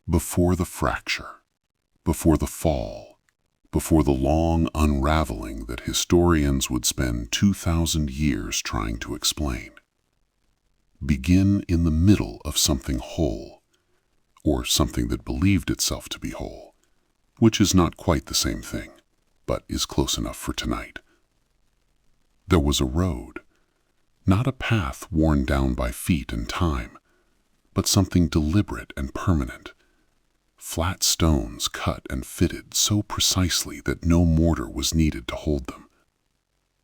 Before the fracture, before the fall, before the long unraveling that historians would spend 2,000 years trying to explain. Begin in the middle of something whole, or something that believed itself to be whole, which is not quite the same thing, but is close enough for tonight. There was a road, not a path worn down by feet and time, but something deliberate and permanent. Flat stones cut and fitted so precisely that no mortar was needed to hold them.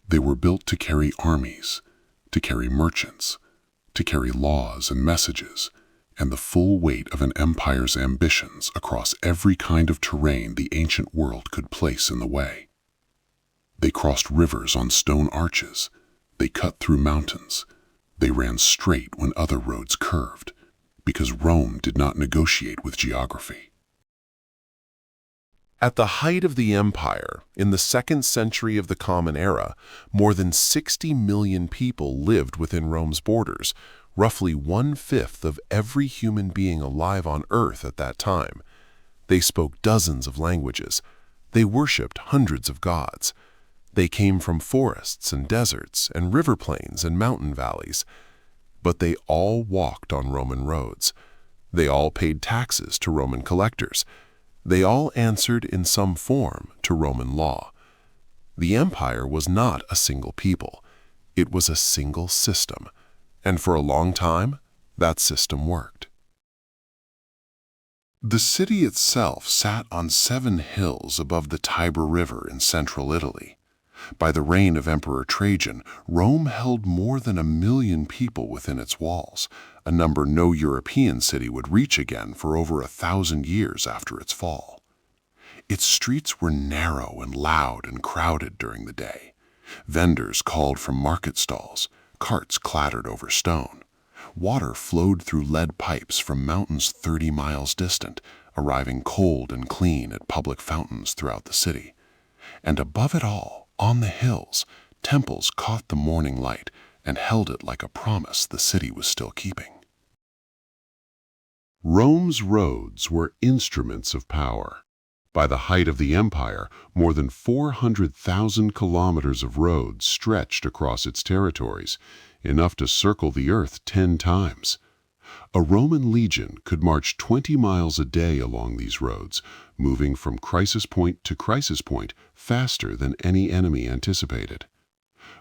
They were built to carry armies, to carry merchants, to carry laws and messages, and the full weight of an empire's ambitions across every kind of terrain the ancient world could place in the way. They crossed rivers on stone arches, they cut through mountains, they ran straight when other roads curved, because Rome did not negotiate with geography. At the height of the empire, in the 2nd century of the Common Era, more than 60 million people lived within Rome's borders, roughly 1/5 of every human being alive on Earth at that time. They spoke dozens of languages. They worshipped hundreds of gods. They came from forests and deserts and river plains and mountain valleys. But they all walked on Roman roads. They all paid taxes to Roman collectors. They all answered in some form to Roman law. The empire was not a single people. It was a single system. And for a long time, that system worked. The city itself sat on 7 hills above the Tiber River in central Italy. By the reign of Emperor Trajan, Rome held more than 1 million people within its walls, a number no European city would reach again for over 1,000 years after its fall. Its streets were narrow and loud and crowded during the day. Vendors called from market stalls, carts clattered over stone. Water flowed through lead pipes from mountains 30 miles distant, arriving cold and clean at public fountains throughout the city. And above it all, on the hills, temples caught the morning light and held it like a promise the city was still keeping. Rome's roads were instruments of power. By the height of the empire, more than 400,000 kilometers of roads stretched across its territories, enough to circle the earth 10 times. A Roman legion could march 20 miles a day along these roads, moving from crisis point to crisis point faster than any enemy anticipated.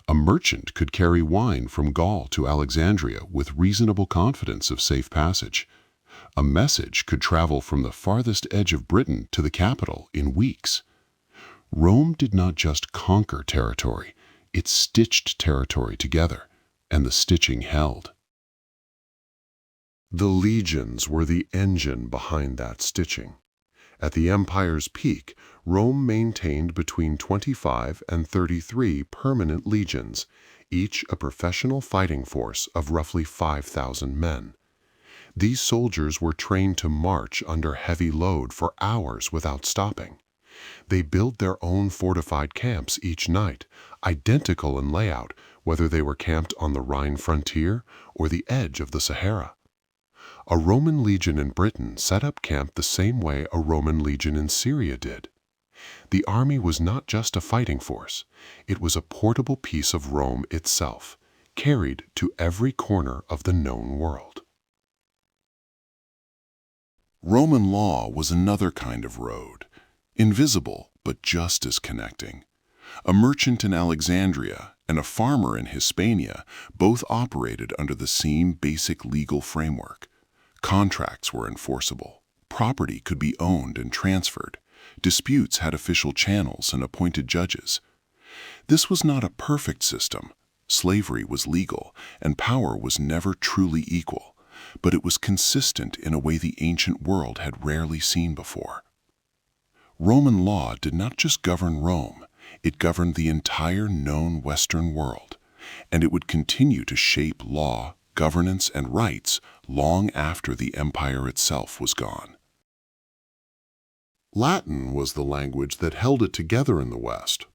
A merchant could carry wine from Gaul to Alexandria with reasonable confidence of safe passage. A message could travel from the farthest edge of Britain to the capital in weeks. Rome did not just conquer territory, it stitched territory together, and the stitching held. The legions were the engine behind that stitching. At the empire's peak, Rome maintained between 25 and 33 permanent legions, each a professional fighting force of roughly 5,000 men. These soldiers were trained to march under heavy load for hours without stopping. They built their own fortified camps each night, identical in layout, whether they were camped on the Rhine frontier or the edge of the Sahara. A Roman legion in Britain set up camp the same way a Roman legion in Syria did. The army was not just a fighting force, it was a portable piece of Rome itself, carried to every corner of the known world. Roman law was another kind of road, invisible but just as connecting. A merchant in Alexandria and a farmer in Hispania both operated under the same basic legal framework. Contracts were enforceable. Property could be owned and transferred. Disputes had official channels and appointed judges. This was not a perfect system. Slavery was legal, and power was never truly equal, but it was consistent in a way the ancient world had rarely seen before. Roman law did not just govern Rome, it governed the entire known Western world, and it would continue to shape law, governance, and rights long after the empire itself was gone. Latin was the language that held it together in the West.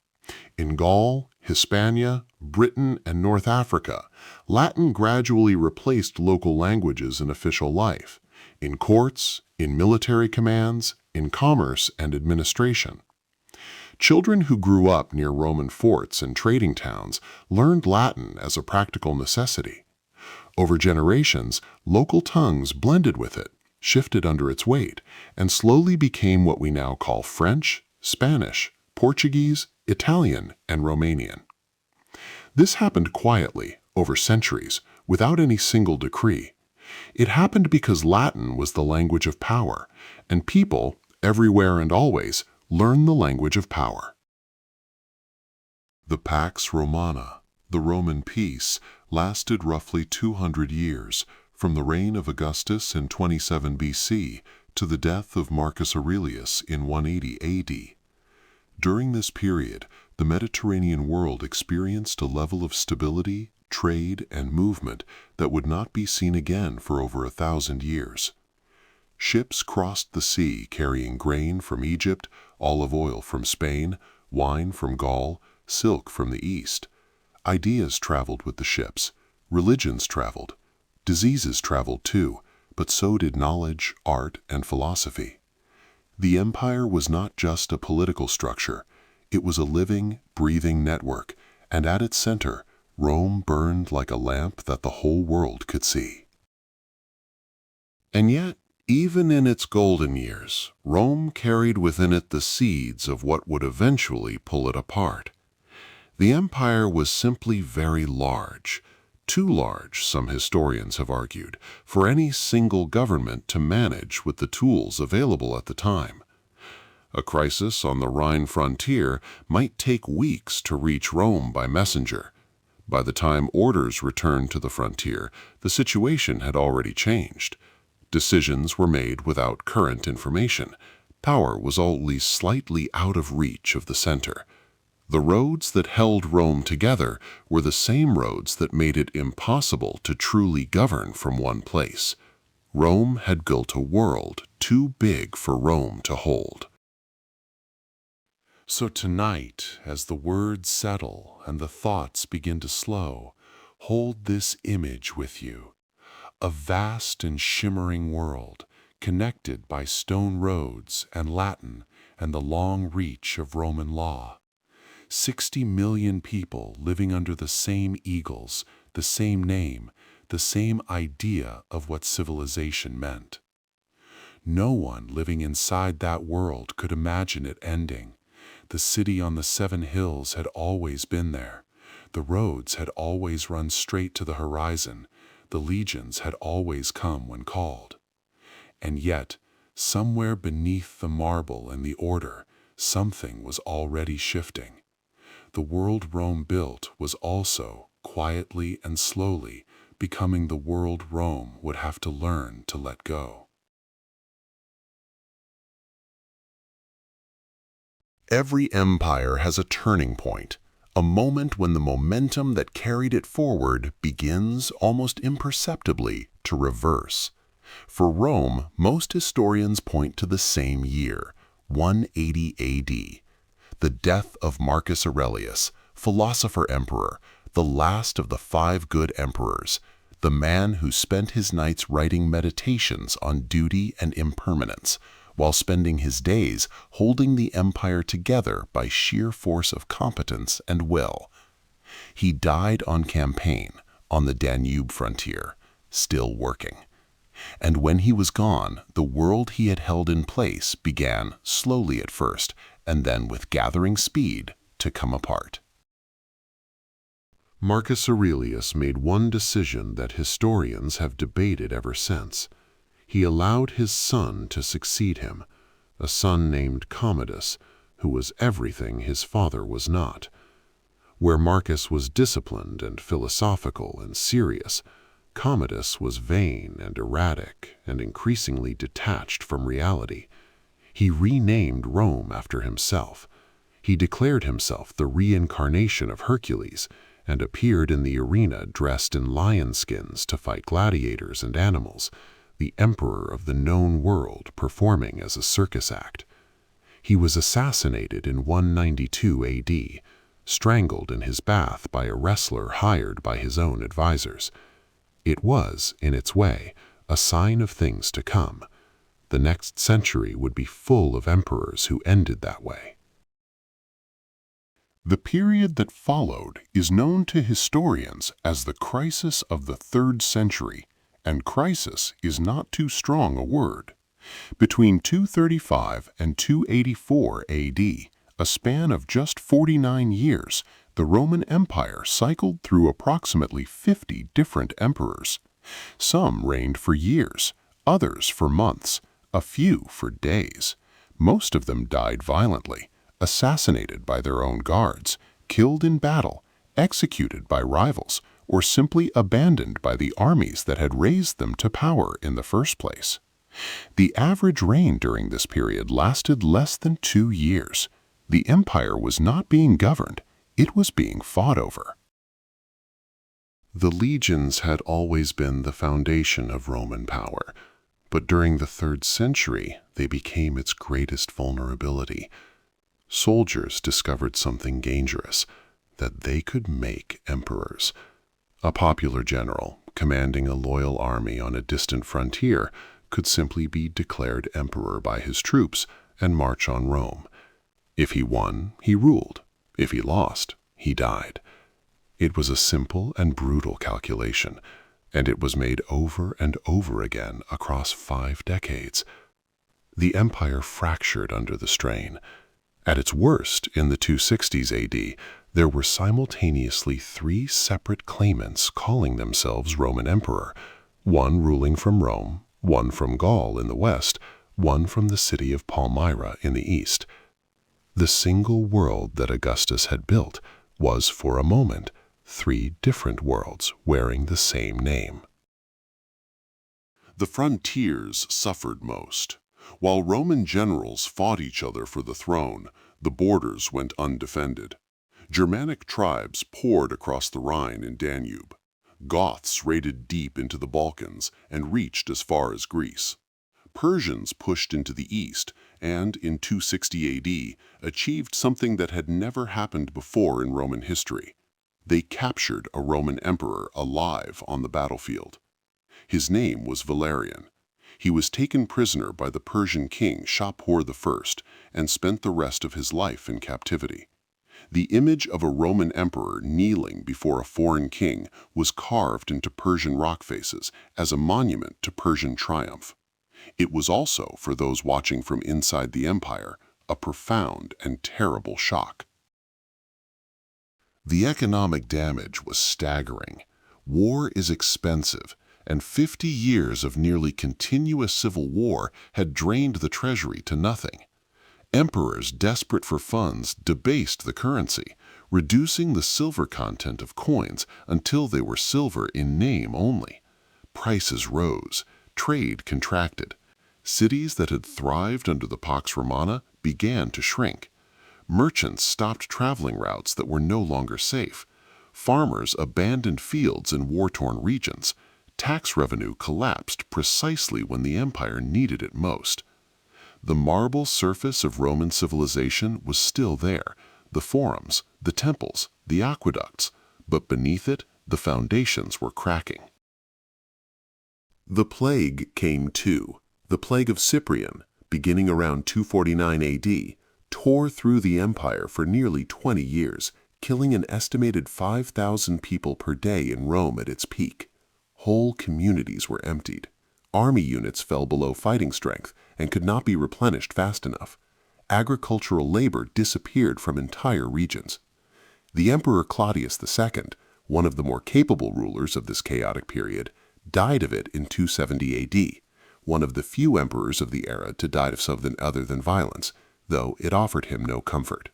In Gaul, Hispania, Britain, and North Africa, Latin gradually replaced local languages in official life. in courts, in military commands, in commerce and administration. Children who grew up near Roman forts and trading towns learned Latin as a practical necessity. Over generations, local tongues blended with it, shifted under its weight, and slowly became what we now call French, Spanish, Portuguese, Italian, and Romanian. This happened quietly, over centuries, without any single decree. It happened because Latin was the language of power, and people, everywhere and always, learned the language of power. The Pax Romana, the Roman peace, lasted roughly 200 years, from the reign of Augustus in 27 BC to the death of Marcus Aurelius in 180 AD. During this period, the Mediterranean world experienced a level of stability, trade, and movement that would not be seen again for over 1,000 years. Ships crossed the sea carrying grain from Egypt, olive oil from Spain, wine from Gaul, silk from the East. Ideas traveled with the ships, religions traveled, diseases traveled too, but so did knowledge, art, and philosophy. The empire was not just a political structure, it was a living, breathing network, and at its center, Rome burned like a lamp that the whole world could see. And yet, even in its golden years, Rome carried within it the seeds of what would eventually pull it apart. The empire was simply very large, too large, some historians have argued, for any single government to manage with the tools available at the time. A crisis on the Rhine frontier might take weeks to reach Rome by messenger. By the time orders returned to the frontier, the situation had already changed. Decisions were made without current information. Power was always slightly out of reach of the center. The roads that held Rome together were the same roads that made it impossible to truly govern from one place. Rome had built a world too big for Rome to hold. So tonight, as the words settle and the thoughts begin to slow, hold this image with you. A vast and shimmering world, connected by stone roads and Latin and the long reach of Roman law. 60 million people living under the same eagles, the same name, the same idea of what civilization meant. No one living inside that world could imagine it ending. The city on the 7 hills had always been there. The roads had always run straight to the horizon. The legions had always come when called. And yet, somewhere beneath the marble and the order, something was already shifting. The world Rome built was also, quietly and slowly, becoming the world Rome would have to learn to let go. Every empire has a turning point, a moment when the momentum that carried it forward begins almost imperceptibly to reverse. For Rome, most historians point to the same year, 180 AD. The death of Marcus Aurelius, philosopher-emperor, the last of the 5 good emperors, the man who spent his nights writing meditations on duty and impermanence, while spending his days holding the empire together by sheer force of competence and will. He died on campaign, on the Danube frontier, still working. And when he was gone, the world he had held in place began, slowly at first, and then with gathering speed, to come apart. Marcus Aurelius made one decision that historians have debated ever since. He allowed his son to succeed him, a son named Commodus, who was everything his father was not. Where Marcus was disciplined and philosophical and serious, Commodus was vain and erratic and increasingly detached from reality. He renamed Rome after himself. He declared himself the reincarnation of Hercules and appeared in the arena dressed in lion skins to fight gladiators and animals, the emperor of the known world performing as a circus act. He was assassinated in 192 AD, strangled in his bath by a wrestler hired by his own advisors. It was, in its way, a sign of things to come. The next century would be full of emperors who ended that way. The period that followed is known to historians as the crisis of the 3rd century, and crisis is not too strong a word. Between 235 and 284 AD, a span of just 49 years, the Roman Empire cycled through approximately 50 different emperors. Some reigned for years, others for months, a few for days. Most of them died violently, assassinated by their own guards, killed in battle, executed by rivals, or simply abandoned by the armies that had raised them to power in the first place. The average reign during this period lasted less than 2 years. The empire was not being governed, it was being fought over. The legions had always been the foundation of Roman power, but during the 3rd century they became its greatest vulnerability. Soldiers discovered something dangerous, that they could make emperors. A popular general, commanding a loyal army on a distant frontier, could simply be declared emperor by his troops and march on Rome. If he won, he ruled. If he lost, he died. It was a simple and brutal calculation, and it was made over and over again across 5 decades. The empire fractured under the strain. At its worst, in the 260s AD, there were simultaneously 3 separate claimants calling themselves Roman emperor, one ruling from Rome, one from Gaul in the west, one from the city of Palmyra in the east. The single world that Augustus had built was, for a moment, 3 different worlds wearing the same name. The frontiers suffered most. While Roman generals fought each other for the throne, the borders went undefended. Germanic tribes poured across the Rhine and Danube. Goths raided deep into the Balkans and reached as far as Greece. Persians pushed into the east and, in 260 AD, achieved something that had never happened before in Roman history. They captured a Roman emperor alive on the battlefield. His name was Valerian. He was taken prisoner by the Persian king Shapur I and spent the rest of his life in captivity. The image of a Roman emperor kneeling before a foreign king was carved into Persian rock faces as a monument to Persian triumph. It was also, for those watching from inside the empire, a profound and terrible shock. The economic damage was staggering. War is expensive, and 50 years of nearly continuous civil war had drained the treasury to nothing. Emperors desperate for funds debased the currency, reducing the silver content of coins until they were silver in name only. Prices rose, trade contracted. Cities that had thrived under the Pax Romana began to shrink. Merchants stopped traveling routes that were no longer safe. Farmers abandoned fields in war-torn regions. Tax revenue collapsed precisely when the empire needed it most. The marble surface of Roman civilization was still there, the forums, the temples, the aqueducts, but beneath it, the foundations were cracking. The plague came too. The plague of Cyprian, beginning around 249 AD, tore through the empire for nearly 20 years, killing an estimated 5,000 people per day in Rome at its peak. Whole communities were emptied. Army units fell below fighting strength and could not be replenished fast enough. Agricultural labor disappeared from entire regions. The Emperor Claudius II, one of the more capable rulers of this chaotic period, died of it in 270 AD, one of the few emperors of the era to die of something other than violence, though it offered him no comfort.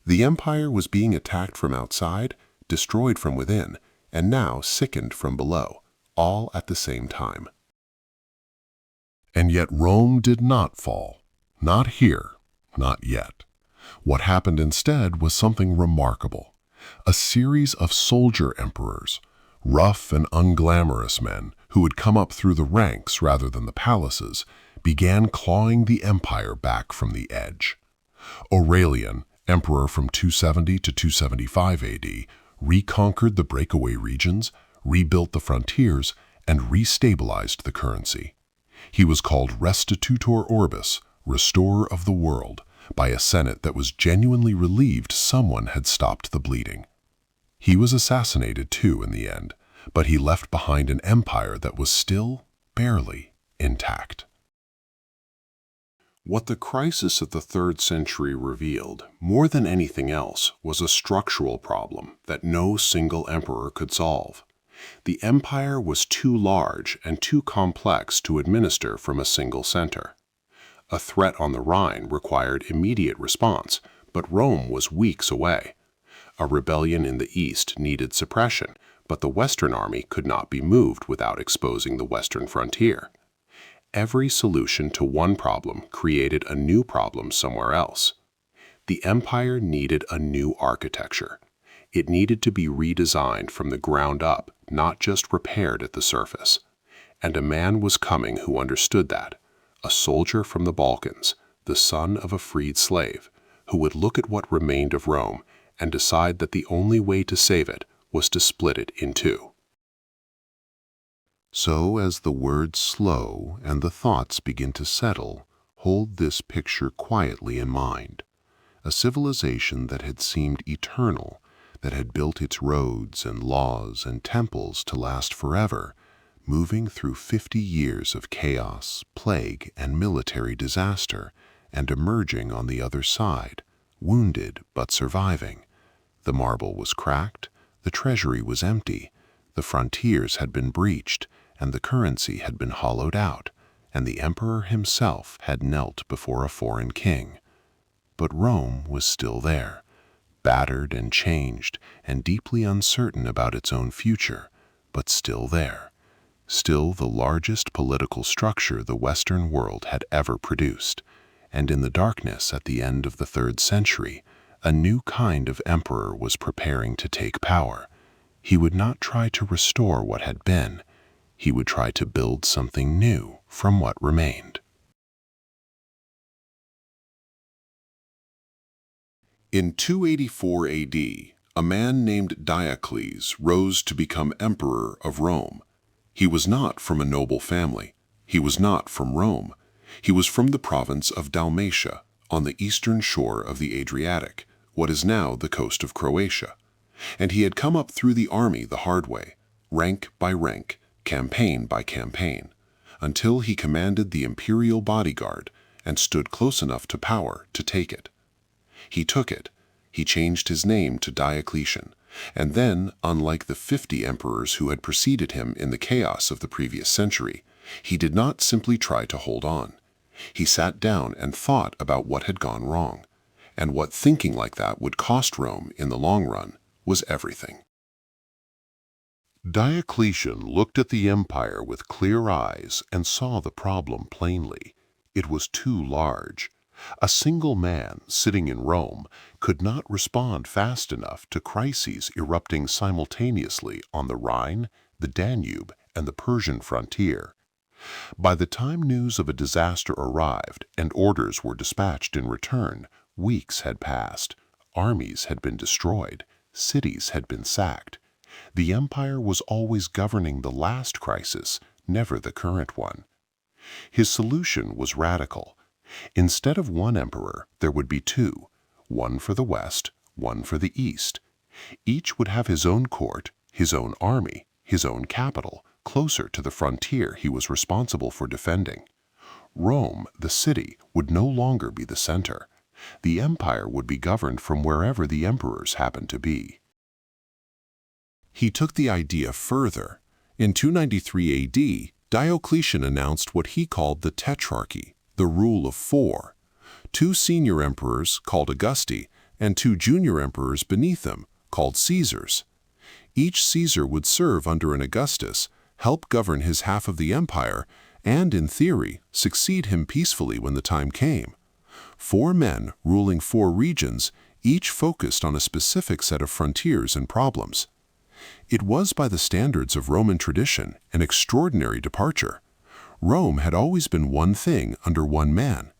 The empire was being attacked from outside, destroyed from within, and now sickened from below, all at the same time. And yet Rome did not fall. Not here, not yet. What happened instead was something remarkable. A series of soldier emperors, rough and unglamorous men who had come up through the ranks rather than the palaces, began clawing the empire back from the edge. Aurelian, emperor from 270 to 275 AD, reconquered the breakaway regions, rebuilt the frontiers, and restabilized the currency. He was called Restitutor Orbis, restorer of the world, by a Senate that was genuinely relieved someone had stopped the bleeding. He was assassinated too in the end, but he left behind an empire that was still, barely, intact. What the crisis of the 3rd century revealed, more than anything else, was a structural problem that no single emperor could solve. The empire was too large and too complex to administer from a single center. A threat on the Rhine required immediate response, but Rome was weeks away. A rebellion in the east needed suppression, but the Western army could not be moved without exposing the western frontier. Every solution to one problem created a new problem somewhere else. The empire needed a new architecture. It needed to be redesigned from the ground up, not just repaired at the surface. And a man was coming who understood that, a soldier from the Balkans, the son of a freed slave, who would look at what remained of Rome and decide that the only way to save it was to split it in two. So, as the words slow and the thoughts begin to settle, hold this picture quietly in mind. A civilization that had seemed eternal, that had built its roads and laws and temples to last forever, moving through 50 years of chaos, plague, and military disaster, and emerging on the other side, wounded but surviving. The marble was cracked, the treasury was empty, the frontiers had been breached, and the currency had been hollowed out, and the emperor himself had knelt before a foreign king. But Rome was still there, battered and changed and deeply uncertain about its own future, but still there. Still the largest political structure the Western world had ever produced. And in the darkness at the end of the 3rd century, a new kind of emperor was preparing to take power. He would not try to restore what had been. He would try to build something new from what remained. In 284 AD, a man named Diocles rose to become emperor of Rome. He was not from a noble family. He was not from Rome. He was from the province of Dalmatia, on the eastern shore of the Adriatic, what is now the coast of Croatia. And he had come up through the army the hard way, rank by rank, campaign by campaign, until he commanded the imperial bodyguard and stood close enough to power to take it. He took it. He changed his name to Diocletian, and then, unlike the 50 emperors who had preceded him in the chaos of the previous century, he did not simply try to hold on. He sat down and thought about what had gone wrong, and what thinking like that would cost Rome in the long run was everything. Diocletian looked at the empire with clear eyes and saw the problem plainly. It was too large. A single man sitting in Rome could not respond fast enough to crises erupting simultaneously on the Rhine, the Danube, and the Persian frontier. By the time news of a disaster arrived and orders were dispatched in return, weeks had passed, armies had been destroyed, cities had been sacked. The empire was always governing the last crisis, never the current one. His solution was radical. Instead of one emperor, there would be two, one for the West, one for the East. Each would have his own court, his own army, his own capital, closer to the frontier he was responsible for defending. Rome, the city, would no longer be the center. The empire would be governed from wherever the emperors happened to be. He took the idea further. In 293 AD, Diocletian announced what he called the Tetrarchy, the rule of four. Two senior emperors, called Augusti, and two junior emperors beneath them, called Caesars. Each Caesar would serve under an Augustus, help govern his half of the empire, and, in theory, succeed him peacefully when the time came. 4 men ruling 4 regions, each focused on a specific set of frontiers and problems. It was, by the standards of Roman tradition, an extraordinary departure. Rome had always been one thing under one man.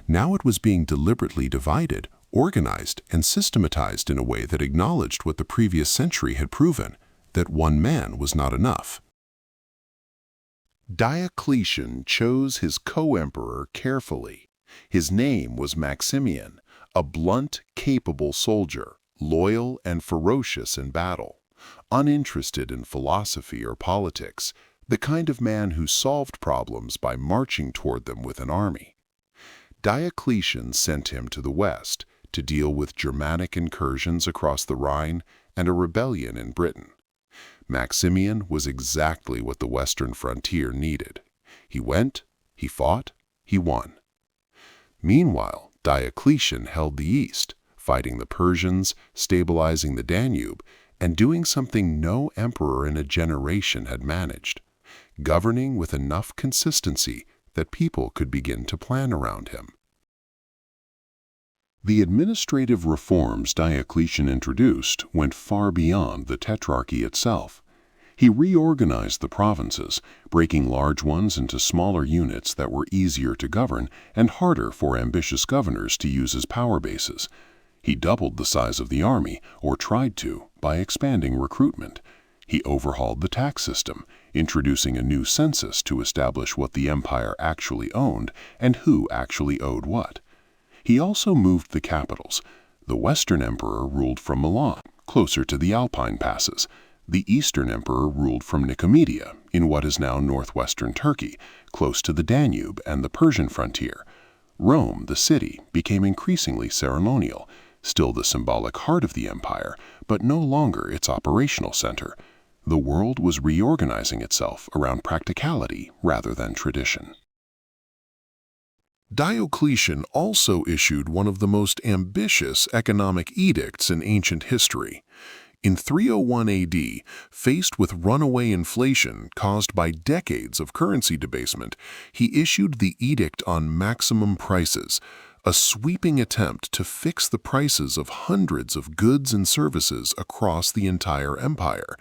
Now it was being deliberately divided, organized, and systematized in a way that acknowledged what the previous century had proven, that one man was not enough. Diocletian chose his co-emperor carefully. His name was Maximian, a blunt, capable soldier, loyal and ferocious in battle, uninterested in philosophy or politics, the kind of man who solved problems by marching toward them with an army. Diocletian sent him to the west to deal with Germanic incursions across the Rhine and a rebellion in Britain. Maximian was exactly what the western frontier needed. He went, he fought, he won. Meanwhile, Diocletian held the east, fighting the Persians, stabilizing the Danube, and doing something no emperor in a generation had managed, governing with enough consistency that people could begin to plan around him. The administrative reforms Diocletian introduced went far beyond the tetrarchy itself. He reorganized the provinces, breaking large ones into smaller units that were easier to govern and harder for ambitious governors to use as power bases. He doubled the size of the army, or tried to, by expanding recruitment. He overhauled the tax system, introducing a new census to establish what the empire actually owned and who actually owed what. He also moved the capitals. The Western Emperor ruled from Milan, closer to the Alpine passes. The Eastern Emperor ruled from Nicomedia, in what is now northwestern Turkey, close to the Danube and the Persian frontier. Rome, the city, became increasingly ceremonial, still the symbolic heart of the empire, but no longer its operational center. The world was reorganizing itself around practicality rather than tradition. Diocletian also issued one of the most ambitious economic edicts in ancient history. In 301 AD, faced with runaway inflation caused by decades of currency debasement, he issued the Edict on Maximum Prices, a sweeping attempt to fix the prices of hundreds of goods and services across the entire empire.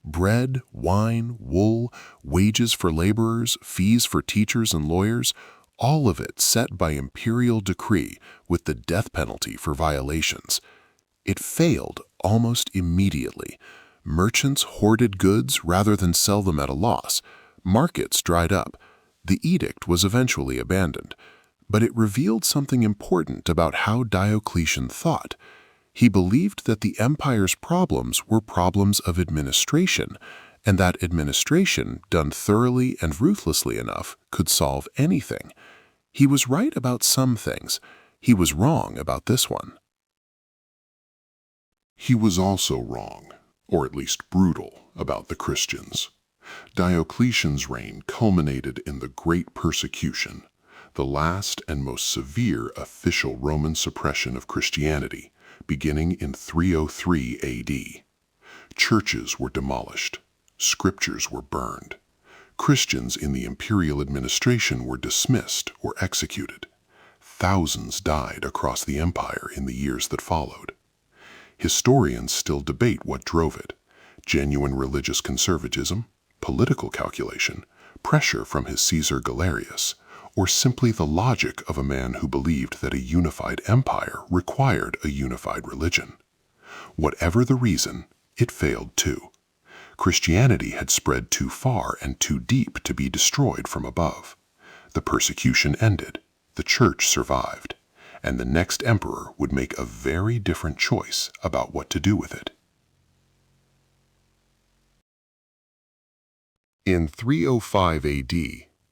Bread, wine, wool, wages for laborers, fees for teachers and lawyers, all of it set by imperial decree with the death penalty for violations. It failed almost immediately. Merchants hoarded goods rather than sell them at a loss. Markets dried up. The edict was eventually abandoned, but it revealed something important about how Diocletian thought. He believed that the empire's problems were problems of administration, and that administration, done thoroughly and ruthlessly enough, could solve anything. He was right about some things. He was wrong about this one. He was also wrong, or at least brutal, about the Christians. Diocletian's reign culminated in the Great Persecution, the last and most severe official Roman suppression of Christianity, beginning in 303 AD. Churches were demolished. Scriptures were burned. Christians in the imperial administration were dismissed or executed. Thousands died across the empire in the years that followed. Historians still debate what drove it: genuine religious conservatism, political calculation, pressure from his Caesar Galerius, or simply the logic of a man who believed that a unified empire required a unified religion. Whatever the reason, it failed too. Christianity had spread too far and too deep to be destroyed from above. The persecution ended, the church survived, and the next emperor would make a very different choice about what to do with it. In 305 AD,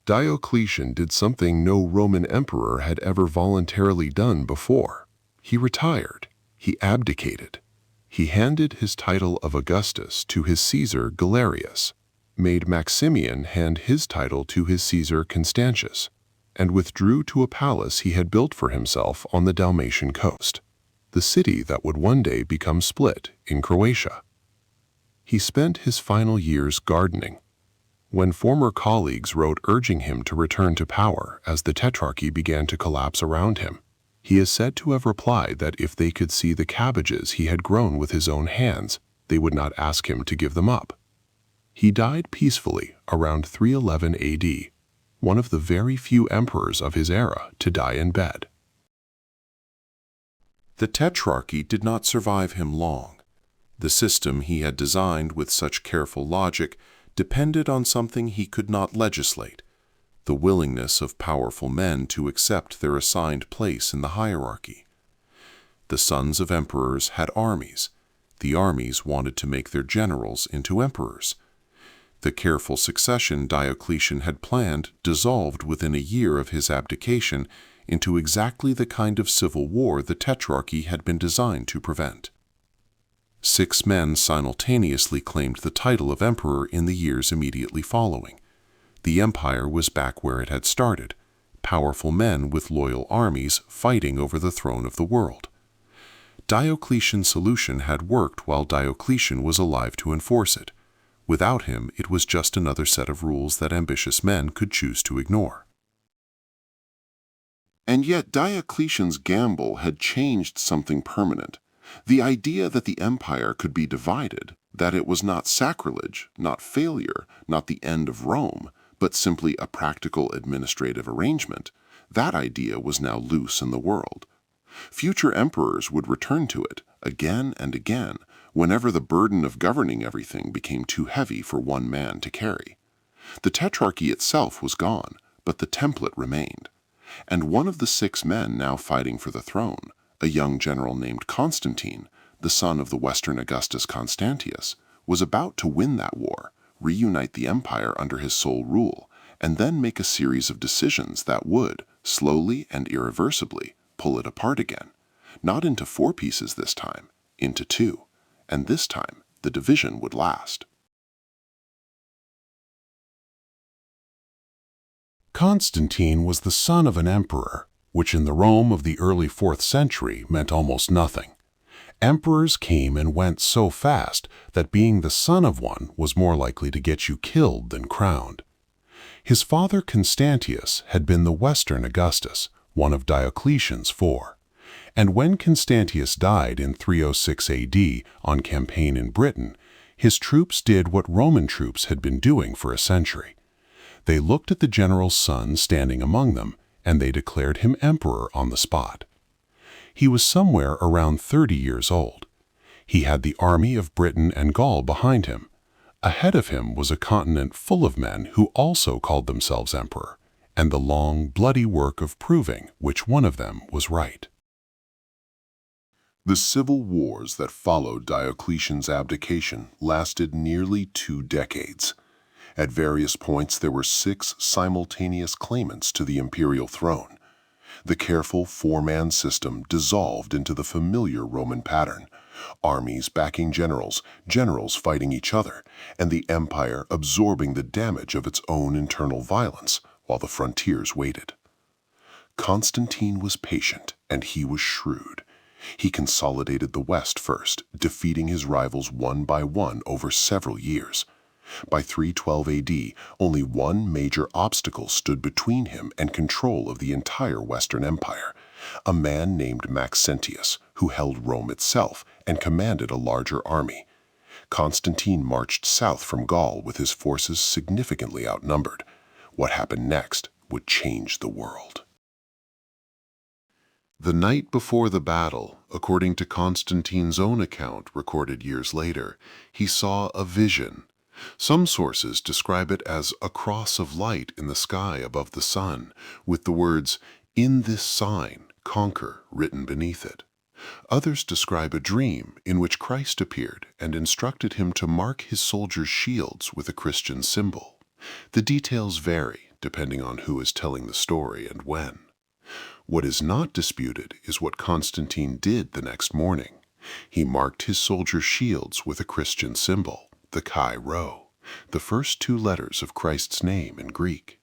Diocletian did something no Roman emperor had ever voluntarily done before. He retired. He abdicated. He handed his title of Augustus to his Caesar Galerius, made Maximian hand his title to his Caesar Constantius, and withdrew to a palace he had built for himself on the Dalmatian coast, the city that would one day become split in Croatia. He spent his final years gardening. When former colleagues wrote urging him to return to power as the tetrarchy began to collapse around him, he is said to have replied that if they could see the cabbages he had grown with his own hands, they would not ask him to give them up. He died peacefully around 311 AD, one of the very few emperors of his era to die in bed. The tetrarchy did not survive him long. The system he had designed with such careful logic depended on something he could not legislate: the willingness of powerful men to accept their assigned place in the hierarchy. The sons of emperors had armies. The armies wanted to make their generals into emperors. The careful succession Diocletian had planned dissolved within a year of his abdication into exactly the kind of civil war the Tetrarchy had been designed to prevent. 6 men simultaneously claimed the title of emperor in the years immediately following. The empire was back where it had started, powerful men with loyal armies fighting over the throne of the world. Diocletian's solution had worked while Diocletian was alive to enforce it. Without him, it was just another set of rules that ambitious men could choose to ignore. And yet Diocletian's gamble had changed something permanent. The idea that the empire could be divided, that it was not sacrilege, not failure, not the end of Rome, but simply a practical administrative arrangement, that idea was now loose in the world. Future emperors would return to it again and again whenever the burden of governing everything became too heavy for one man to carry. The Tetrarchy itself was gone, but the template remained. And one of the 6 men now fighting for the throne, a young general named Constantine, the son of the Western Augustus Constantius, was about to win that war, reunite the empire under his sole rule, and then make a series of decisions that would, slowly and irreversibly, pull it apart again, not into 4 pieces this time, into 2, and this time the division would last. Constantine was the son of an emperor, which in the Rome of the early 4th century meant almost nothing. Emperors came and went so fast that being the son of one was more likely to get you killed than crowned. His father Constantius had been the Western Augustus, one of Diocletian's 4. And when Constantius died in 306 AD on campaign in Britain, his troops did what Roman troops had been doing for a century. They looked at the general's son standing among them, and they declared him emperor on the spot. He was somewhere around 30 years old. He had the army of Britain and Gaul behind him. Ahead of him was a continent full of men who also called themselves emperor, and the long, bloody work of proving which one of them was right. The civil wars that followed Diocletian's abdication lasted nearly 2 decades. At various points there were 6 simultaneous claimants to the imperial throne. The careful 4-man system dissolved into the familiar Roman pattern: armies backing generals, generals fighting each other, and the empire absorbing the damage of its own internal violence while the frontiers waited. Constantine was patient, and he was shrewd. He consolidated the West first, defeating his rivals one by one over several years. By 312 AD, only one major obstacle stood between him and control of the entire Western Empire: a man named Maxentius, who held Rome itself and commanded a larger army. Constantine marched south from Gaul with his forces significantly outnumbered. What happened next would change the world. The night before the battle, according to Constantine's own account recorded years later, he saw a vision. Some sources describe it as a cross of light in the sky above the sun, with the words, "In this sign, conquer," written beneath it. Others describe a dream in which Christ appeared and instructed him to mark his soldiers' shields with a Christian symbol. The details vary, depending on who is telling the story and when. What is not disputed is what Constantine did the next morning. He marked his soldiers' shields with a Christian symbol, the Chi Rho, the first 2 letters of Christ's name in Greek.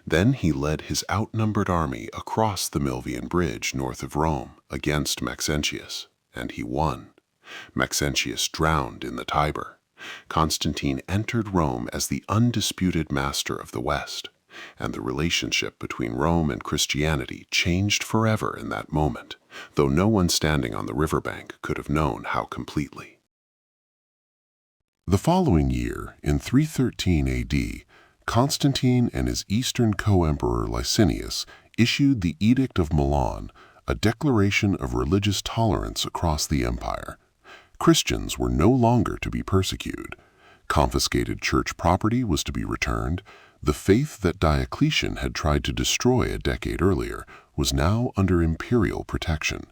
Then he led his outnumbered army across the Milvian Bridge north of Rome against Maxentius, and he won. Maxentius drowned in the Tiber. Constantine entered Rome as the undisputed master of the West, and the relationship between Rome and Christianity changed forever in that moment, though no one standing on the riverbank could have known how completely. The following year, in 313 AD, Constantine and his eastern co-emperor Licinius issued the Edict of Milan, a declaration of religious tolerance across the empire. Christians were no longer to be persecuted. Confiscated church property was to be returned. The faith that Diocletian had tried to destroy a decade earlier was now under imperial protection.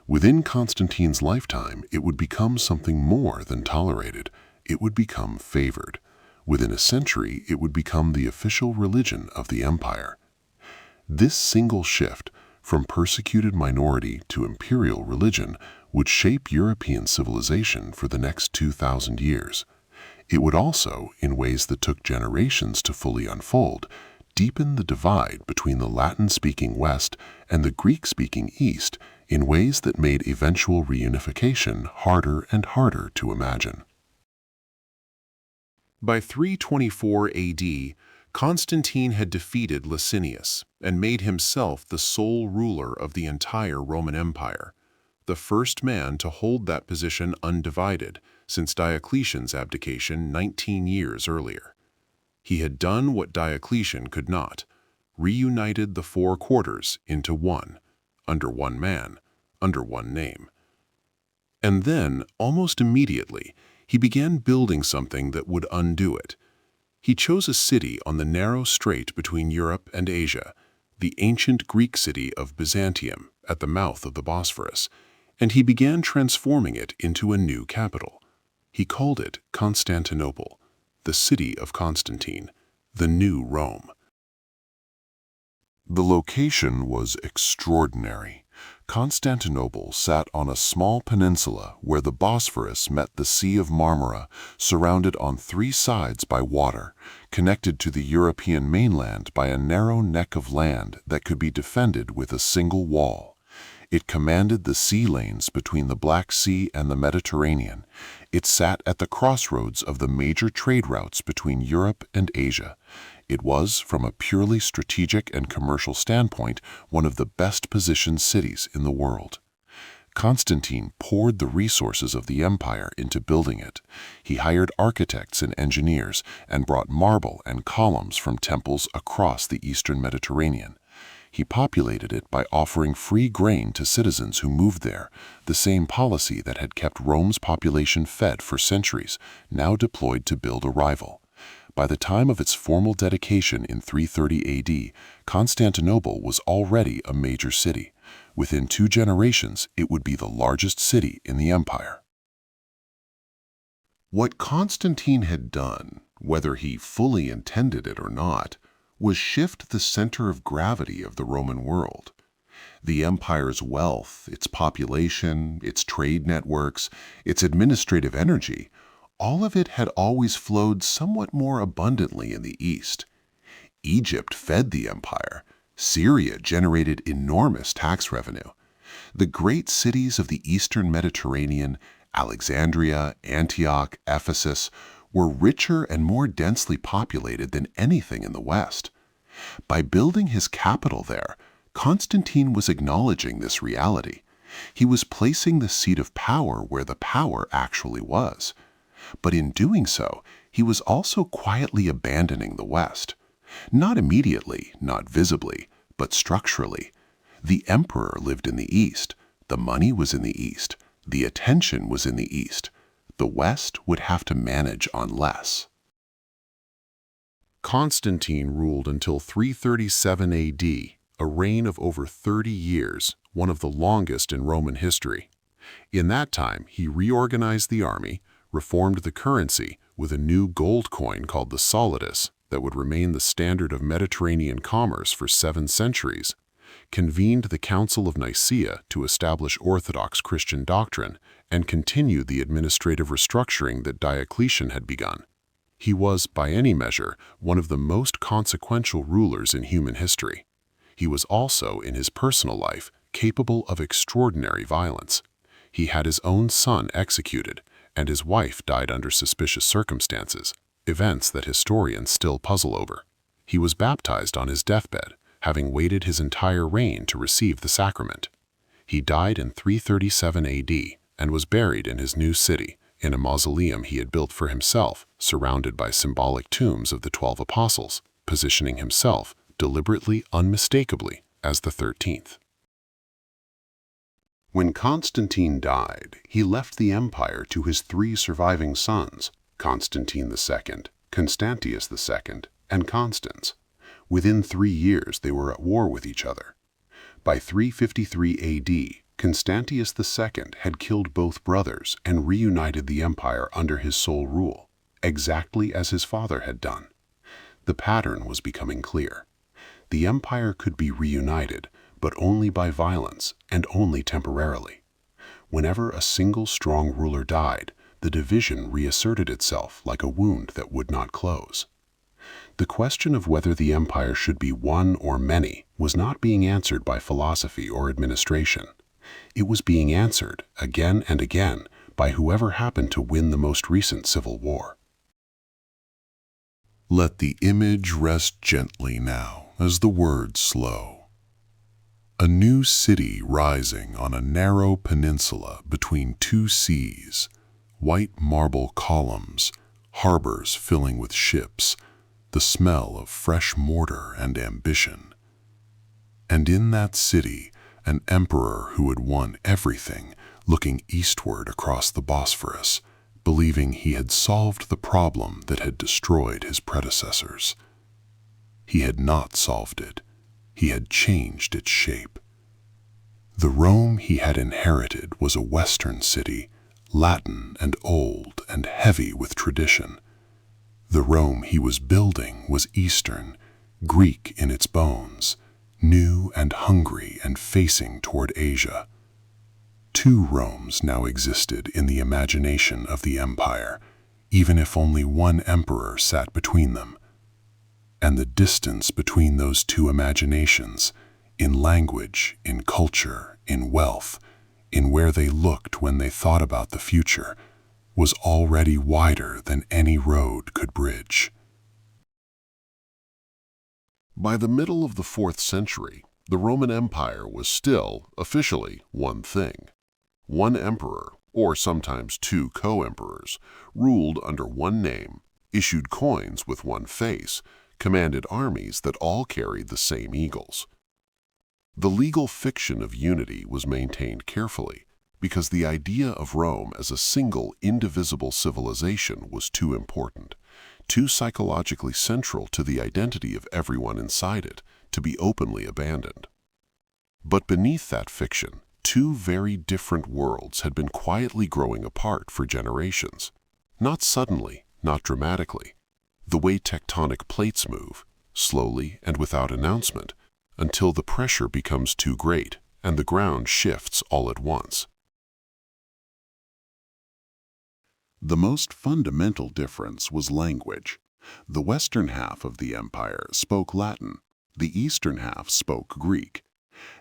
Within Constantine's lifetime, it would become something more than tolerated. It would become favored. Within a century, it would become the official religion of the empire. This single shift, from persecuted minority to imperial religion, would shape European civilization for the next 2,000 years. It would also, in ways that took generations to fully unfold, deepen the divide between the Latin-speaking West and the Greek-speaking East in ways that made eventual reunification harder and harder to imagine. By 324 AD, Constantine had defeated Licinius and made himself the sole ruler of the entire Roman Empire, the first man to hold that position undivided since Diocletian's abdication 19 years earlier. He had done what Diocletian could not, reunited the four quarters into one, under one man, under one name. And then, almost immediately, he began building something that would undo it. He chose a city on the narrow strait between Europe and Asia, the ancient Greek city of Byzantium at the mouth of the Bosphorus, and he began transforming it into a new capital. He called it Constantinople, the city of Constantine, the new Rome. The location was extraordinary. Constantinople sat on a small peninsula where the Bosphorus met the Sea of Marmara, surrounded on three sides by water, connected to the European mainland by a narrow neck of land that could be defended with a single wall. It commanded the sea lanes between the Black Sea and the Mediterranean. It sat at the crossroads of the major trade routes between Europe and Asia. It was, from a purely strategic and commercial standpoint, one of the best-positioned cities in the world. Constantine poured the resources of the empire into building it. He hired architects and engineers and brought marble and columns from temples across the eastern Mediterranean. He populated it by offering free grain to citizens who moved there, the same policy that had kept Rome's population fed for centuries, now deployed to build a rival. By the time of its formal dedication in 330 AD, Constantinople was already a major city. Within 2 generations, it would be the largest city in the empire. What Constantine had done, whether he fully intended it or not, was shift the center of gravity of the Roman world. The empire's wealth, its population, its trade networks, its administrative energy, all of it had always flowed somewhat more abundantly in the east. Egypt fed the empire. Syria generated enormous tax revenue. The great cities of the eastern Mediterranean, Alexandria, Antioch, Ephesus, were richer and more densely populated than anything in the West. By building his capital there, Constantine was acknowledging this reality. He was placing the seat of power where the power actually was. But in doing so, he was also quietly abandoning the West. Not immediately, not visibly, but structurally. The emperor lived in the East. The money was in the East. The attention was in the East. The West would have to manage on less. Constantine ruled until 337 AD, a reign of over 30 years, one of the longest in Roman history. In that time, he reorganized the army, reformed the currency with a new gold coin called the solidus that would remain the standard of Mediterranean commerce for 7 centuries, convened the Council of Nicaea to establish Orthodox Christian doctrine, and continued the administrative restructuring that Diocletian had begun. He was, by any measure, one of the most consequential rulers in human history. He was also, in his personal life, capable of extraordinary violence. He had his own son executed, and his wife died under suspicious circumstances, events that historians still puzzle over. He was baptized on his deathbed, having waited his entire reign to receive the sacrament. He died in 337 AD and was buried in his new city, in a mausoleum he had built for himself, surrounded by symbolic tombs of the 12 apostles, positioning himself, deliberately unmistakably, as the 13th. When Constantine died, he left the empire to his 3 surviving sons, Constantine II, Constantius II, and Constans. Within 3 years they were at war with each other. By 353 AD, Constantius II had killed both brothers and reunited the empire under his sole rule, exactly as his father had done. The pattern was becoming clear. The empire could be reunited, but only by violence and only temporarily. Whenever a single strong ruler died, the division reasserted itself like a wound that would not close. The question of whether the empire should be one or many was not being answered by philosophy or administration. It was being answered, again and again, by whoever happened to win the most recent civil war. Let the image rest gently now as the words slow. A new city rising on a narrow peninsula between 2 seas, white marble columns, harbors filling with ships, the smell of fresh mortar and ambition. And in that city, an emperor who had won everything, looking eastward across the Bosphorus, believing he had solved the problem that had destroyed his predecessors. He had not solved it. He had changed its shape. The Rome he had inherited was a Western city, Latin and old and heavy with tradition. The Rome he was building was Eastern, Greek in its bones, new and hungry and facing toward Asia. 2 Romes now existed in the imagination of the empire, even if only one emperor sat between them. And the distance between those 2 imaginations, in language, in culture, in wealth, in where they looked when they thought about the future, was already wider than any road could bridge. By the middle of the 4th century, the Roman Empire was still, officially, one thing. One emperor, or sometimes 2 co-emperors, ruled under one name, issued coins with one face, commanded armies that all carried the same eagles. The legal fiction of unity was maintained carefully, because the idea of Rome as a single, indivisible civilization was too important, too psychologically central to the identity of everyone inside it, to be openly abandoned. But beneath that fiction, 2 very different worlds had been quietly growing apart for generations. Not suddenly, not dramatically. The way tectonic plates move, slowly and without announcement, until the pressure becomes too great and the ground shifts all at once. The most fundamental difference was language. The western half of the empire spoke Latin. The eastern half spoke Greek.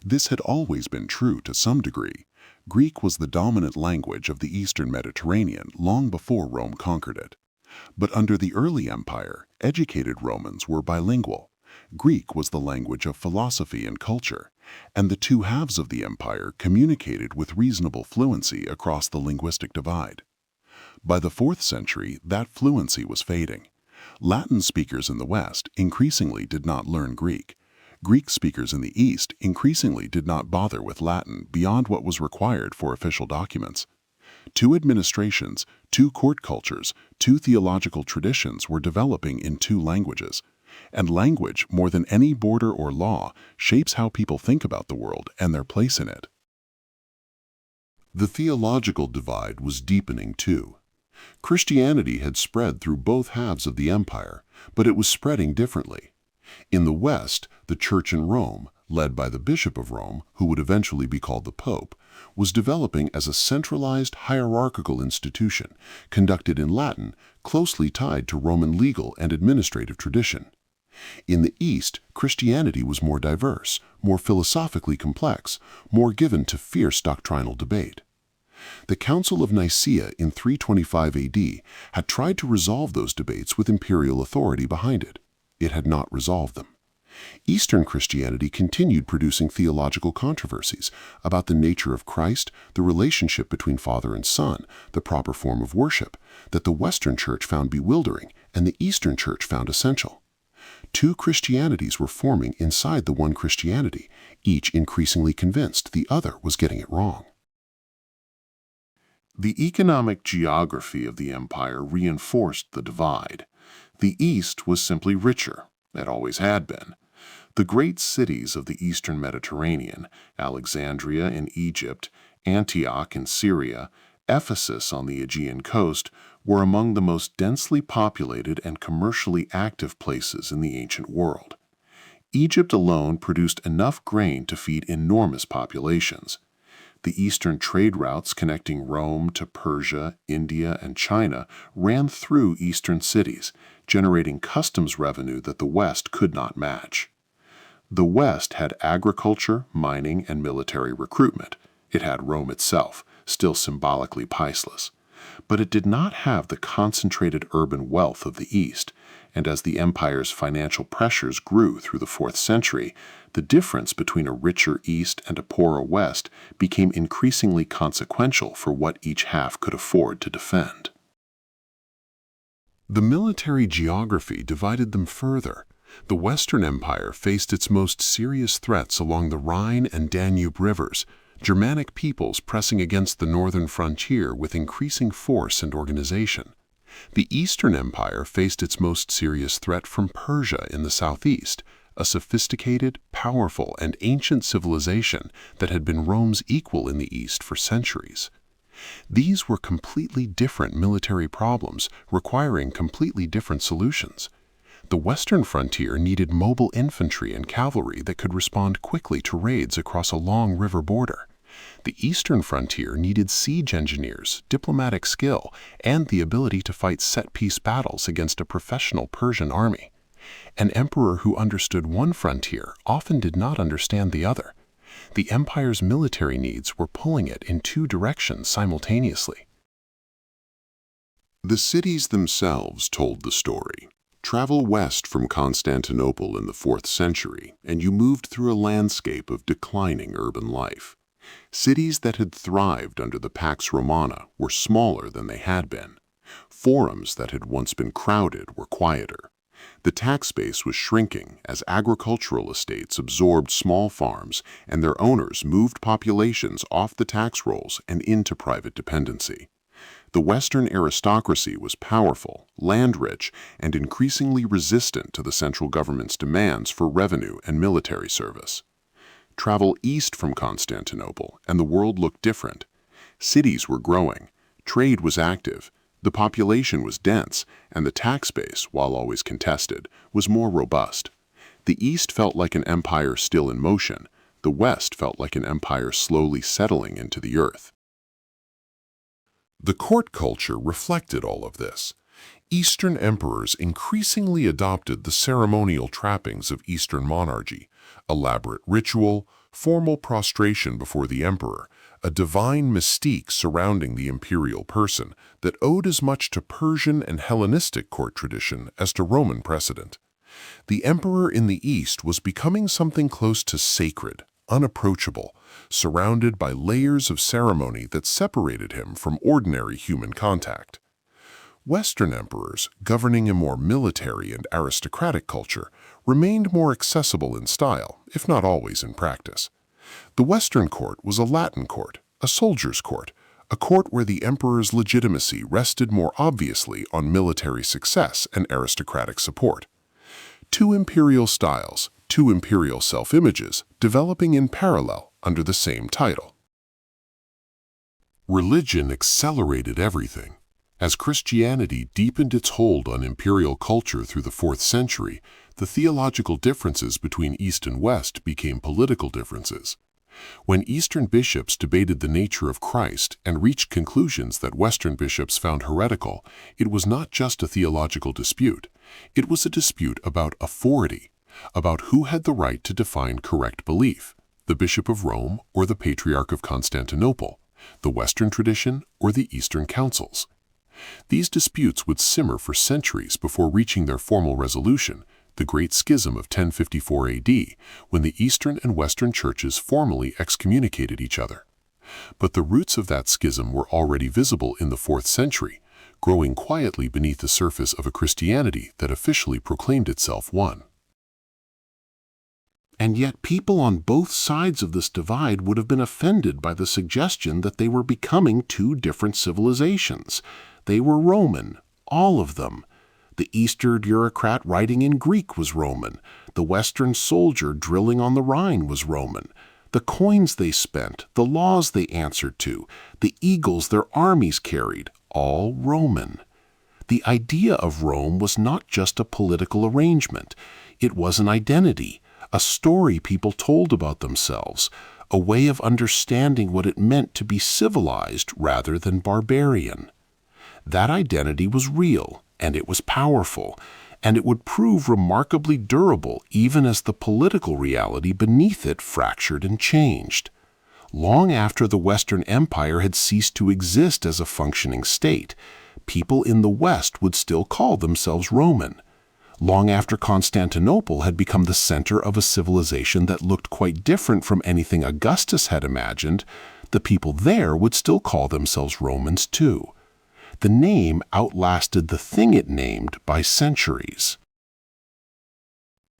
This had always been true to some degree. Greek was the dominant language of the eastern Mediterranean long before Rome conquered it. But under the early empire, educated Romans were bilingual. Greek was the language of philosophy and culture, and the 2 halves of the empire communicated with reasonable fluency across the linguistic divide. By the 4th century, that fluency was fading. Latin speakers in the West increasingly did not learn Greek. Greek speakers in the East increasingly did not bother with Latin beyond what was required for official documents. 2 administrations, 2 court cultures, 2 theological traditions were developing in 2 languages. And language, more than any border or law, shapes how people think about the world and their place in it. The theological divide was deepening too. Christianity had spread through both halves of the empire, but it was spreading differently. In the West, the Church in Rome, led by the Bishop of Rome, who would eventually be called the Pope, was developing as a centralized hierarchical institution, conducted in Latin, closely tied to Roman legal and administrative tradition. In the East, Christianity was more diverse, more philosophically complex, more given to fierce doctrinal debate. The Council of Nicaea in 325 AD had tried to resolve those debates with imperial authority behind it. It had not resolved them. Eastern Christianity continued producing theological controversies about the nature of Christ, the relationship between Father and Son, the proper form of worship, that the Western Church found bewildering and the Eastern Church found essential. 2 Christianities were forming inside the one Christianity, each increasingly convinced the other was getting it wrong. The economic geography of the empire reinforced the divide. The East was simply richer. It always had been. The great cities of the eastern Mediterranean, Alexandria in Egypt, Antioch in Syria, Ephesus on the Aegean coast, were among the most densely populated and commercially active places in the ancient world. Egypt alone produced enough grain to feed enormous populations. The eastern trade routes connecting Rome to Persia, India, and China ran through eastern cities, generating customs revenue that the West could not match. The West had agriculture, mining, and military recruitment. It had Rome itself, still symbolically priceless. But it did not have the concentrated urban wealth of the East, and as the empire's financial pressures grew through the 4th century, the difference between a richer East and a poorer West became increasingly consequential for what each half could afford to defend. The military geography divided them further. The Western Empire faced its most serious threats along the Rhine and Danube rivers, Germanic peoples pressing against the northern frontier with increasing force and organization. The Eastern Empire faced its most serious threat from Persia in the southeast, a sophisticated, powerful, and ancient civilization that had been Rome's equal in the East for centuries. These were completely different military problems requiring completely different solutions. The western frontier needed mobile infantry and cavalry that could respond quickly to raids across a long river border. The eastern frontier needed siege engineers, diplomatic skill, and the ability to fight set-piece battles against a professional Persian army. An emperor who understood one frontier often did not understand the other. The empire's military needs were pulling it in two directions simultaneously. The cities themselves told the story. Travel west from Constantinople in the 4th century, and you moved through a landscape of declining urban life. Cities that had thrived under the Pax Romana were smaller than they had been. Forums that had once been crowded were quieter. The tax base was shrinking as agricultural estates absorbed small farms and their owners moved populations off the tax rolls and into private dependency. The Western aristocracy was powerful, land-rich, and increasingly resistant to the central government's demands for revenue and military service. Travel east from Constantinople, and the world looked different. Cities were growing, trade was active, the population was dense, and the tax base, while always contested, was more robust. The East felt like an empire still in motion, the West felt like an empire slowly settling into the earth. The court culture reflected all of this. Eastern emperors increasingly adopted the ceremonial trappings of Eastern monarchy, elaborate ritual, formal prostration before the emperor, a divine mystique surrounding the imperial person that owed as much to Persian and Hellenistic court tradition as to Roman precedent. The emperor in the East was becoming something close to sacred, unapproachable, surrounded by layers of ceremony that separated him from ordinary human contact. Western emperors, governing a more military and aristocratic culture, remained more accessible in style, if not always in practice. The Western court was a Latin court, a soldier's court, a court where the emperor's legitimacy rested more obviously on military success and aristocratic support. Two imperial styles, two imperial self-images, developing in parallel under the same title. Religion accelerated everything. As Christianity deepened its hold on imperial culture through the 4th century, the theological differences between East and West became political differences. When Eastern bishops debated the nature of Christ and reached conclusions that Western bishops found heretical, it was not just a theological dispute. It was a dispute about authority, about who had the right to define correct belief, the Bishop of Rome or the Patriarch of Constantinople, the Western tradition or the Eastern councils. These disputes would simmer for centuries before reaching their formal resolution, the Great Schism of 1054 AD, when the Eastern and Western churches formally excommunicated each other. But the roots of that schism were already visible in the 4th century, growing quietly beneath the surface of a Christianity that officially proclaimed itself one. And yet people on both sides of this divide would have been offended by the suggestion that they were becoming two different civilizations. They were Roman, all of them. The Eastern bureaucrat writing in Greek was Roman. The Western soldier drilling on the Rhine was Roman. The coins they spent, the laws they answered to, the eagles their armies carried, all Roman. The idea of Rome was not just a political arrangement. It was an identity, a story people told about themselves, a way of understanding what it meant to be civilized rather than barbarian. That identity was real, and it was powerful, and it would prove remarkably durable even as the political reality beneath it fractured and changed. Long after the Western Empire had ceased to exist as a functioning state, people in the West would still call themselves Roman. Long after Constantinople had become the center of a civilization that looked quite different from anything Augustus had imagined, the people there would still call themselves Romans too. The name outlasted the thing it named by centuries.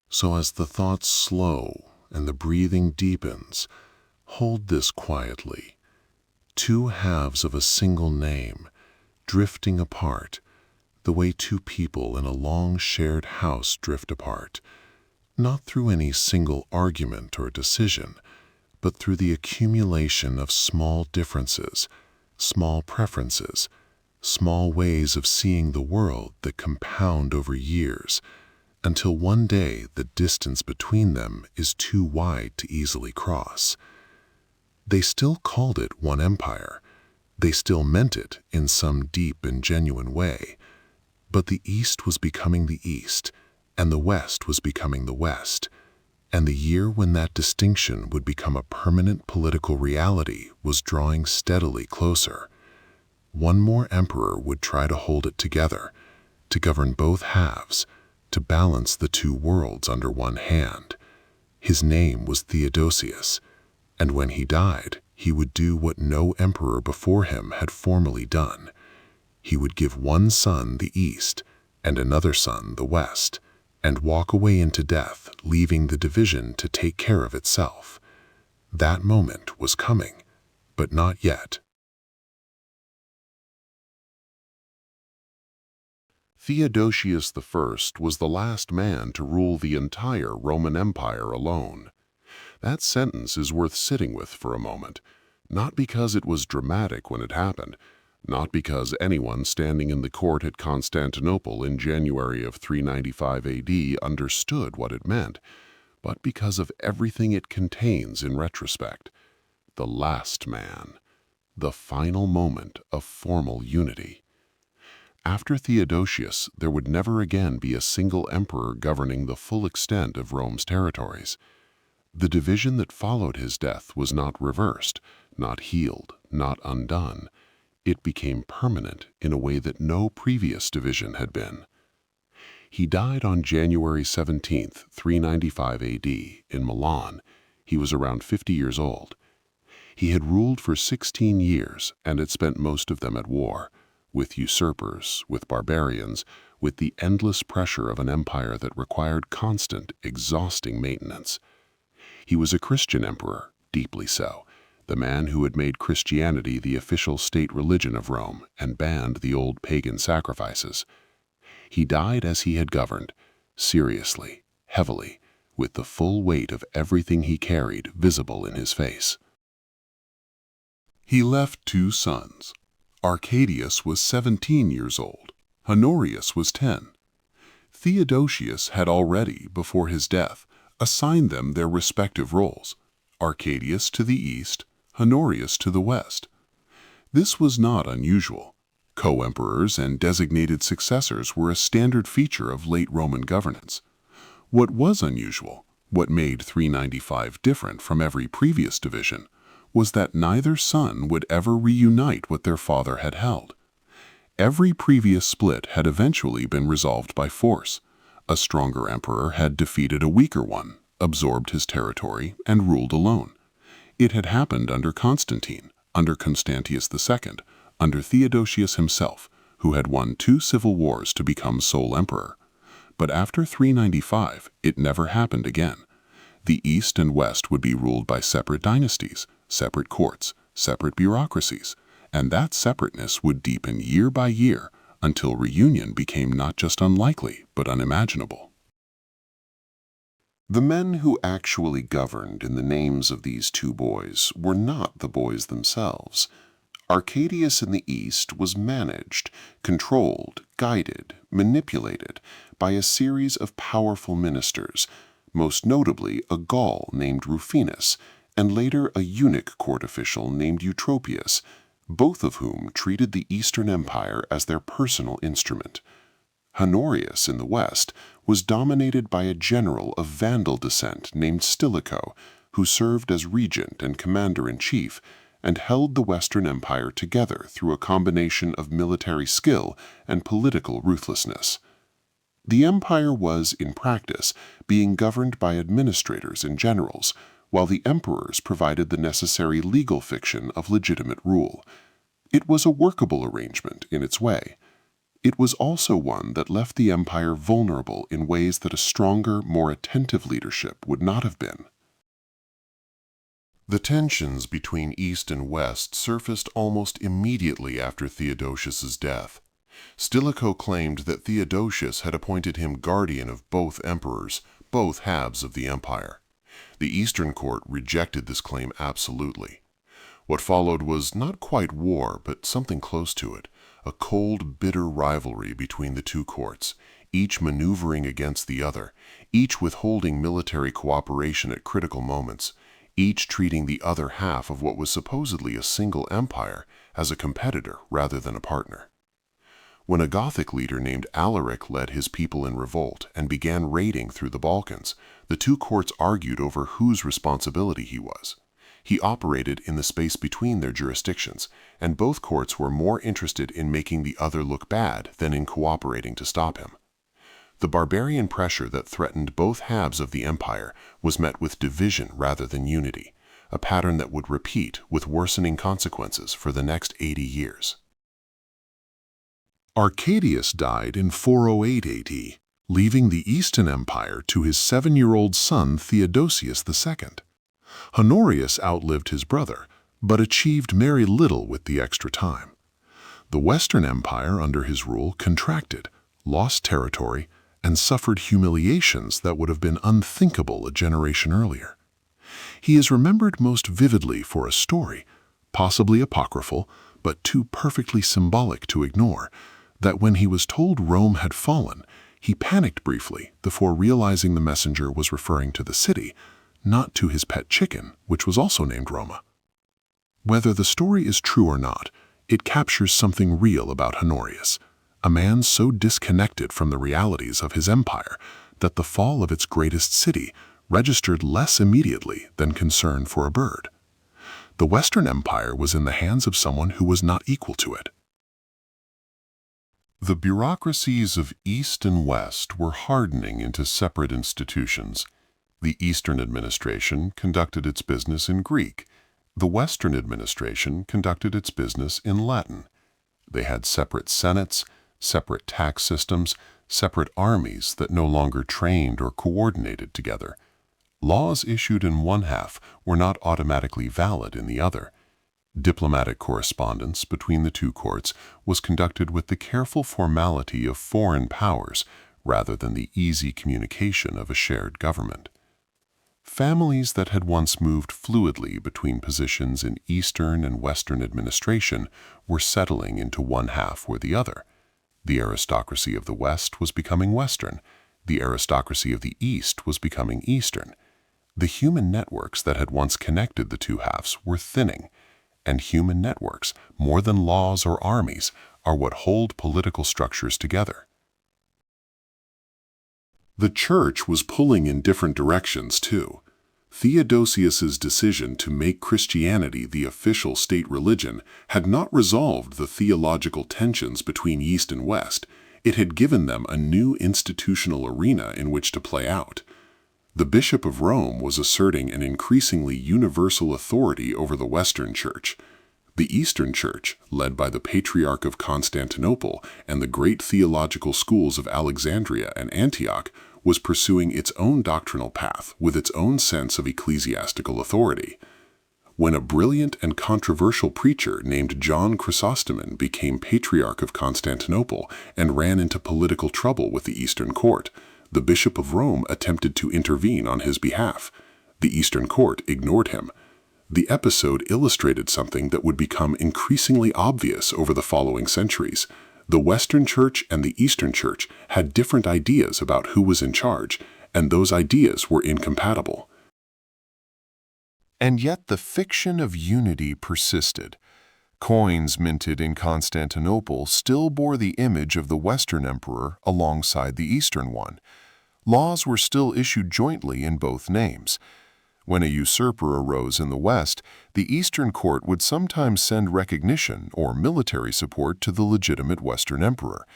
So as the thoughts slow and the breathing deepens, hold this quietly. Two halves of a single name, drifting apart, the way two people in a long shared house drift apart, not through any single argument or decision, but through the accumulation of small differences, small preferences, small ways of seeing the world that compound over years, until one day the distance between them is too wide to easily cross. They still called it one empire. They still meant it in some deep and genuine way. But the East was becoming the East, and the West was becoming the West, and the year when that distinction would become a permanent political reality was drawing steadily closer. One more emperor would try to hold it together, to govern both halves, to balance the two worlds under one hand. His name was Theodosius, and when he died, he would do what no emperor before him had formally done. He would give one son the East and another son the West, and walk away into death, leaving the division to take care of itself. That moment was coming, but not yet. Theodosius I was the last man to rule the entire Roman Empire alone. That sentence is worth sitting with for a moment, not because it was dramatic when it happened, not because anyone standing in the court at Constantinople in January of 395 AD understood what it meant, but because of everything it contains in retrospect. The last man, the final moment of formal unity. After Theodosius, there would never again be a single emperor governing the full extent of Rome's territories. The division that followed his death was not reversed, not healed, not undone. It became permanent in a way that no previous division had been. He died on January 17, 395 AD, in Milan. He was around 50 years old. He had ruled for 16 years and had spent most of them at war, with usurpers, with barbarians, with the endless pressure of an empire that required constant, exhausting maintenance. He was a Christian emperor, deeply so, the man who had made Christianity the official state religion of Rome and banned the old pagan sacrifices. He died as he had governed, seriously, heavily, with the full weight of everything he carried visible in his face. He left two sons. Arcadius was 17 years old. Honorius was 10. Theodosius had already, before his death, assigned them their respective roles, Arcadius to the east, Honorius to the west. This was not unusual. Co-emperors and designated successors were a standard feature of late Roman governance. What was unusual, what made 395 different from every previous division, was that neither son would ever reunite what their father had held. Every previous split had eventually been resolved by force. A stronger emperor had defeated a weaker one, absorbed his territory, and ruled alone. It had happened under Constantine, under Constantius II, under Theodosius himself, who had won 2 civil wars to become sole emperor. But after 395, it never happened again. The East and West would be ruled by separate dynasties, separate courts, separate bureaucracies, and that separateness would deepen year by year until reunion became not just unlikely, but unimaginable. The men who actually governed in the names of these two boys were not the boys themselves. Arcadius in the East was managed, controlled, guided, manipulated by a series of powerful ministers, most notably a Gaul named Rufinus, and later a eunuch court official named Eutropius, both of whom treated the Eastern Empire as their personal instrument. Honorius in the West was dominated by a general of Vandal descent named Stilicho, who served as regent and commander-in-chief, and held the Western Empire together through a combination of military skill and political ruthlessness. The empire was, in practice, being governed by administrators and generals, while the emperors provided the necessary legal fiction of legitimate rule. It was a workable arrangement in its way. It was also one that left the empire vulnerable in ways that a stronger, more attentive leadership would not have been. The tensions between East and West surfaced almost immediately after Theodosius's death. Stilicho claimed that Theodosius had appointed him guardian of both emperors, both halves of the empire. The Eastern court rejected this claim absolutely. What followed was not quite war, but something close to it, a cold, bitter rivalry between the two courts, each maneuvering against the other, each withholding military cooperation at critical moments, each treating the other half of what was supposedly a single empire as a competitor rather than a partner. When a Gothic leader named Alaric led his people in revolt and began raiding through the Balkans, the two courts argued over whose responsibility he was. He operated in the space between their jurisdictions, and both courts were more interested in making the other look bad than in cooperating to stop him. The barbarian pressure that threatened both halves of the empire was met with division rather than unity, a pattern that would repeat with worsening consequences for the next 80 years. Arcadius died in 408 AD, leaving the Eastern Empire to his 7-year-old son Theodosius II. Honorius outlived his brother, but achieved very little with the extra time. The Western Empire under his rule contracted, lost territory, and suffered humiliations that would have been unthinkable a generation earlier. He is remembered most vividly for a story, possibly apocryphal, but too perfectly symbolic to ignore, that when he was told Rome had fallen, he panicked briefly before realizing the messenger was referring to the city, not to his pet chicken, which was also named Roma. Whether the story is true or not, it captures something real about Honorius, a man so disconnected from the realities of his empire that the fall of its greatest city registered less immediately than concern for a bird. The Western Empire was in the hands of someone who was not equal to it. The bureaucracies of East and West were hardening into separate institutions. The Eastern administration conducted its business in Greek. The Western administration conducted its business in Latin. They had separate senates, separate tax systems, separate armies that no longer trained or coordinated together. Laws issued in one half were not automatically valid in the other. Diplomatic correspondence between the two courts was conducted with the careful formality of foreign powers rather than the easy communication of a shared government. Families that had once moved fluidly between positions in Eastern and Western administration were settling into one half or the other. The aristocracy of the West was becoming Western. The aristocracy of the East was becoming Eastern. The human networks that had once connected the two halves were thinning, and human networks, more than laws or armies, are what hold political structures together. The Church was pulling in different directions, too. Theodosius's decision to make Christianity the official state religion had not resolved the theological tensions between East and West. It had given them a new institutional arena in which to play out. The Bishop of Rome was asserting an increasingly universal authority over the Western Church. The Eastern Church, led by the Patriarch of Constantinople and the great theological schools of Alexandria and Antioch, was pursuing its own doctrinal path with its own sense of ecclesiastical authority. When a brilliant and controversial preacher named John Chrysostom became Patriarch of Constantinople and ran into political trouble with the Eastern Court, the Bishop of Rome attempted to intervene on his behalf. The Eastern Court ignored him. The episode illustrated something that would become increasingly obvious over the following centuries. The Western Church and the Eastern Church had different ideas about who was in charge, and those ideas were incompatible. And yet the fiction of unity persisted. Coins minted in Constantinople still bore the image of the Western emperor alongside the Eastern one. Laws were still issued jointly in both names. When a usurper arose in the West, the Eastern court would sometimes send recognition or military support to the legitimate Western emperor.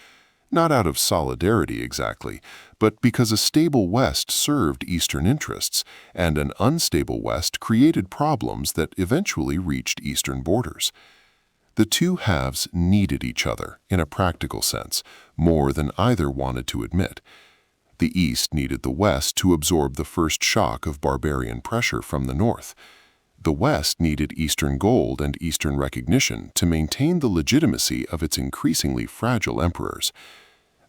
Not out of solidarity exactly, but because a stable West served Eastern interests, and an unstable West created problems that eventually reached Eastern borders. The two halves needed each other, in a practical sense, more than either wanted to admit. The East needed the West to absorb the first shock of barbarian pressure from the North. The West needed Eastern gold and Eastern recognition to maintain the legitimacy of its increasingly fragile emperors.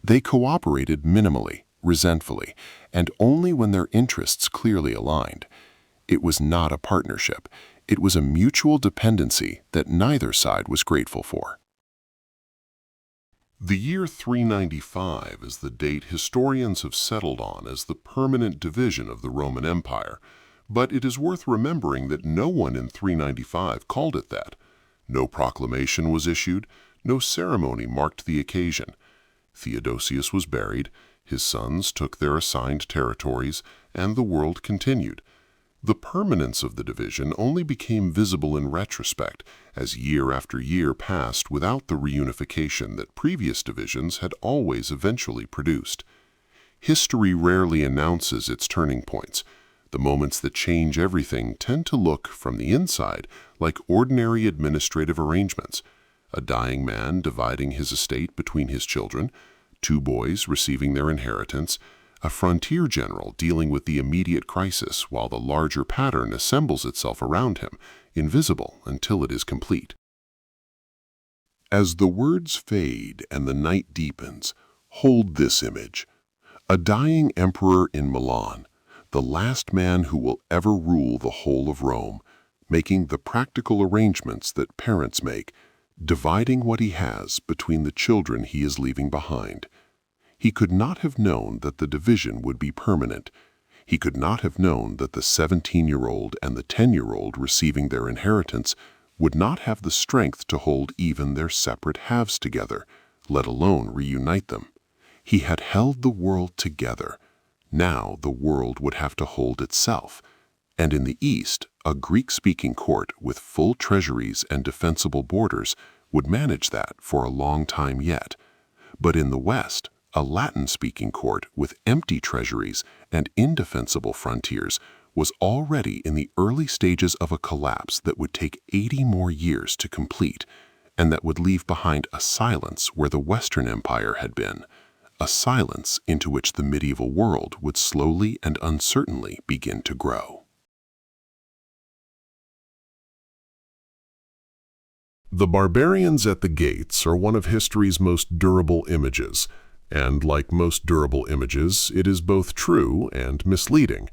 They cooperated minimally, resentfully, and only when their interests clearly aligned. It was not a partnership. It was a mutual dependency that neither side was grateful for. The year 395 is the date historians have settled on as the permanent division of the Roman Empire, but it is worth remembering that no one in 395 called it that. No proclamation was issued, no ceremony marked the occasion. Theodosius was buried, his sons took their assigned territories, and the world continued. The permanence of the division only became visible in retrospect as year after year passed without the reunification that previous divisions had always eventually produced. History rarely announces its turning points. The moments that change everything tend to look, from the inside, like ordinary administrative arrangements. A dying man dividing his estate between his children, two boys receiving their inheritance, a frontier general dealing with the immediate crisis while the larger pattern assembles itself around him, invisible until it is complete. As the words fade and the night deepens, hold this image. A dying emperor in Milan, the last man who will ever rule the whole of Rome, making the practical arrangements that parents make, dividing what he has between the children he is leaving behind. He could not have known that the division would be permanent. He could not have known that the 17-year-old and the 10-year-old receiving their inheritance would not have the strength to hold even their separate halves together, let alone reunite them. He had held the world together. Now the world would have to hold itself. And in the East, a Greek-speaking court with full treasuries and defensible borders would manage that for a long time yet. But in the West, a Latin-speaking court with empty treasuries and indefensible frontiers was already in the early stages of a collapse that would take 80 more years to complete, and that would leave behind a silence where the Western Empire had been, a silence into which the medieval world would slowly and uncertainly begin to grow. The barbarians at the gates are one of history's most durable images, and like most durable images, it is both true and misleading.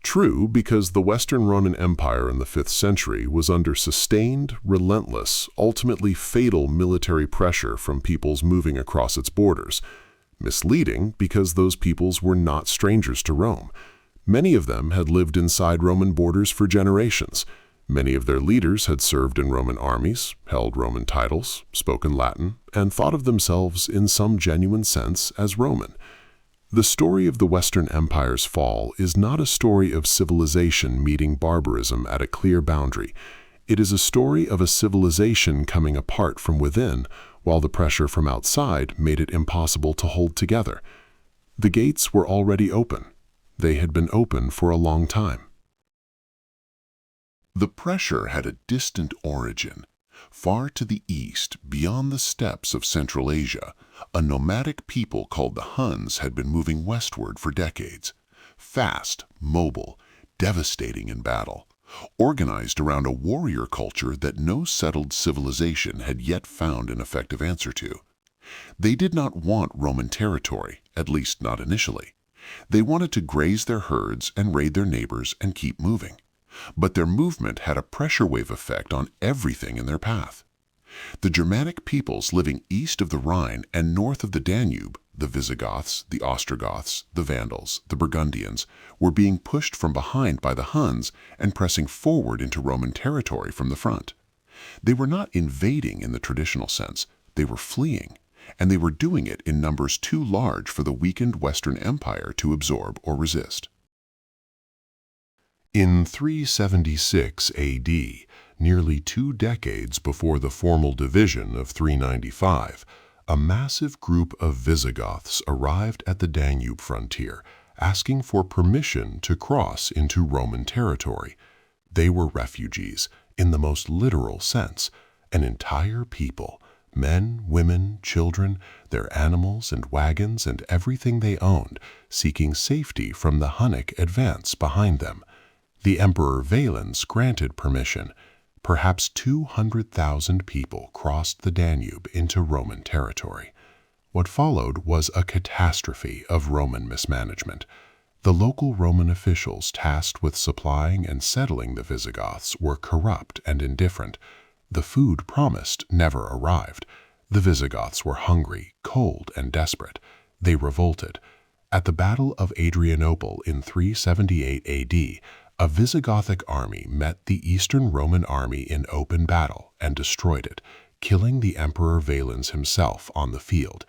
True because the Western Roman Empire in the 5th century was under sustained, relentless, ultimately fatal military pressure from peoples moving across its borders. Misleading because those peoples were not strangers to Rome. Many of them had lived inside Roman borders for generations. Many of their leaders had served in Roman armies, held Roman titles, spoken Latin, and thought of themselves in some genuine sense as Roman. The story of the Western Empire's fall is not a story of civilization meeting barbarism at a clear boundary. It is a story of a civilization coming apart from within, while the pressure from outside made it impossible to hold together. The gates were already open. They had been open for a long time. The pressure had a distant origin. Far to the east, beyond the steppes of Central Asia, A nomadic people called the Huns had been moving westward for decades. Fast, mobile, devastating in battle, organized around a warrior culture that no settled civilization had yet found an effective answer to. They did not want Roman territory, at least not initially. They wanted to graze their herds and raid their neighbors and keep moving. But their movement had a pressure wave effect on everything in their path. The Germanic peoples living east of the Rhine and north of the Danube, the Visigoths, the Ostrogoths, the Vandals, the Burgundians, were being pushed from behind by the Huns and pressing forward into Roman territory from the front. They were not invading in the traditional sense, they were fleeing, and they were doing it in numbers too large for the weakened Western Empire to absorb or resist. In 376 AD, nearly 2 decades before the formal division of 395, a massive group of Visigoths arrived at the Danube frontier, asking for permission to cross into Roman territory. They were refugees, in the most literal sense, an entire people, men, women, children, their animals and wagons and everything they owned, seeking safety from the Hunnic advance behind them. The Emperor Valens granted permission. Perhaps 200,000 people crossed the Danube into Roman territory. What followed was a catastrophe of Roman mismanagement. The local Roman officials tasked with supplying and settling the Visigoths were corrupt and indifferent. The food promised never arrived. The Visigoths were hungry, cold, and desperate. They revolted. At the Battle of Adrianople in 378 AD, a Visigothic army met the Eastern Roman army in open battle and destroyed it, killing the Emperor Valens himself on the field.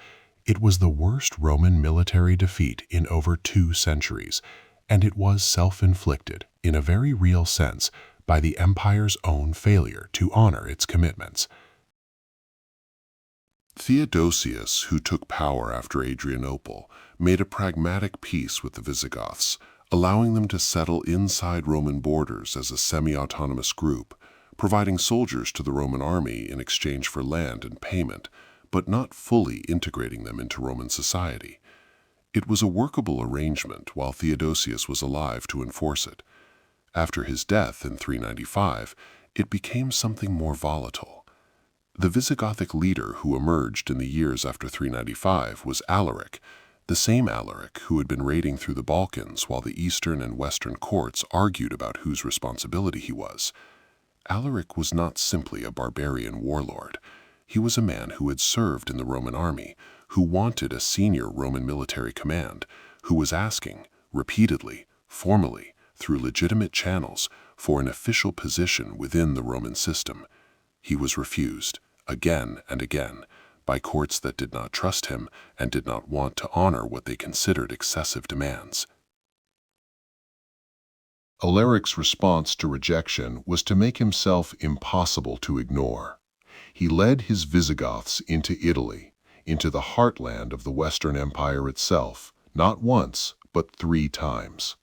It was the worst Roman military defeat in over 2 centuries, and it was self-inflicted, in a very real sense, by the empire's own failure to honor its commitments. Theodosius, who took power after Adrianople, made a pragmatic peace with the Visigoths, allowing them to settle inside Roman borders as a semi-autonomous group, providing soldiers to the Roman army in exchange for land and payment, but not fully integrating them into Roman society. It was a workable arrangement while Theodosius was alive to enforce it. After his death in 395, it became something more volatile. The Visigothic leader who emerged in the years after 395 was Alaric, the same Alaric who had been raiding through the Balkans while the Eastern and Western courts argued about whose responsibility he was. Alaric was not simply a barbarian warlord. He was a man who had served in the Roman army, who wanted a senior Roman military command, who was asking, repeatedly, formally, through legitimate channels, for an official position within the Roman system. He was refused, again and again, by courts that did not trust him and did not want to honor what they considered excessive demands. Alaric's response to rejection was to make himself impossible to ignore. He led his Visigoths into Italy, into the heartland of the Western Empire itself, not once, but 3 times.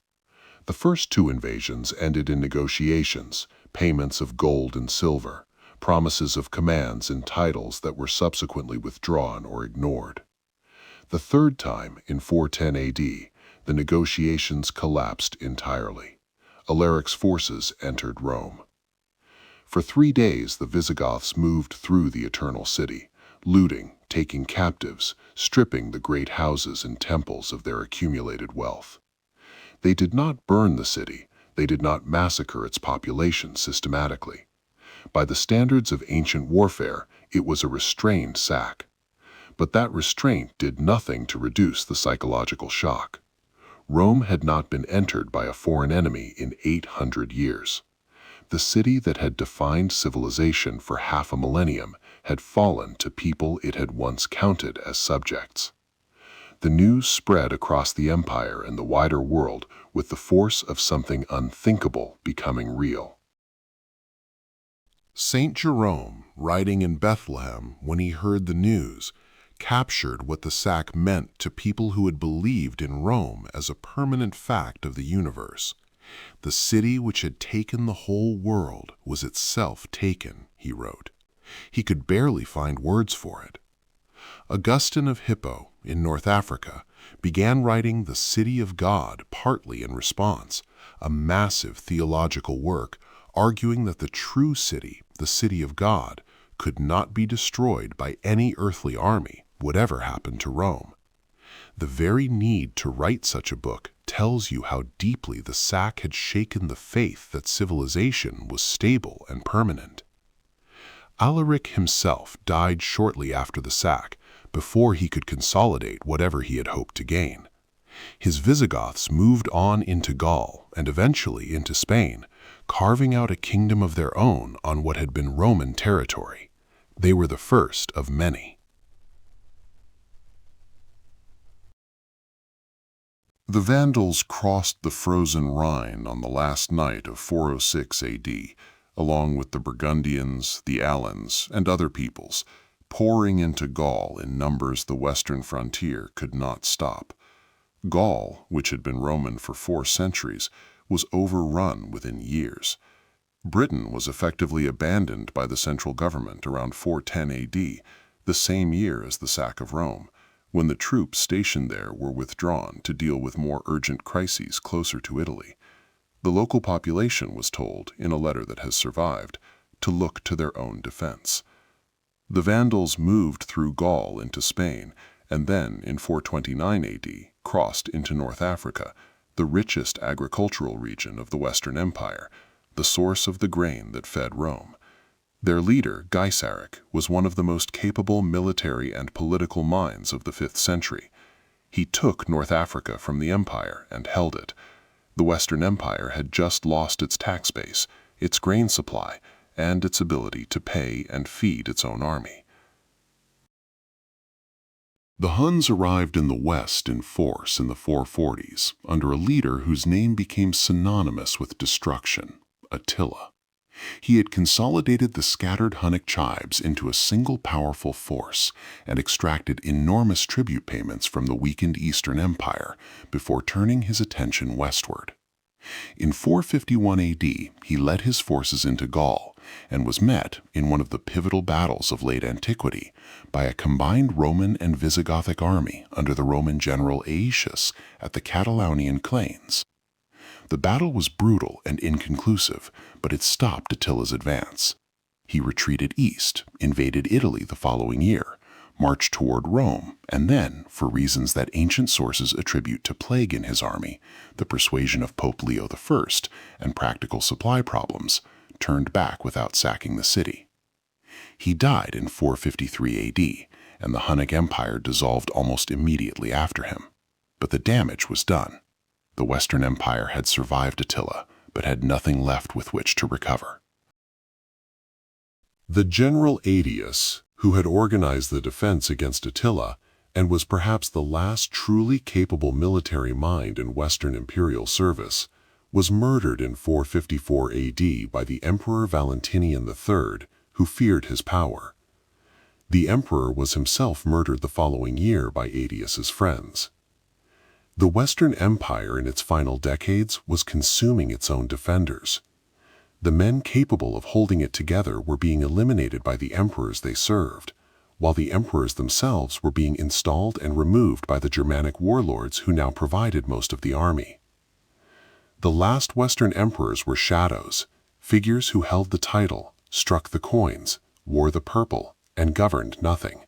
The first 2 invasions ended in negotiations, payments of gold and silver, promises of commands and titles that were subsequently withdrawn or ignored. The third time, in 410 AD, the negotiations collapsed entirely. Alaric's forces entered Rome. For 3 days, the Visigoths moved through the Eternal City, looting, taking captives, stripping the great houses and temples of their accumulated wealth. They did not burn the city, they did not massacre its population systematically. By the standards of ancient warfare, it was a restrained sack. But that restraint did nothing to reduce the psychological shock. Rome had not been entered by a foreign enemy in 800 years. The city that had defined civilization for half a millennium had fallen to people it had once counted as subjects. The news spread across the empire and the wider world with the force of something unthinkable becoming real. Saint Jerome, writing in Bethlehem when he heard the news, captured what the sack meant to people who had believed in Rome as a permanent fact of the universe. The city which had taken the whole world was itself taken, he wrote. He could barely find words for it. Augustine of Hippo, in North Africa, began writing The City of God partly in response, a massive theological work arguing that the true city, the city of God, could not be destroyed by any earthly army, whatever happened to Rome. The very need to write such a book tells you how deeply the sack had shaken the faith that civilization was stable and permanent. Alaric himself died shortly after the sack, before he could consolidate whatever he had hoped to gain. His Visigoths moved on into Gaul and eventually into Spain, carving out a kingdom of their own on what had been Roman territory. They were the first of many. The Vandals crossed the frozen Rhine on the last night of 406 AD, along with the Burgundians, the Alans, and other peoples, pouring into Gaul in numbers the western frontier could not stop. Gaul, which had been Roman for 4 centuries, was overrun within years. Britain was effectively abandoned by the central government around 410 AD, the same year as the sack of Rome, when the troops stationed there were withdrawn to deal with more urgent crises closer to Italy. The local population was told, in a letter that has survived, to look to their own defense. The Vandals moved through Gaul into Spain, and then, in 429 AD, crossed into North Africa, the richest agricultural region of the Western Empire, the source of the grain that fed Rome. Their leader, Gaiseric, was one of the most capable military and political minds of the 5th century. He took North Africa from the empire and held it. The Western Empire had just lost its tax base, its grain supply, and its ability to pay and feed its own army. The Huns arrived in the west in force in the 440s, under a leader whose name became synonymous with destruction, Attila. He had consolidated the scattered Hunnic tribes into a single powerful force and extracted enormous tribute payments from the weakened Eastern Empire before turning his attention westward. In 451 AD, he led his forces into Gaul and was met, in one of the pivotal battles of late antiquity, by a combined Roman and Visigothic army under the Roman general Aetius at the Catalaunian Plains. The battle was brutal and inconclusive, but it stopped Attila's advance. He retreated east, invaded Italy the following year, marched toward Rome, and then, for reasons that ancient sources attribute to plague in his army, the persuasion of Pope Leo I, and practical supply problems, turned back without sacking the city. He died in 453 AD, and the Hunnic Empire dissolved almost immediately after him. But the damage was done. The Western Empire had survived Attila, but had nothing left with which to recover. The general Aetius, who had organized the defense against Attila and was perhaps the last truly capable military mind in Western imperial service, was murdered in 454 AD by the Emperor Valentinian III, who feared his power. The emperor was himself murdered the following year by Aetius's friends. The Western Empire in its final decades was consuming its own defenders. The men capable of holding it together were being eliminated by the emperors they served, while the emperors themselves were being installed and removed by the Germanic warlords who now provided most of the army. The last Western emperors were shadows, figures who held the title, struck the coins, wore the purple, and governed nothing.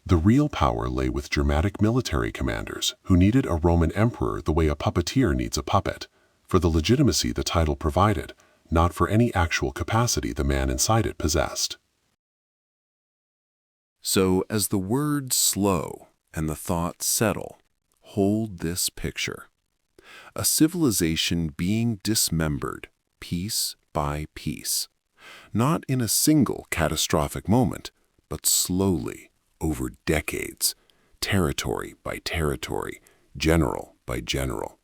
The real power lay with Germanic military commanders who needed a Roman emperor the way a puppeteer needs a puppet, for the legitimacy the title provided, not for any actual capacity the man inside it possessed. So as the words slow and the thoughts settle, hold this picture. A civilization being dismembered piece by piece, not in a single catastrophic moment, but slowly, over decades, territory by territory, general by general,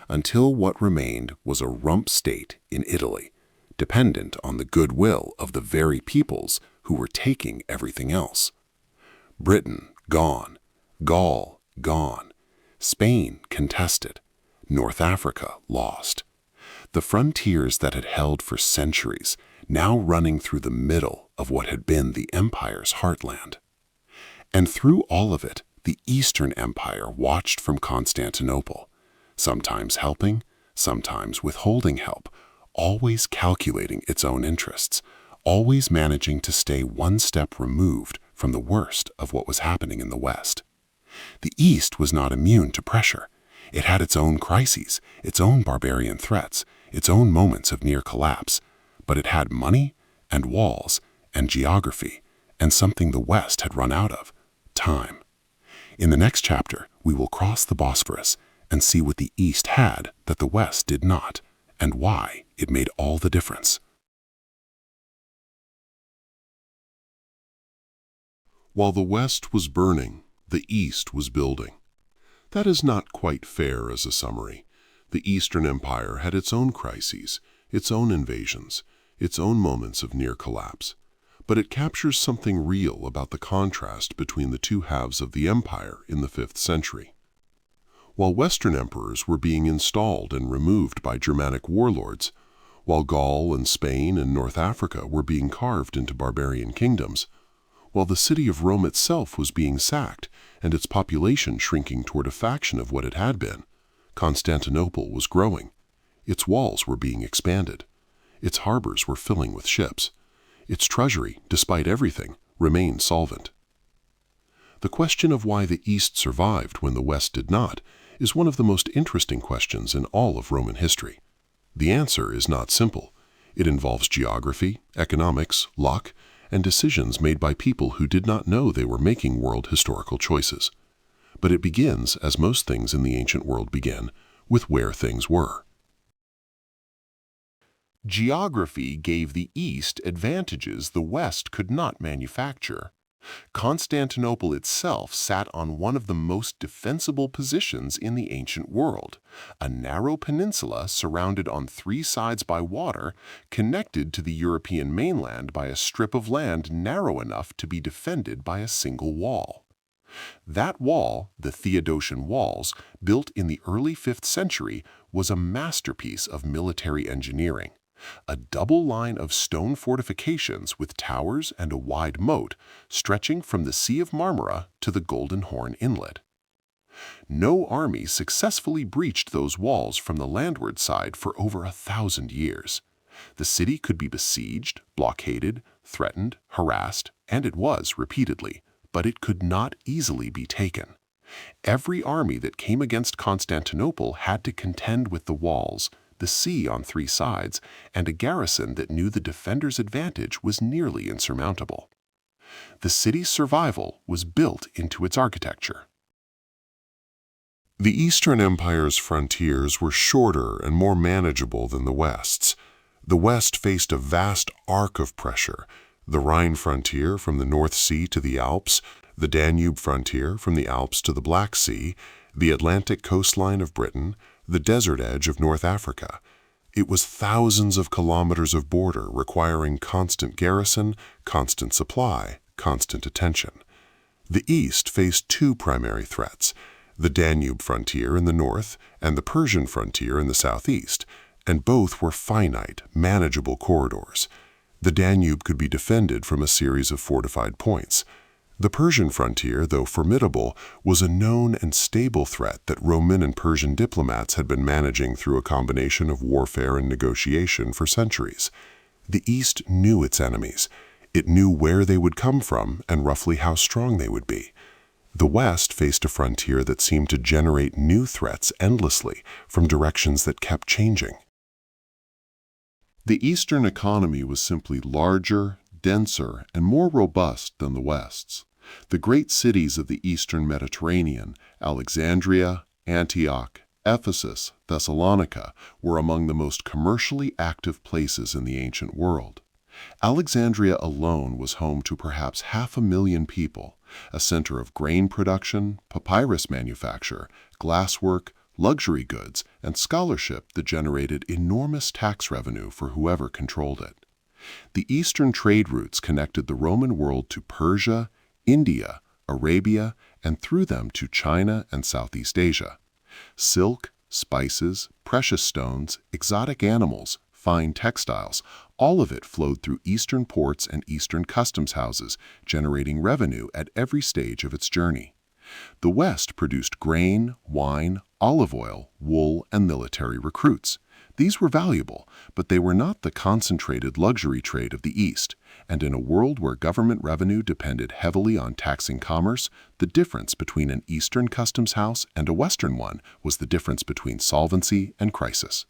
until what remained was a rump state in Italy, dependent on the goodwill of the very peoples who were taking everything else. Britain gone, Gaul gone, Spain contested, North Africa lost. The frontiers that had held for centuries, now running through the middle of what had been the empire's heartland. And through all of it, the Eastern Empire watched from Constantinople, sometimes helping, sometimes withholding help, always calculating its own interests, always managing to stay one step removed from the worst of what was happening in the West. The East was not immune to pressure. It had its own crises, its own barbarian threats, its own moments of near collapse, but it had money and walls and geography and something the West had run out of: time. In the next chapter, we will cross the Bosphorus and see what the East had that the West did not, and why it made all the difference. While the West was burning, the East was building. That is not quite fair as a summary. The Eastern Empire had its own crises, its own invasions, its own moments of near collapse. But it captures something real about the contrast between the two halves of the empire in the 5th century. While Western emperors were being installed and removed by Germanic warlords, while Gaul and Spain and North Africa were being carved into barbarian kingdoms, while the city of Rome itself was being sacked and its population shrinking toward a fraction of what it had been, Constantinople was growing. Its walls were being expanded. Its harbors were filling with ships. Its treasury, despite everything, remained solvent. The question of why the East survived when the West did not is one of the most interesting questions in all of Roman history. The answer is not simple. It involves geography, economics, luck, and decisions made by people who did not know they were making world historical choices. But it begins, as most things in the ancient world begin, with where things were. Geography gave the East advantages the West could not manufacture. Constantinople itself sat on one of the most defensible positions in the ancient world, a narrow peninsula surrounded on 3 sides by water, connected to the European mainland by a strip of land narrow enough to be defended by a single wall. That wall, the Theodosian walls, built in the early 5th century, was a masterpiece of military engineering. A double line of stone fortifications with towers and a wide moat stretching from the Sea of Marmara to the Golden Horn Inlet. No army successfully breached those walls from the landward side for over 1,000 years. The city could be besieged, blockaded, threatened, harassed, and it was repeatedly, but it could not easily be taken. Every army that came against Constantinople had to contend with the walls, the sea on 3 sides, and a garrison that knew the defender's advantage was nearly insurmountable. The city's survival was built into its architecture. The Eastern Empire's frontiers were shorter and more manageable than the West's. The West faced a vast arc of pressure: the Rhine frontier from the North Sea to the Alps, the Danube frontier from the Alps to the Black Sea, the Atlantic coastline of Britain, the desert edge of North Africa. It was thousands of kilometers of border requiring constant garrison, constant supply, constant attention. The East faced 2 primary threats: the Danube frontier in the north and the Persian frontier in the southeast, and both were finite, manageable corridors. The Danube could be defended from a series of fortified points. The Persian frontier, though formidable, was a known and stable threat that Roman and Persian diplomats had been managing through a combination of warfare and negotiation for centuries. The East knew its enemies. It knew where they would come from and roughly how strong they would be. The West faced a frontier that seemed to generate new threats endlessly from directions that kept changing. The Eastern economy was simply larger, denser, and more robust than the West's. The great cities of the Eastern Mediterranean, Alexandria, Antioch, Ephesus, Thessalonica, were among the most commercially active places in the ancient world. Alexandria alone was home to perhaps 500,000 people, a center of grain production, papyrus manufacture, glasswork, luxury goods, and scholarship that generated enormous tax revenue for whoever controlled it. The eastern trade routes connected the Roman world to Persia, India, Arabia, and through them to China and Southeast Asia. Silk, spices, precious stones, exotic animals, fine textiles, all of it flowed through eastern ports and eastern customs houses, generating revenue at every stage of its journey. The West produced grain, wine, olive oil, wool, and military recruits. These were valuable, but they were not the concentrated luxury trade of the East, and in a world where government revenue depended heavily on taxing commerce, the difference between an Eastern customs house and a Western one was the difference between solvency and crisis.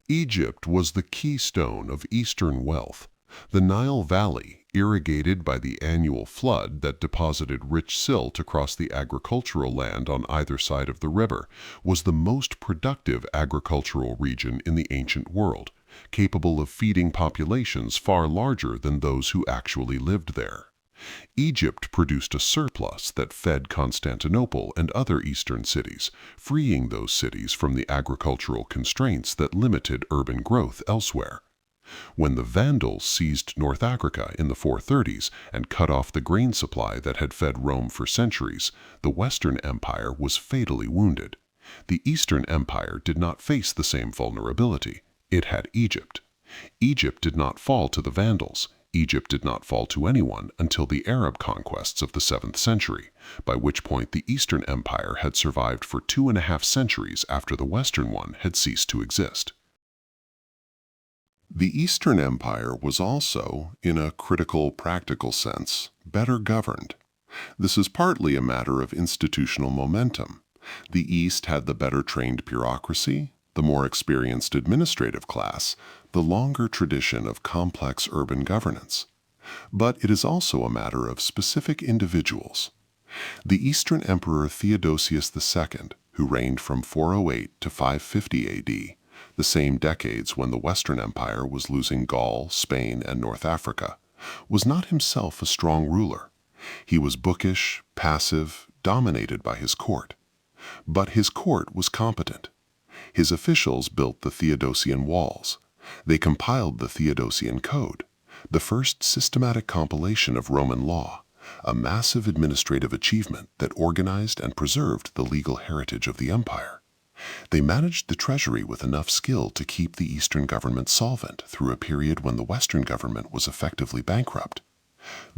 Egypt was the keystone of Eastern wealth. The Nile Valley, irrigated by the annual flood that deposited rich silt across the agricultural land on either side of the river, was the most productive agricultural region in the ancient world, capable of feeding populations far larger than those who actually lived there. Egypt produced a surplus that fed Constantinople and other eastern cities, freeing those cities from the agricultural constraints that limited urban growth elsewhere. When the Vandals seized North Africa in the 430s and cut off the grain supply that had fed Rome for centuries, the Western Empire was fatally wounded. The Eastern Empire did not face the same vulnerability. It had Egypt. Egypt did not fall to the Vandals. Egypt did not fall to anyone until the Arab conquests of the 7th century, by which point the Eastern Empire had survived for 2.5 centuries after the Western one had ceased to exist. The Eastern Empire was also, in a critical, practical sense, better governed. This is partly a matter of institutional momentum. The East had the better-trained bureaucracy, the more experienced administrative class, the longer tradition of complex urban governance. But it is also a matter of specific individuals. The Eastern Emperor Theodosius II, who reigned from 408 to 550 AD, the same decades when the Western Empire was losing Gaul, Spain, and North Africa, was not himself a strong ruler. He was bookish, passive, dominated by his court. But his court was competent. His officials built the Theodosian walls. They compiled the Theodosian Code, the first systematic compilation of Roman law, a massive administrative achievement that organized and preserved the legal heritage of the empire. They managed the treasury with enough skill to keep the Eastern government solvent through a period when the Western government was effectively bankrupt.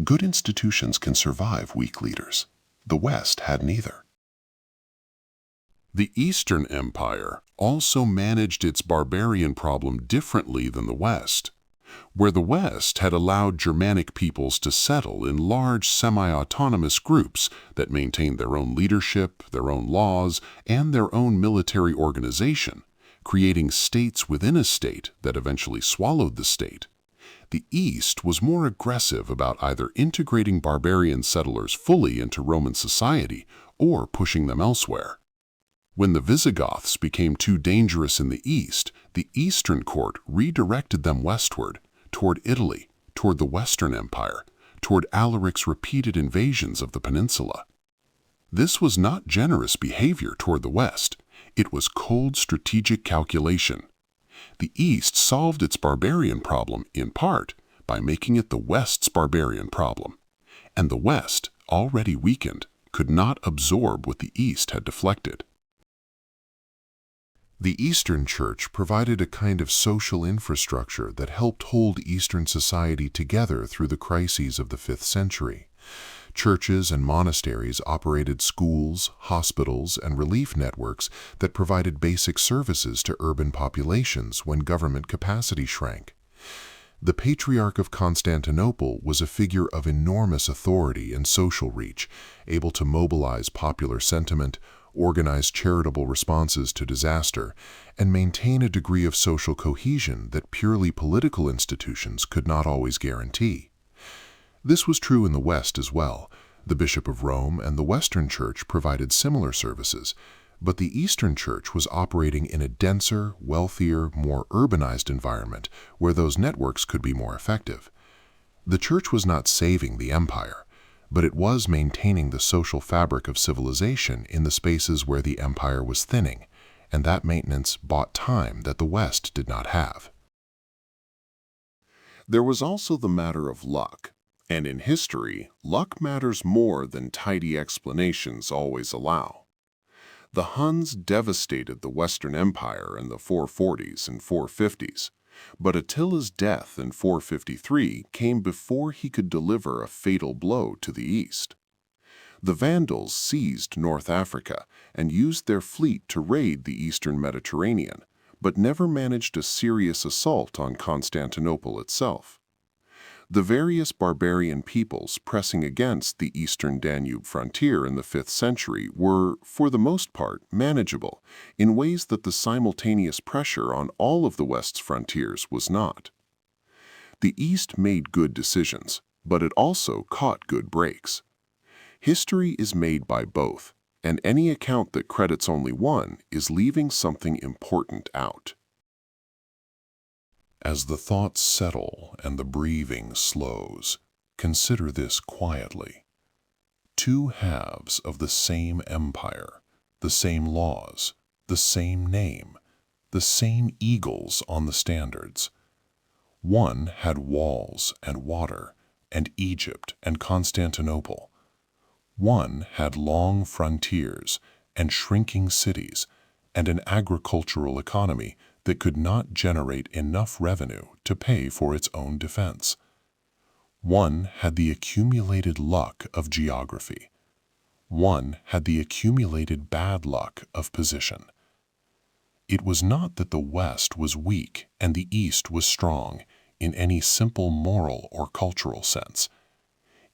Good institutions can survive weak leaders. The West had neither. The Eastern Empire also managed its barbarian problem differently than the West. Where the West had allowed Germanic peoples to settle in large semi-autonomous groups that maintained their own leadership, their own laws, and their own military organization, creating states within a state that eventually swallowed the state, the East was more aggressive about either integrating barbarian settlers fully into Roman society or pushing them elsewhere. When the Visigoths became too dangerous in the East, the Eastern court redirected them westward, toward Italy, toward the Western Empire, toward Alaric's repeated invasions of the peninsula. This was not generous behavior toward the West. It was cold strategic calculation. The East solved its barbarian problem, in part, by making it the West's barbarian problem. And the West, already weakened, could not absorb what the East had deflected. The Eastern Church provided a kind of social infrastructure that helped hold Eastern society together through the crises of the 5th century. Churches and monasteries operated schools, hospitals, and relief networks that provided basic services to urban populations when government capacity shrank. The Patriarch of Constantinople was a figure of enormous authority and social reach, able to mobilize popular sentiment, organize charitable responses to disaster, and maintain a degree of social cohesion that purely political institutions could not always guarantee. This was true in the West as well. The Bishop of Rome and the Western Church provided similar services, but the Eastern Church was operating in a denser, wealthier, more urbanized environment where those networks could be more effective. The Church was not saving the empire, but it was maintaining the social fabric of civilization in the spaces where the empire was thinning, and that maintenance bought time that the West did not have. There was also the matter of luck, and in history, luck matters more than tidy explanations always allow. The Huns devastated the Western Empire in the 440s and 450s, but Attila's death in 453 came before he could deliver a fatal blow to the east. The Vandals seized North Africa and used their fleet to raid the eastern Mediterranean, but never managed a serious assault on Constantinople itself. The various barbarian peoples pressing against the eastern Danube frontier in the 5th century were, for the most part, manageable in ways that the simultaneous pressure on all of the West's frontiers was not. The East made good decisions, but it also caught good breaks. History is made by both, and any account that credits only one is leaving something important out. As the thoughts settle and the breathing slows, consider this quietly. Two halves of the same empire, the same laws, the same name, the same eagles on the standards. One had walls and water, and Egypt and Constantinople. One had long frontiers and shrinking cities, and an agricultural economy that could not generate enough revenue to pay for its own defense. One had the accumulated luck of geography. One had the accumulated bad luck of position. It was not that the West was weak and the East was strong in any simple moral or cultural sense.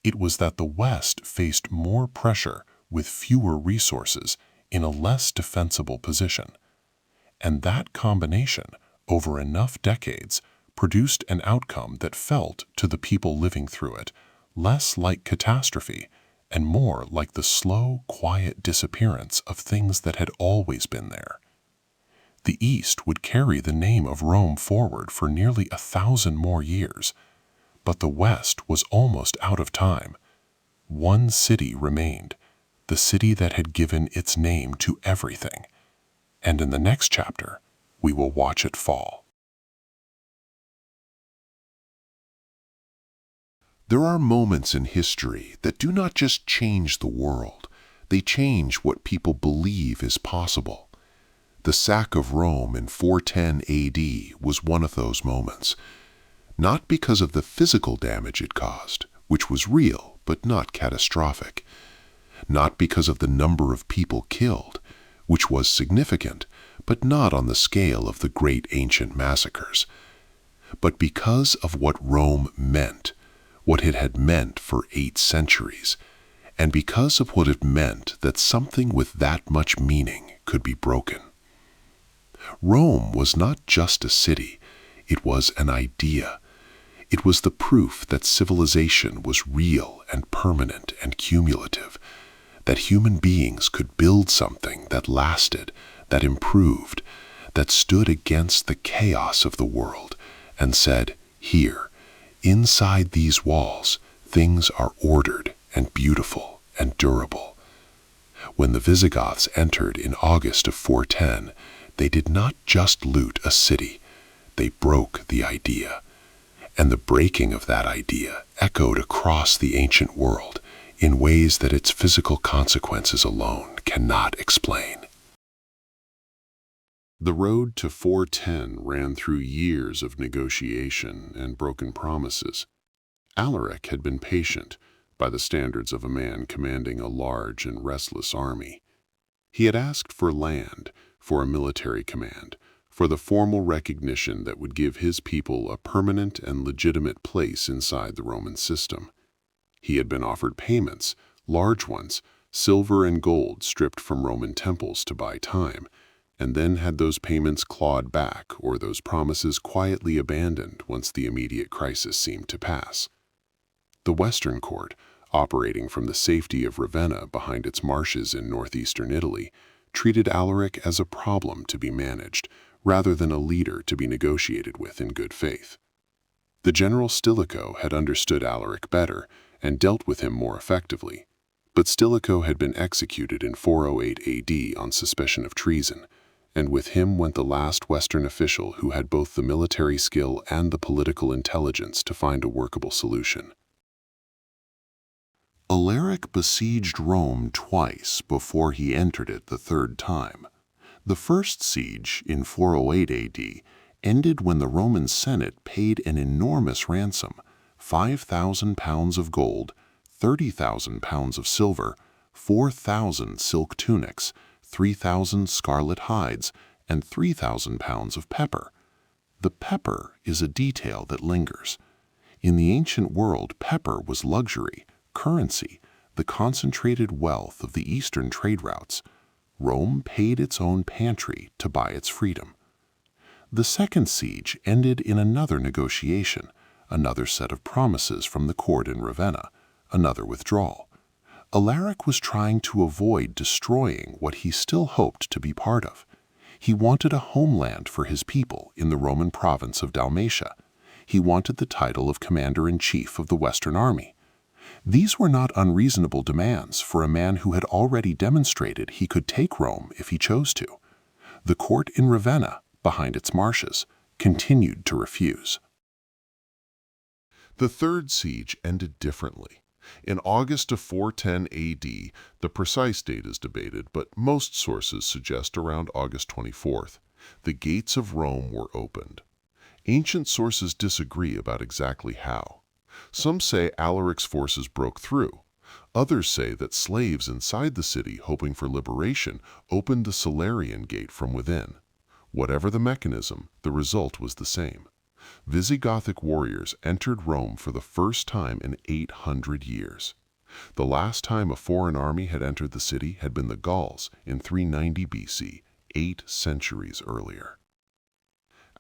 It was that the West faced more pressure with fewer resources in a less defensible position. And that combination, over enough decades, produced an outcome that felt, to the people living through it, less like catastrophe and more like the slow, quiet disappearance of things that had always been there. The East would carry the name of Rome forward for nearly 1,000 more years, but the West was almost out of time. One city remained, the city that had given its name to everything. And in the next chapter, we will watch it fall. There are moments in history that do not just change the world, they change what people believe is possible. The sack of Rome in 410 AD was one of those moments, not because of the physical damage it caused, which was real but not catastrophic, not because of the number of people killed, which was significant, but not on the scale of the great ancient massacres, but because of what Rome meant, what it had meant for 8 centuries, and because of what it meant that something with that much meaning could be broken. Rome was not just a city, it was an idea. It was the proof that civilization was real and permanent and cumulative, that human beings could build something that lasted, that improved, that stood against the chaos of the world and said, here, inside these walls, things are ordered and beautiful and durable. When the Visigoths entered in August of 410, they did not just loot a city, they broke the idea. And the breaking of that idea echoed across the ancient world in ways that its physical consequences alone cannot explain. The road to 410 ran through years of negotiation and broken promises. Alaric had been patient, by the standards of a man commanding a large and restless army. He had asked for land, for a military command, for the formal recognition that would give his people a permanent and legitimate place inside the Roman system. He had been offered payments, large ones, silver and gold stripped from Roman temples to buy time, and then had those payments clawed back or those promises quietly abandoned once the immediate crisis seemed to pass. The Western court, operating from the safety of Ravenna behind its marshes in northeastern Italy, treated Alaric as a problem to be managed, rather than a leader to be negotiated with in good faith. The general Stilicho had understood Alaric better and dealt with him more effectively, but Stilicho had been executed in 408 AD on suspicion of treason, and with him went the last Western official who had both the military skill and the political intelligence to find a workable solution. Alaric besieged Rome twice before he entered it the third time. The first siege, in 408 AD, ended when the Roman Senate paid an enormous ransom, 5,000 pounds of gold, 30,000 pounds of silver, 4,000 silk tunics, 3,000 scarlet hides, and 3,000 pounds of pepper. The pepper is a detail that lingers. In the ancient world, pepper was luxury, currency, the concentrated wealth of the eastern trade routes. Rome paid its own pantry to buy its freedom. The second siege ended in another negotiation, another set of promises from the court in Ravenna, another withdrawal. Alaric was trying to avoid destroying what he still hoped to be part of. He wanted a homeland for his people in the Roman province of Dalmatia. He wanted the title of commander-in-chief of the Western Army. These were not unreasonable demands for a man who had already demonstrated he could take Rome if he chose to. The court in Ravenna, behind its marshes, continued to refuse. The third siege ended differently. In August of 410 AD, the precise date is debated, but most sources suggest around August 24th, the gates of Rome were opened. Ancient sources disagree about exactly how. Some say Alaric's forces broke through. Others say that slaves inside the city, hoping for liberation, opened the Salarian gate from within. Whatever the mechanism, the result was the same. Visigothic warriors entered Rome for the first time in 800 years. The last time a foreign army had entered the city had been the Gauls in 390 BC, 8 centuries earlier.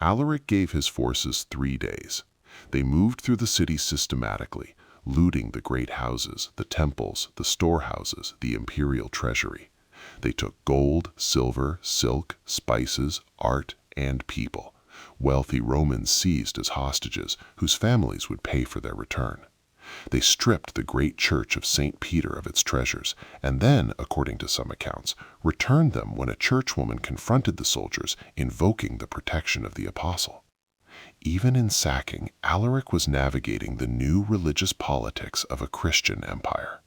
Alaric gave his forces 3 days. They moved through the city systematically, looting the great houses, the temples, the storehouses, the imperial treasury. They took gold, silver, silk, spices, art, and people. Wealthy Romans seized as hostages, whose families would pay for their return. They stripped the great church of St. Peter of its treasures, and then, according to some accounts, returned them when a churchwoman confronted the soldiers, invoking the protection of the apostle. Even in sacking, Alaric was navigating the new religious politics of a Christian empire.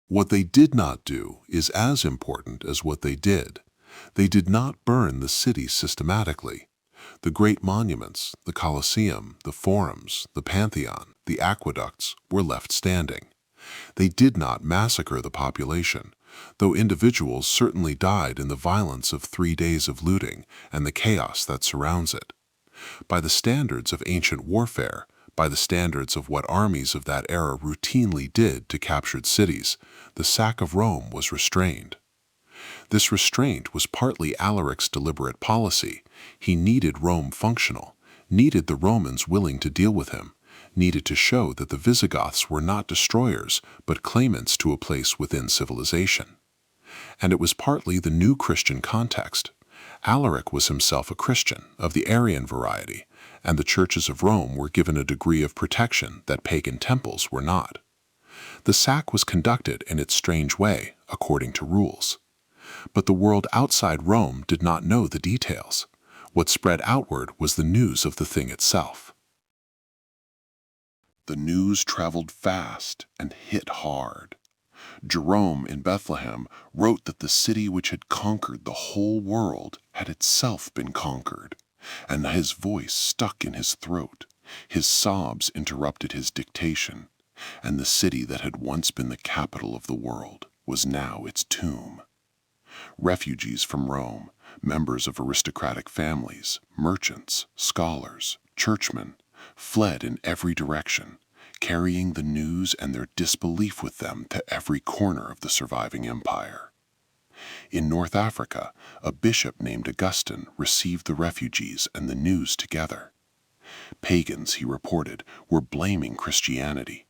What they did not do is as important as what they did. They did not burn the city systematically. The great monuments, the Colosseum, the forums, the Pantheon, the aqueducts, were left standing. They did not massacre the population, though individuals certainly died in the violence of 3 days of looting and the chaos that surrounds it. By the standards of ancient warfare, by the standards of what armies of that era routinely did to captured cities, the sack of Rome was restrained. This restraint was partly Alaric's deliberate policy. He needed Rome functional, needed the Romans willing to deal with him, needed to show that the Visigoths were not destroyers, but claimants to a place within civilization. And it was partly the new Christian context. Alaric was himself a Christian, of the Arian variety, and the churches of Rome were given a degree of protection that pagan temples were not. The sack was conducted in its strange way, according to rules. But the world outside Rome did not know the details. What spread outward was the news of the thing itself. The news traveled fast and hit hard. Jerome in Bethlehem wrote that the city which had conquered the whole world had itself been conquered, and his voice stuck in his throat. His sobs interrupted his dictation, and the city that had once been the capital of the world was now its tomb. Refugees from Rome, members of aristocratic families, merchants, scholars, churchmen, fled in every direction, carrying the news and their disbelief with them to every corner of the surviving empire. In North Africa, a bishop named Augustine received the refugees and the news together. Pagans, he reported, were blaming Christianity,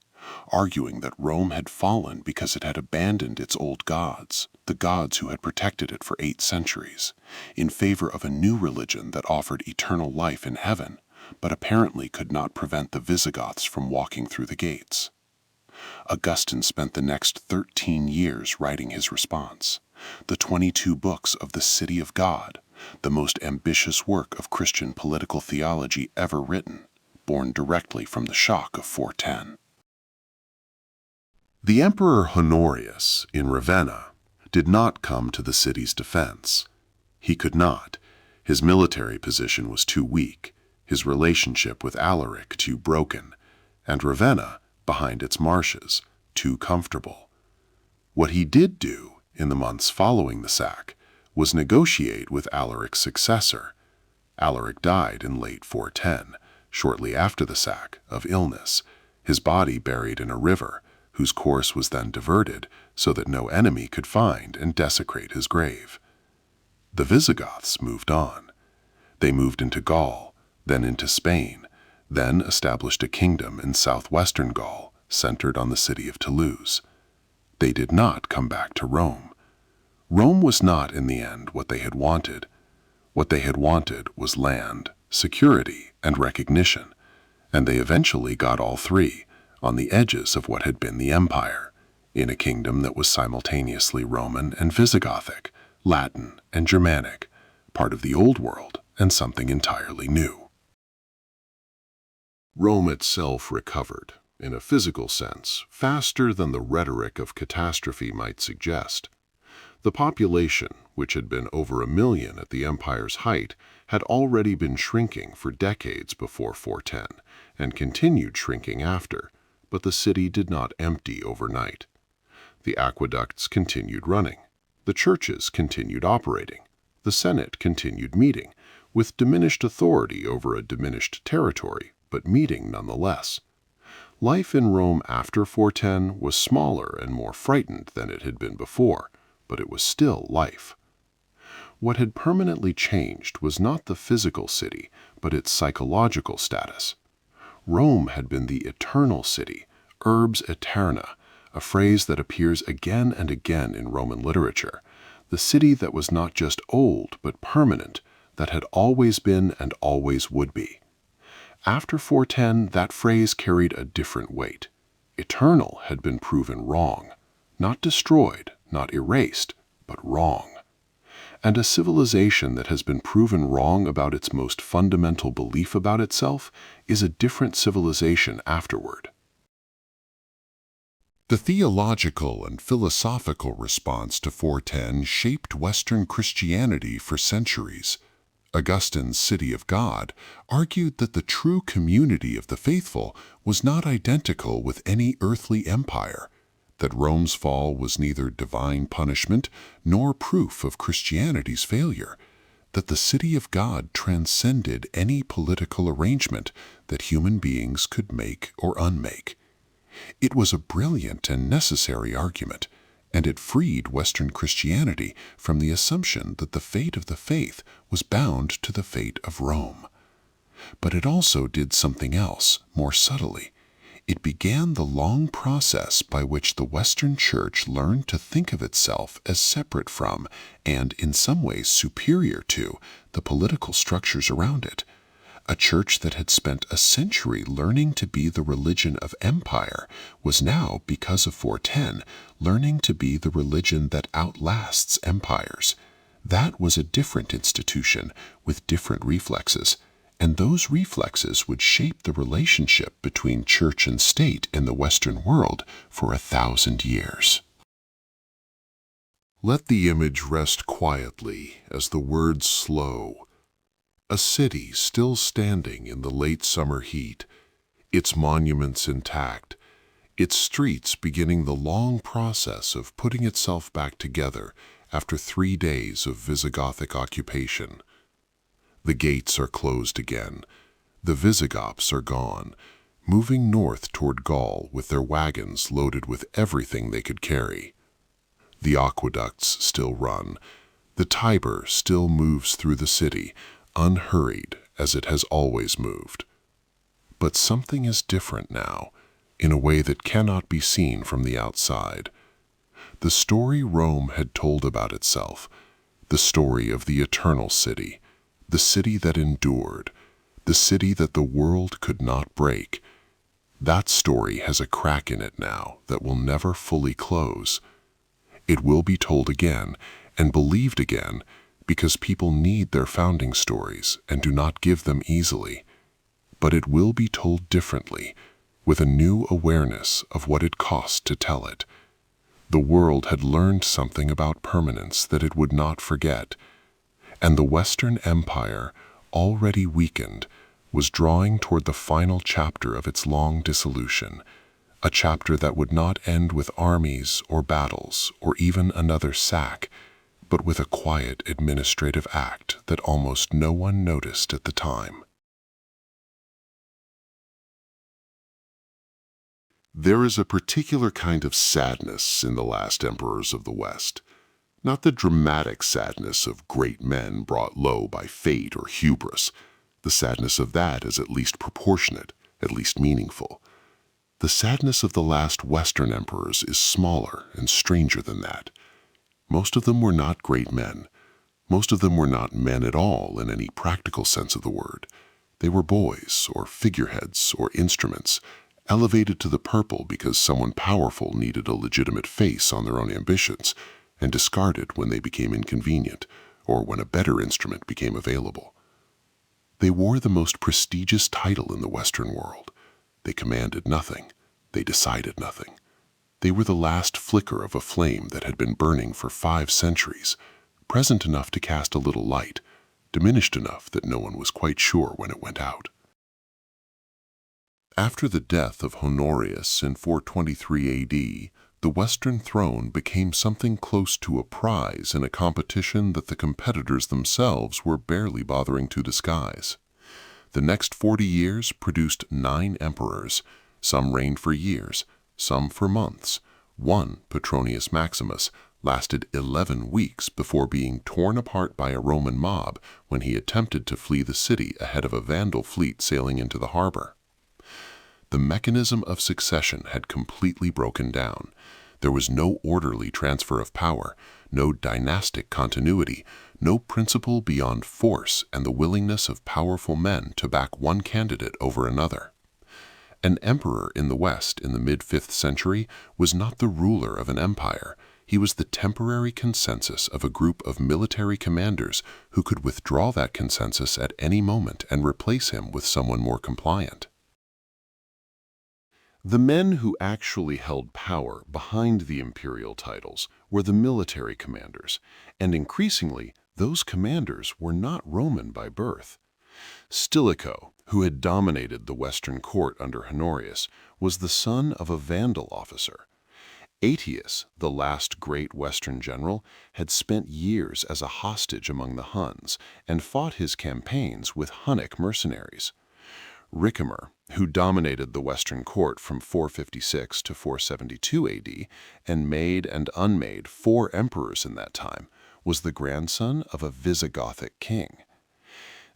arguing that Rome had fallen because it had abandoned its old gods, the gods who had protected it for 8 centuries, in favor of a new religion that offered eternal life in heaven, but apparently could not prevent the Visigoths from walking through the gates. Augustine spent the next 13 years writing his response, the 22 books of the City of God, the most ambitious work of Christian political theology ever written, born directly from the shock of 410. The Emperor Honorius in Ravenna did not come to the city's defense. He could not. His military position was too weak, his relationship with Alaric too broken, and Ravenna, behind its marshes, too comfortable. What he did do in the months following the sack was negotiate with Alaric's successor. Alaric died in late 410, shortly after the sack, of illness, his body buried in a river, whose course was then diverted so that no enemy could find and desecrate his grave. The Visigoths moved on. They moved into Gaul, then into Spain, then established a kingdom in southwestern Gaul, centered on the city of Toulouse. They did not come back to Rome. Rome was not, in the end, what they had wanted. What they had wanted was land, security, and recognition, and they eventually got all three, on the edges of what had been the empire, in a kingdom that was simultaneously Roman and Visigothic, Latin and Germanic, part of the Old World and something entirely new. Rome itself recovered, in a physical sense, faster than the rhetoric of catastrophe might suggest. The population, which had been over 1 million at the empire's height, had already been shrinking for decades before 410 and continued shrinking after, but the city did not empty overnight. The aqueducts continued running. The churches continued operating. The Senate continued meeting, with diminished authority over a diminished territory, but meeting nonetheless. Life in Rome after 410 was smaller and more frightened than it had been before, but it was still life. What had permanently changed was not the physical city, but its psychological status. Rome had been the eternal city, urbs aeterna, a phrase that appears again and again in Roman literature, the city that was not just old but permanent, that had always been and always would be. After 410, that phrase carried a different weight. Eternal had been proven wrong, not destroyed, not erased, but wrong. And a civilization that has been proven wrong about its most fundamental belief about itself is a different civilization afterward. The theological and philosophical response to 410 shaped Western Christianity for centuries. Augustine's City of God argued that the true community of the faithful was not identical with any earthly empire, that Rome's fall was neither divine punishment nor proof of Christianity's failure, that the City of God transcended any political arrangement that human beings could make or unmake. It was a brilliant and necessary argument, and it freed Western Christianity from the assumption that the fate of the faith was bound to the fate of Rome. But it also did something else, more subtly. It began the long process by which the Western Church learned to think of itself as separate from, and in some ways superior to, the political structures around it. A church that had spent a century learning to be the religion of empire was now, because of 410, learning to be the religion that outlasts empires. That was a different institution with different reflexes, and those reflexes would shape the relationship between church and state in the Western world for 1,000 years. Let the image rest quietly as the words slow. A city still standing in the late summer heat, its monuments intact, its streets beginning the long process of putting itself back together after 3 days of Visigothic occupation. The gates are closed again. The Visigoths are gone, moving north toward Gaul with their wagons loaded with everything they could carry. The aqueducts still run. The Tiber still moves through the city, unhurried as it has always moved. But something is different now, in a way that cannot be seen from the outside. The story Rome had told about itself, the story of the eternal city, the city that endured, the city that the world could not break, that story has a crack in it now that will never fully close. It will be told again and believed again, because people need their founding stories and do not give them easily. But it will be told differently, with a new awareness of what it cost to tell it. The world had learned something about permanence that it would not forget, and the Western Empire, already weakened, was drawing toward the final chapter of its long dissolution, a chapter that would not end with armies or battles or even another sack, but with a quiet administrative act that almost no one noticed at the time. There is a particular kind of sadness in the last emperors of the West, not the dramatic sadness of great men brought low by fate or hubris. The sadness of that is at least proportionate, at least meaningful. The sadness of the last Western emperors is smaller and stranger than that. Most of them were not great men. Most of them were not men at all in any practical sense of the word. They were boys or figureheads or instruments, elevated to the purple because someone powerful needed a legitimate face on their own ambitions, and discarded when they became inconvenient or when a better instrument became available. They wore the most prestigious title in the Western world. They commanded nothing. They decided nothing. They were the last flicker of a flame that had been burning for 5 centuries, present enough to cast a little light, diminished enough that no one was quite sure when it went out. After the death of Honorius in 423 AD, the Western throne became something close to a prize in a competition that the competitors themselves were barely bothering to disguise. The next 40 years produced 9 emperors. Some reigned for years, some for months. One, Petronius Maximus, lasted 11 weeks before being torn apart by a Roman mob when he attempted to flee the city ahead of a Vandal fleet sailing into the harbor. The mechanism of succession had completely broken down. There was no orderly transfer of power, no dynastic continuity, no principle beyond force and the willingness of powerful men to back one candidate over another. An emperor in the West in the mid-5th century was not the ruler of an empire. He was the temporary consensus of a group of military commanders who could withdraw that consensus at any moment and replace him with someone more compliant. The men who actually held power behind the imperial titles were the military commanders, and increasingly, those commanders were not Roman by birth. Stilicho, who had dominated the Western court under Honorius, was the son of a Vandal officer. Aetius, the last great Western general, had spent years as a hostage among the Huns and fought his campaigns with Hunnic mercenaries. Ricimer, who dominated the Western court from 456 to 472 AD and made and unmade 4 emperors in that time, was the grandson of a Visigothic king.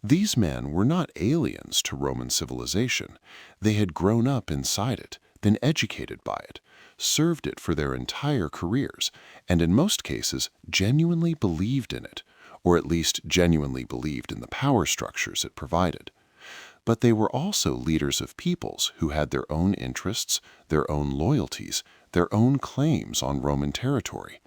These men were not aliens to Roman civilization. They had grown up inside it, been educated by it, served it for their entire careers, and in most cases genuinely believed in it, or at least genuinely believed in the power structures it provided. But they were also leaders of peoples who had their own interests, their own loyalties, their own claims on Roman territory.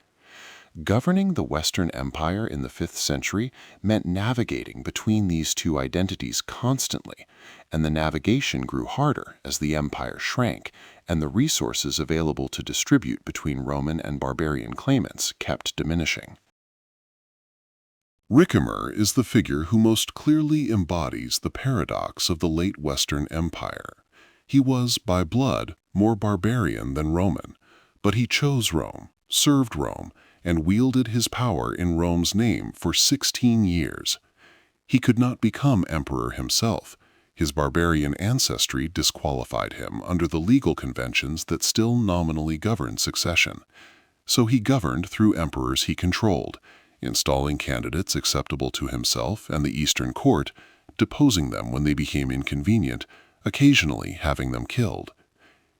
Governing the Western Empire in the 5th century meant navigating between these two identities constantly, and the navigation grew harder as the empire shrank and the resources available to distribute between Roman and barbarian claimants kept diminishing. Ricimer is the figure who most clearly embodies the paradox of the late Western Empire. He was, by blood, more barbarian than Roman, but he chose Rome, served Rome, and wielded his power in Rome's name for 16 years. He could not become emperor himself. His barbarian ancestry disqualified him under the legal conventions that still nominally govern succession. So he governed through emperors he controlled, installing candidates acceptable to himself and the Eastern court, deposing them when they became inconvenient, occasionally having them killed.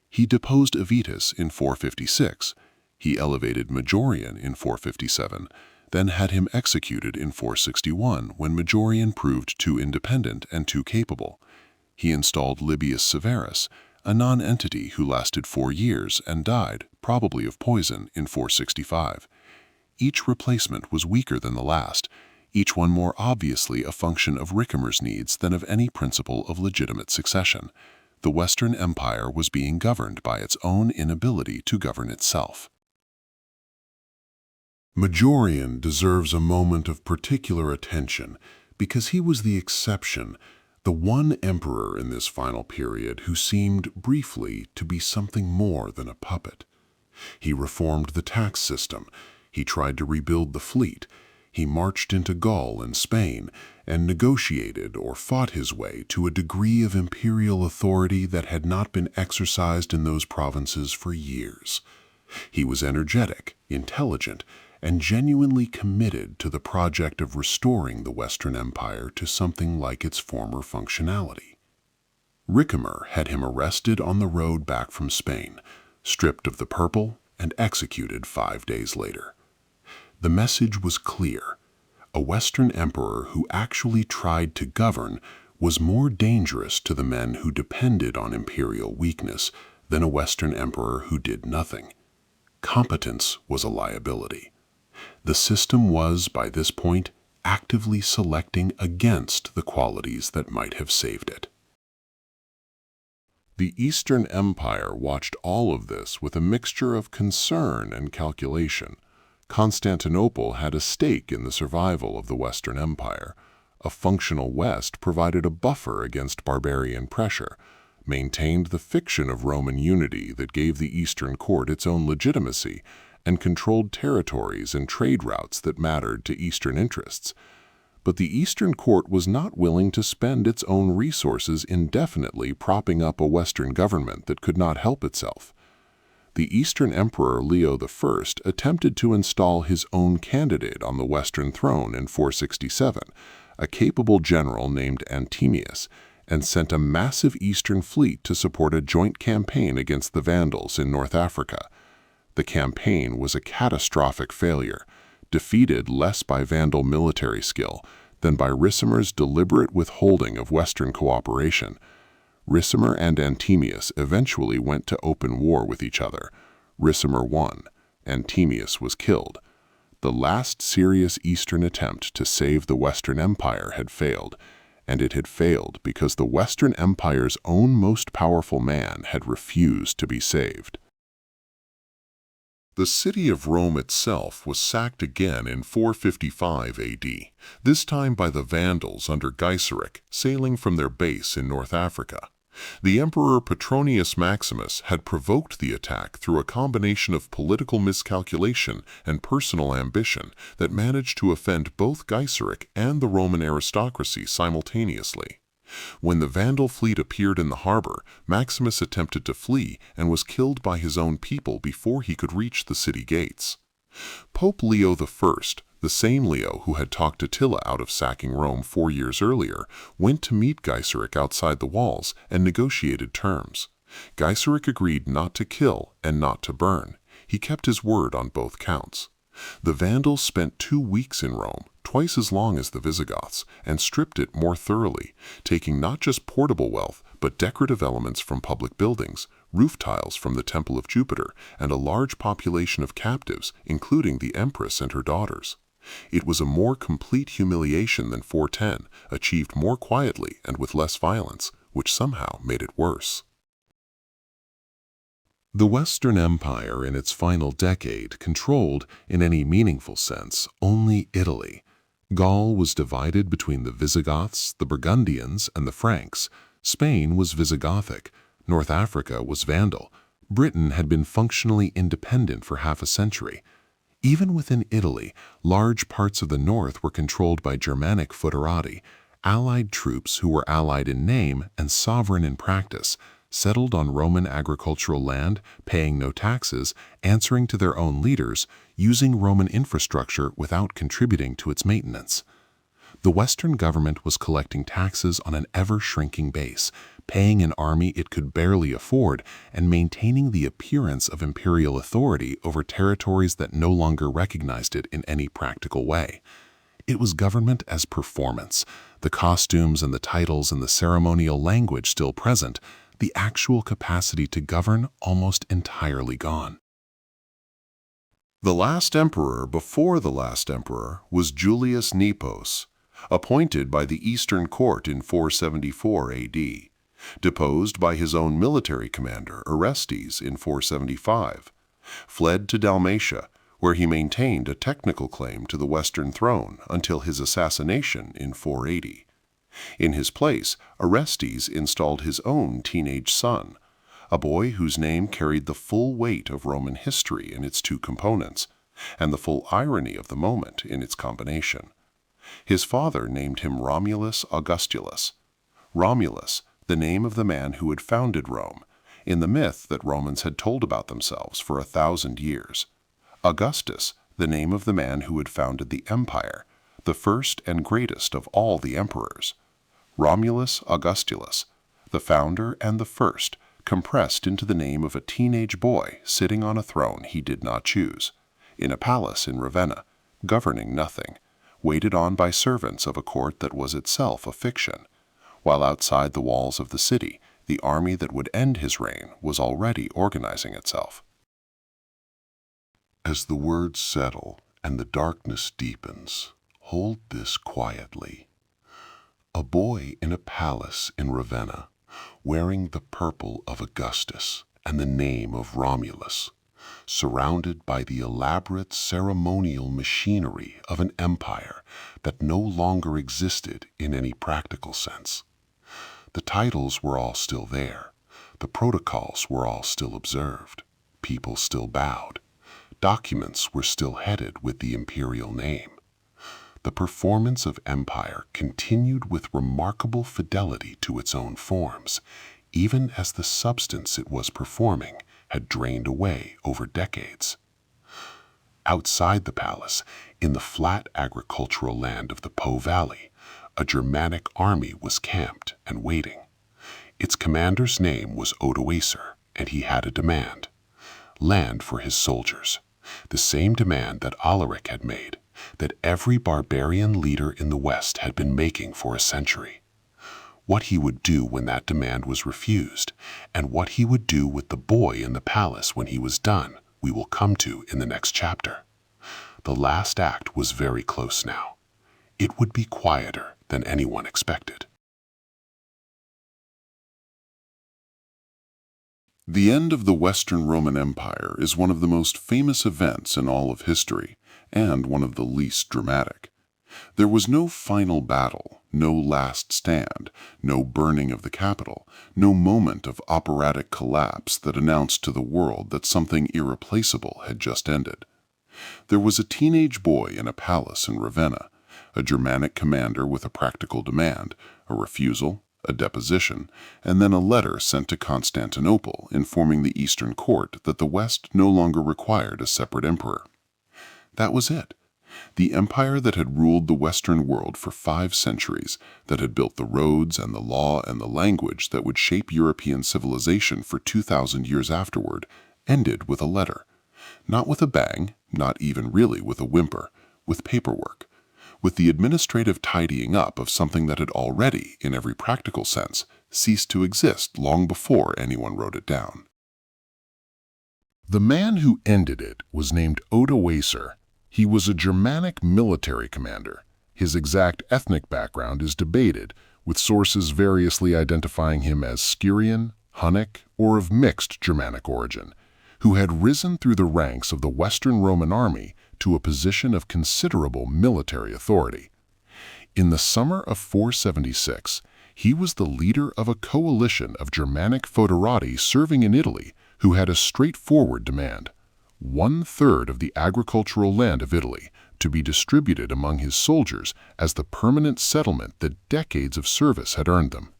He deposed Avitus in 456. He elevated Majorian in 457, then had him executed in 461 when Majorian proved too independent and too capable. He installed Libius Severus, a non-entity who lasted 4 years and died, probably of poison, in 465. Each replacement was weaker than the last, each one more obviously a function of Ricimer's needs than of any principle of legitimate succession. the Western Empire was being governed by its own inability to govern itself. Majorian deserves a moment of particular attention because he was the exception, the one emperor in this final period who seemed briefly to be something more than a puppet. He reformed the tax system, he tried to rebuild the fleet, he marched into Gaul and Spain and negotiated or fought his way to a degree of imperial authority that had not been exercised in those provinces for years. He was energetic, intelligent, and genuinely committed to the project of restoring the Western Empire to something like its former functionality. Ricimer had him arrested on the road back from Spain, stripped of the purple, and executed 5 days later. The message was clear. A Western emperor who actually tried to govern was more dangerous to the men who depended on imperial weakness than a Western emperor who did nothing. Competence was a liability. The system was, by this point, actively selecting against the qualities that might have saved it. The Eastern Empire watched all of this with a mixture of concern and calculation. Constantinople had a stake in the survival of the Western Empire. A functional West provided a buffer against barbarian pressure, maintained the fiction of Roman unity that gave the Eastern court its own legitimacy, and controlled territories and trade routes that mattered to Eastern interests. But the Eastern court was not willing to spend its own resources indefinitely propping up a Western government that could not help itself. The Eastern Emperor Leo I attempted to install his own candidate on the Western throne in 467, a capable general named Anthemius, and sent a massive Eastern fleet to support a joint campaign against the Vandals in North Africa. The campaign was a catastrophic failure, defeated less by Vandal military skill than by Ricimer's deliberate withholding of Western cooperation. Ricimer and Anthemius eventually went to open war with each other. Ricimer won. Anthemius was killed. The last serious Eastern attempt to save the Western Empire had failed, and it had failed because the Western Empire's own most powerful man had refused to be saved. The city of Rome itself was sacked again in 455 AD, this time by the Vandals under Gaiseric, sailing from their base in North Africa. The Emperor Petronius Maximus had provoked the attack through a combination of political miscalculation and personal ambition that managed to offend both Gaiseric and the Roman aristocracy simultaneously. When the Vandal fleet appeared in the harbor, Maximus attempted to flee and was killed by his own people before he could reach the city gates. Pope Leo I, the same Leo who had talked Attila out of sacking Rome 4 years earlier, went to meet Gaiseric outside the walls and negotiated terms. Gaiseric agreed not to kill and not to burn. He kept his word on both counts. The Vandals spent 2 weeks in Rome, twice as long as the Visigoths, and stripped it more thoroughly, taking not just portable wealth, but decorative elements from public buildings, roof tiles from the Temple of Jupiter, and a large population of captives, including the Empress and her daughters. It was a more complete humiliation than 410, achieved more quietly and with less violence, which somehow made it worse. The Western Empire in its final decade controlled, in any meaningful sense, only Italy. Gaul was divided between the Visigoths, the Burgundians, and the Franks. Spain was Visigothic. North Africa was Vandal. Britain had been functionally independent for half a century. Even within Italy, large parts of the north were controlled by Germanic foederati, allied troops who were allied in name and sovereign in practice, settled on Roman agricultural land, paying no taxes, answering to their own leaders, using Roman infrastructure without contributing to its maintenance. The Western government was collecting taxes on an ever-shrinking base, paying an army it could barely afford, and maintaining the appearance of imperial authority over territories that no longer recognized it in any practical way. It was government as performance, the costumes and the titles and the ceremonial language still present, the actual capacity to govern almost entirely gone. The last emperor before the last emperor was Julius Nepos, appointed by the Eastern court in 474 AD. deposed by his own military commander, Orestes, in 475, fled to Dalmatia, where he maintained a technical claim to the Western throne until his assassination in 480. In his place, Orestes installed his own teenage son, a boy whose name carried the full weight of Roman history in its two components, and the full irony of the moment in its combination. His father named him Romulus Augustulus. Romulus, the name of the man who had founded Rome, in the myth that Romans had told about themselves for 1,000 years. Augustus, the name of the man who had founded the empire, the first and greatest of all the emperors. Romulus Augustulus, the founder and the first, compressed into the name of a teenage boy sitting on a throne he did not choose, in a palace in Ravenna, governing nothing, waited on by servants of a court that was itself a fiction, while outside the walls of the city, the army that would end his reign was already organizing itself. As the words settle and the darkness deepens, hold this quietly. A boy in a palace in Ravenna, wearing the purple of Augustus and the name of Romulus, surrounded by the elaborate ceremonial machinery of an empire that no longer existed in any practical sense. The titles were all still there, the protocols were all still observed, people still bowed, documents were still headed with the imperial name. The performance of empire continued with remarkable fidelity to its own forms, even as the substance it was performing had drained away over decades. Outside the palace, in the flat agricultural land of the Po Valley, a Germanic army was camped and waiting. Its commander's name was Odoacer, and he had a demand: land for his soldiers, the same demand that Alaric had made, that every barbarian leader in the West had been making for a century. What he would do when that demand was refused, and what he would do with the boy in the palace when he was done, we will come to in the next chapter. The last act was very close now. It would be quieter than anyone expected. The end of the Western Roman Empire is one of the most famous events in all of history, and one of the least dramatic. There was no final battle, no last stand, no burning of the capital, no moment of operatic collapse that announced to the world that something irreplaceable had just ended. There was a teenage boy in a palace in Ravenna, a Germanic commander with a practical demand, a refusal, a deposition, and then a letter sent to Constantinople informing the Eastern court that the West no longer required a separate emperor. That was it. The empire that had ruled the Western world for 5 centuries, that had built the roads and the law and the language that would shape European civilization for 2,000 years afterward, ended with a letter. Not with a bang, not even really with a whimper, with paperwork, with the administrative tidying up of something that had already, in every practical sense, ceased to exist long before anyone wrote it down. The man who ended it was named Odoacer. He was a Germanic military commander. His exact ethnic background is debated, with sources variously identifying him as Scyrian, Hunnic, or of mixed Germanic origin, who had risen through the ranks of the Western Roman army to a position of considerable military authority. In the summer of 476, he was the leader of a coalition of Germanic foederati serving in Italy who had a straightforward demand: 1/3 of the agricultural land of Italy to be distributed among his soldiers as the permanent settlement that decades of service had earned them.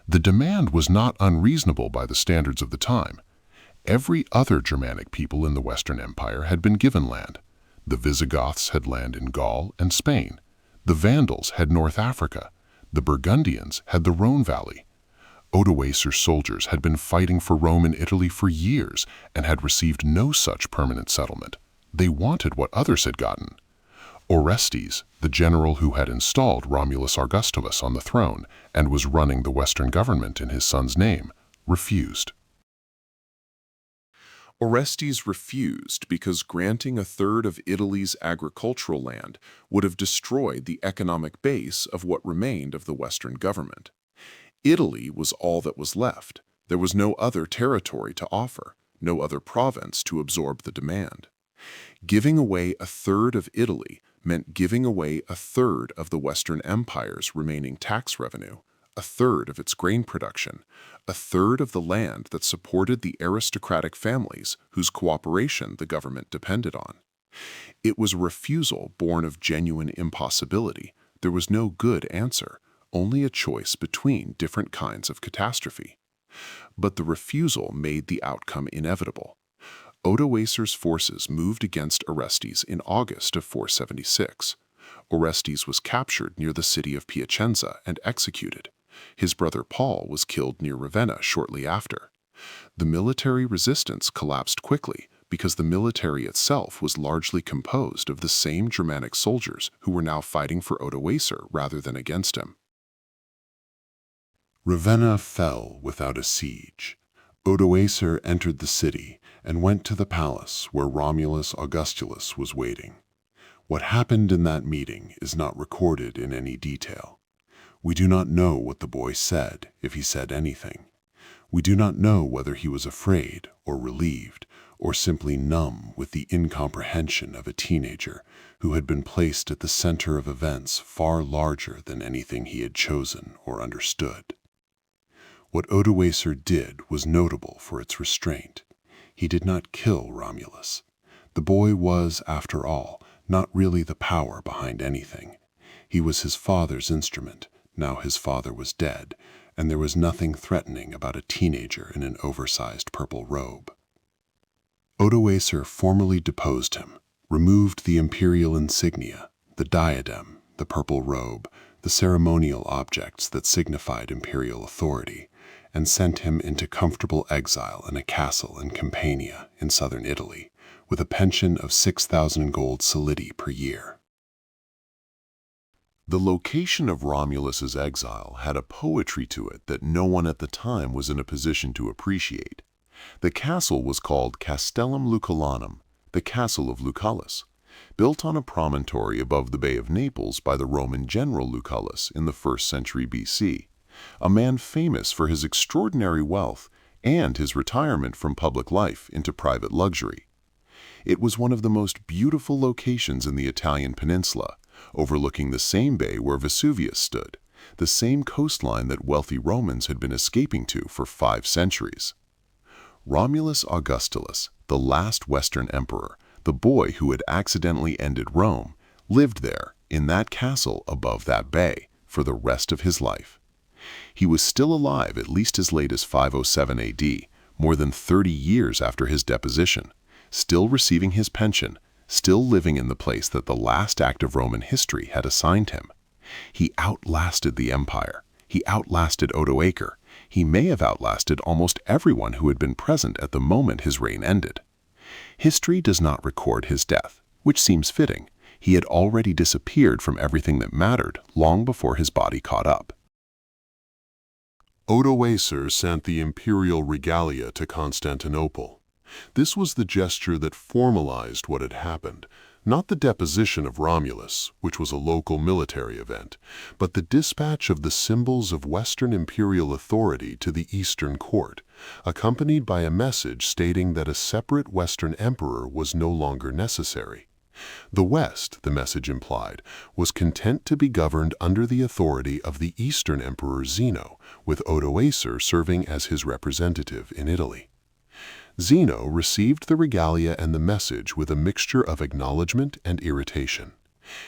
The demand was not unreasonable by the standards of the time. Every other Germanic people in the Western Empire had been given land. The Visigoths had land in Gaul and Spain. The Vandals had North Africa. The Burgundians had the Rhone Valley. Odoacer's soldiers had been fighting for Rome in Italy for years and had received no such permanent settlement. They wanted what others had gotten. Orestes, the general who had installed Romulus Augustulus on the throne and was running the Western government in his son's name, refused. Orestes refused because granting 1/3 of Italy's agricultural land would have destroyed the economic base of what remained of the Western government. Italy was all that was left. There was no other territory to offer, no other province to absorb the demand. Giving away a third of Italy meant giving away a third of the Western Empire's remaining tax revenue, a third of its grain production, a third of the land that supported the aristocratic families whose cooperation the government depended on. It was a refusal born of genuine impossibility. There was no good answer, only a choice between different kinds of catastrophe. But the refusal made the outcome inevitable. Odoacer's forces moved against Orestes in August of 476. Orestes was captured near the city of Piacenza and executed. His brother Paul was killed near Ravenna shortly after. The military resistance collapsed quickly because the military itself was largely composed of the same Germanic soldiers who were now fighting for Odoacer rather than against him. Ravenna fell without a siege. Odoacer entered the city and went to the palace where Romulus Augustulus was waiting. What happened in that meeting is not recorded in any detail. We do not know what the boy said, if he said anything. We do not know whether he was afraid or relieved, or simply numb with the incomprehension of a teenager who had been placed at the center of events far larger than anything he had chosen or understood. What Odoacer did was notable for its restraint. He did not kill Romulus. The boy was, after all, not really the power behind anything. He was his father's instrument. Now his father was dead, and there was nothing threatening about a teenager in an oversized purple robe. Odoacer formally deposed him, removed the imperial insignia, the diadem, the purple robe, the ceremonial objects that signified imperial authority, and sent him into comfortable exile in a castle in Campania in southern Italy, with a pension of 6,000 gold solidi per year. The location of Romulus's exile had a poetry to it that no one at the time was in a position to appreciate. The castle was called Castellum Lucullanum, the Castle of Lucullus, built on a promontory above the Bay of Naples by the Roman general Lucullus in the 1st century BC, a man famous for his extraordinary wealth and his retirement from public life into private luxury. It was one of the most beautiful locations in the Italian peninsula, overlooking the same bay where Vesuvius stood, the same coastline that wealthy Romans had been escaping to for 5 centuries. Romulus Augustulus, the last Western emperor, the boy who had accidentally ended Rome, lived there, in that castle above that bay, for the rest of his life. He was still alive at least as late as 507 AD, more than 30 years after his deposition, still receiving his pension, still living in the place that the last act of Roman history had assigned him. He outlasted the empire. He outlasted Odoacer. He may have outlasted almost everyone who had been present at the moment his reign ended. History does not record his death, which seems fitting. He had already disappeared from everything that mattered long before his body caught up. Odoacer sent the imperial regalia to Constantinople. This was the gesture that formalized what had happened, not the deposition of Romulus, which was a local military event, but the dispatch of the symbols of Western imperial authority to the Eastern court, accompanied by a message stating that a separate Western emperor was no longer necessary. The West, the message implied, was content to be governed under the authority of the Eastern Emperor Zeno, with Odoacer serving as his representative in Italy. Zeno received the regalia and the message with a mixture of acknowledgement and irritation.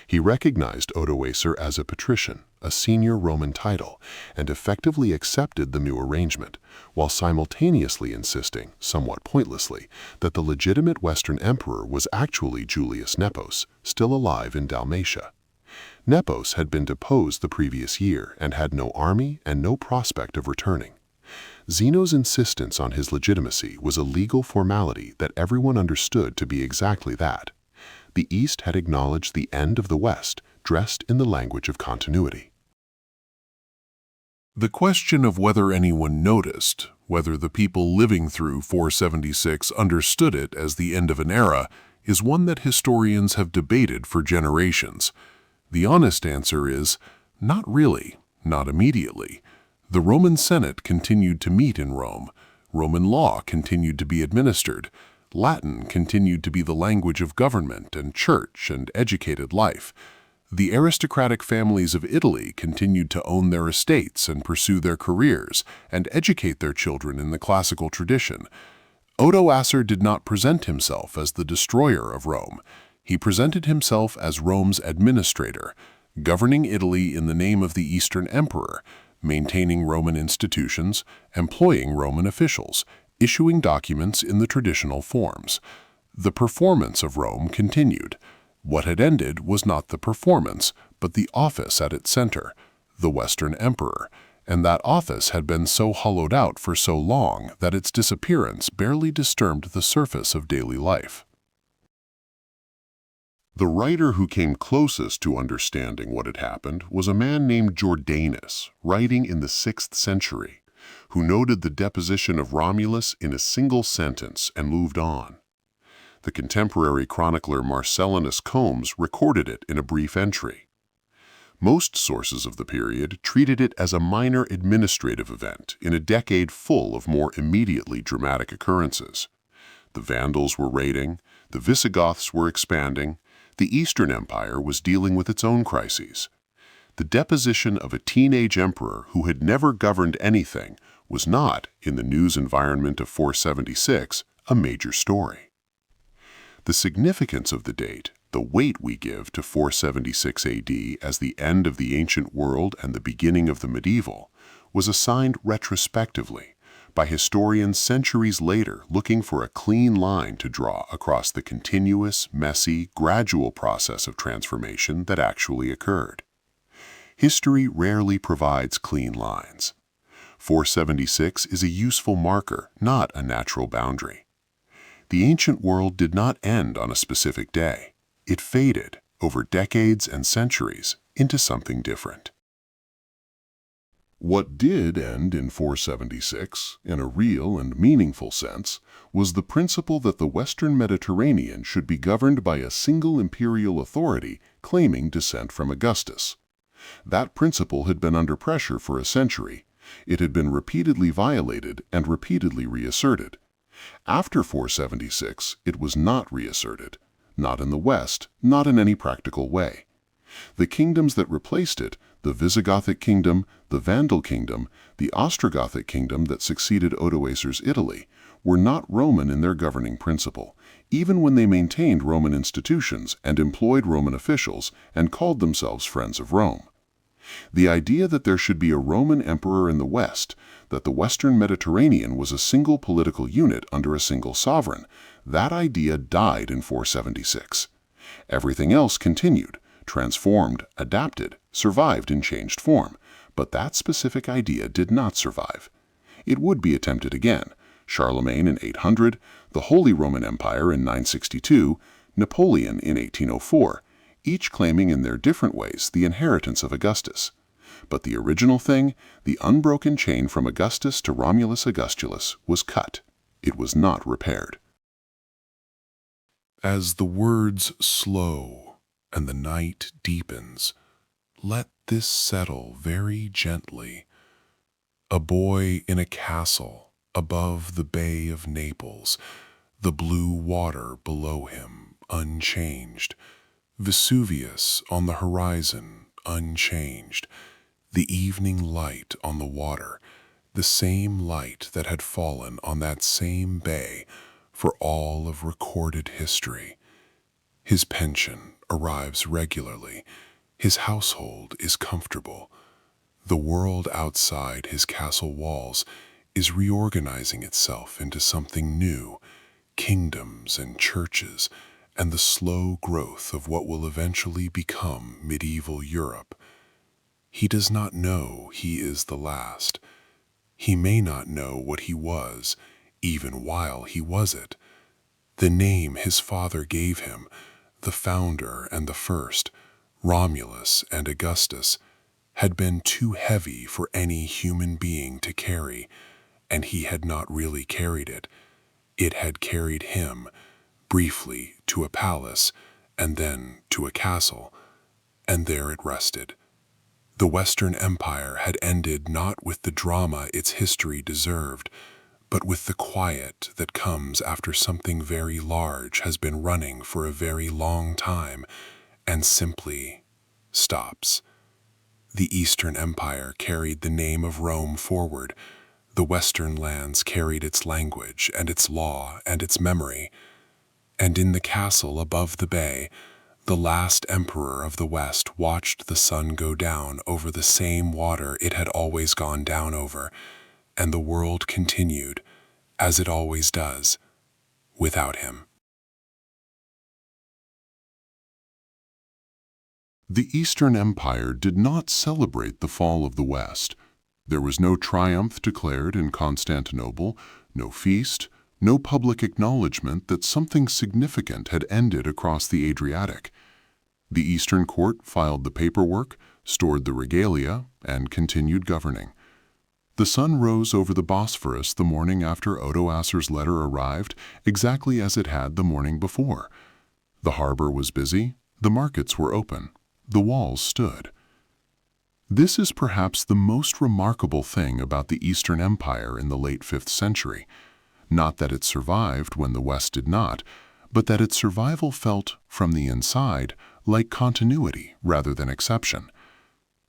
He recognized Odoacer as a patrician, a senior Roman title, and effectively accepted the new arrangement, while simultaneously insisting, somewhat pointlessly, that the legitimate Western emperor was actually Julius Nepos, still alive in Dalmatia. Nepos had been deposed the previous year and had no army and no prospect of returning. Zeno's insistence on his legitimacy was a legal formality that everyone understood to be exactly that. The East had acknowledged the end of the West, dressed in the language of continuity. The question of whether anyone noticed, whether the people living through 476 understood it as the end of an era, is one that historians have debated for generations. The honest answer is, not really, not immediately. The Roman Senate continued to meet in Rome, Roman law continued to be administered, Latin continued to be the language of government and church and educated life. The aristocratic families of Italy continued to own their estates and pursue their careers and educate their children in the classical tradition. Odoacer did not present himself as the destroyer of Rome. He presented himself as Rome's administrator, governing Italy in the name of the Eastern Emperor, maintaining Roman institutions, employing Roman officials, issuing documents in the traditional forms. The performance of Rome continued. What had ended was not the performance, but the office at its center, the Western Emperor, and that office had been so hollowed out for so long that its disappearance barely disturbed the surface of daily life. The writer who came closest to understanding what had happened was a man named Jordanus, writing in the 6th century, who noted the deposition of Romulus in a single sentence and moved on. The contemporary chronicler Marcellinus Combes recorded it in a brief entry. Most sources of the period treated it as a minor administrative event in a decade full of more immediately dramatic occurrences. The Vandals were raiding, the Visigoths were expanding, the Eastern Empire was dealing with its own crises. The deposition of a teenage emperor who had never governed anything was not, in the news environment of 476, a major story. The significance of the date, the weight we give to 476 AD as the end of the ancient world and the beginning of the medieval, was assigned retrospectively by historians centuries later looking for a clean line to draw across the continuous, messy, gradual process of transformation that actually occurred. History rarely provides clean lines. 476 is a useful marker, not a natural boundary. The ancient world did not end on a specific day. It faded, over decades and centuries, into something different. What did end in 476, in a real and meaningful sense, was the principle that the Western Mediterranean should be governed by a single imperial authority claiming descent from Augustus. That principle had been under pressure for a century. It had been repeatedly violated and repeatedly reasserted. After 476, it was not reasserted, not in the West, not in any practical way. The kingdoms that replaced it, the Visigothic kingdom, the Vandal kingdom, the Ostrogothic kingdom that succeeded Odoacer's Italy, were not Roman in their governing principle, even when they maintained Roman institutions and employed Roman officials and called themselves friends of Rome. The idea that there should be a Roman emperor in the West, that the Western Mediterranean was a single political unit under a single sovereign, that idea died in 476. Everything else continued, transformed, adapted, survived in changed form, but that specific idea did not survive. It would be attempted again, Charlemagne in 800, the Holy Roman Empire in 962, Napoleon in 1804, each claiming in their different ways the inheritance of Augustus. But the original thing, the unbroken chain from Augustus to Romulus Augustulus, was cut. It was not repaired. As the words slow and the night deepens, let this settle very gently. A boy in a castle above the Bay of Naples, the blue water below him unchanged, Vesuvius on the horizon unchanged, the evening light on the water, the same light that had fallen on that same bay for all of recorded history. His pension arrives regularly. His household is comfortable. The world outside his castle walls is reorganizing itself into something new, kingdoms and churches, and the slow growth of what will eventually become medieval Europe. He does not know he is the last. He may not know what he was, even while he was it. The name his father gave him, the founder and the first, Romulus and Augustus, had been too heavy for any human being to carry, and he had not really carried it. It had carried him, briefly to a palace, and then to a castle, and there it rested. The Western Empire had ended not with the drama its history deserved, but with the quiet that comes after something very large has been running for a very long time and simply stops. The Eastern Empire carried the name of Rome forward. The Western lands carried its language and its law and its memory. And in the castle above the bay, the last emperor of the West watched the sun go down over the same water it had always gone down over, and the world continued, as it always does, without him. The Eastern Empire did not celebrate the fall of the West. There was no triumph declared in Constantinople, no feast, no public acknowledgement that something significant had ended across the Adriatic. The Eastern court filed the paperwork, stored the regalia, and continued governing. The sun rose over the Bosphorus the morning after Odoacer's letter arrived, exactly as it had the morning before. The harbor was busy, the markets were open, the walls stood. This is perhaps the most remarkable thing about the Eastern Empire in the late 5th century. Not that it survived when the West did not, but that its survival felt, from the inside, like continuity rather than exception.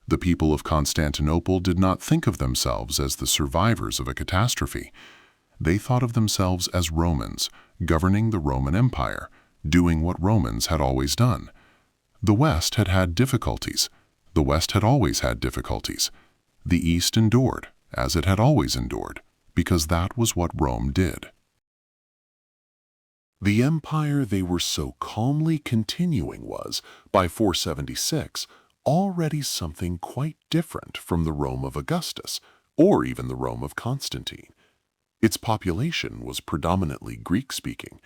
The people of Constantinople did not think of themselves as the survivors of a catastrophe. They thought of themselves as Romans, governing the Roman Empire, doing what Romans had always done. The West had had difficulties. The West had always had difficulties. The East endured, as it had always endured, because that was what Rome did. The empire they were so calmly continuing was, by 476, already something quite different from the Rome of Augustus, or even the Rome of Constantine. Its population was predominantly Greek-speaking.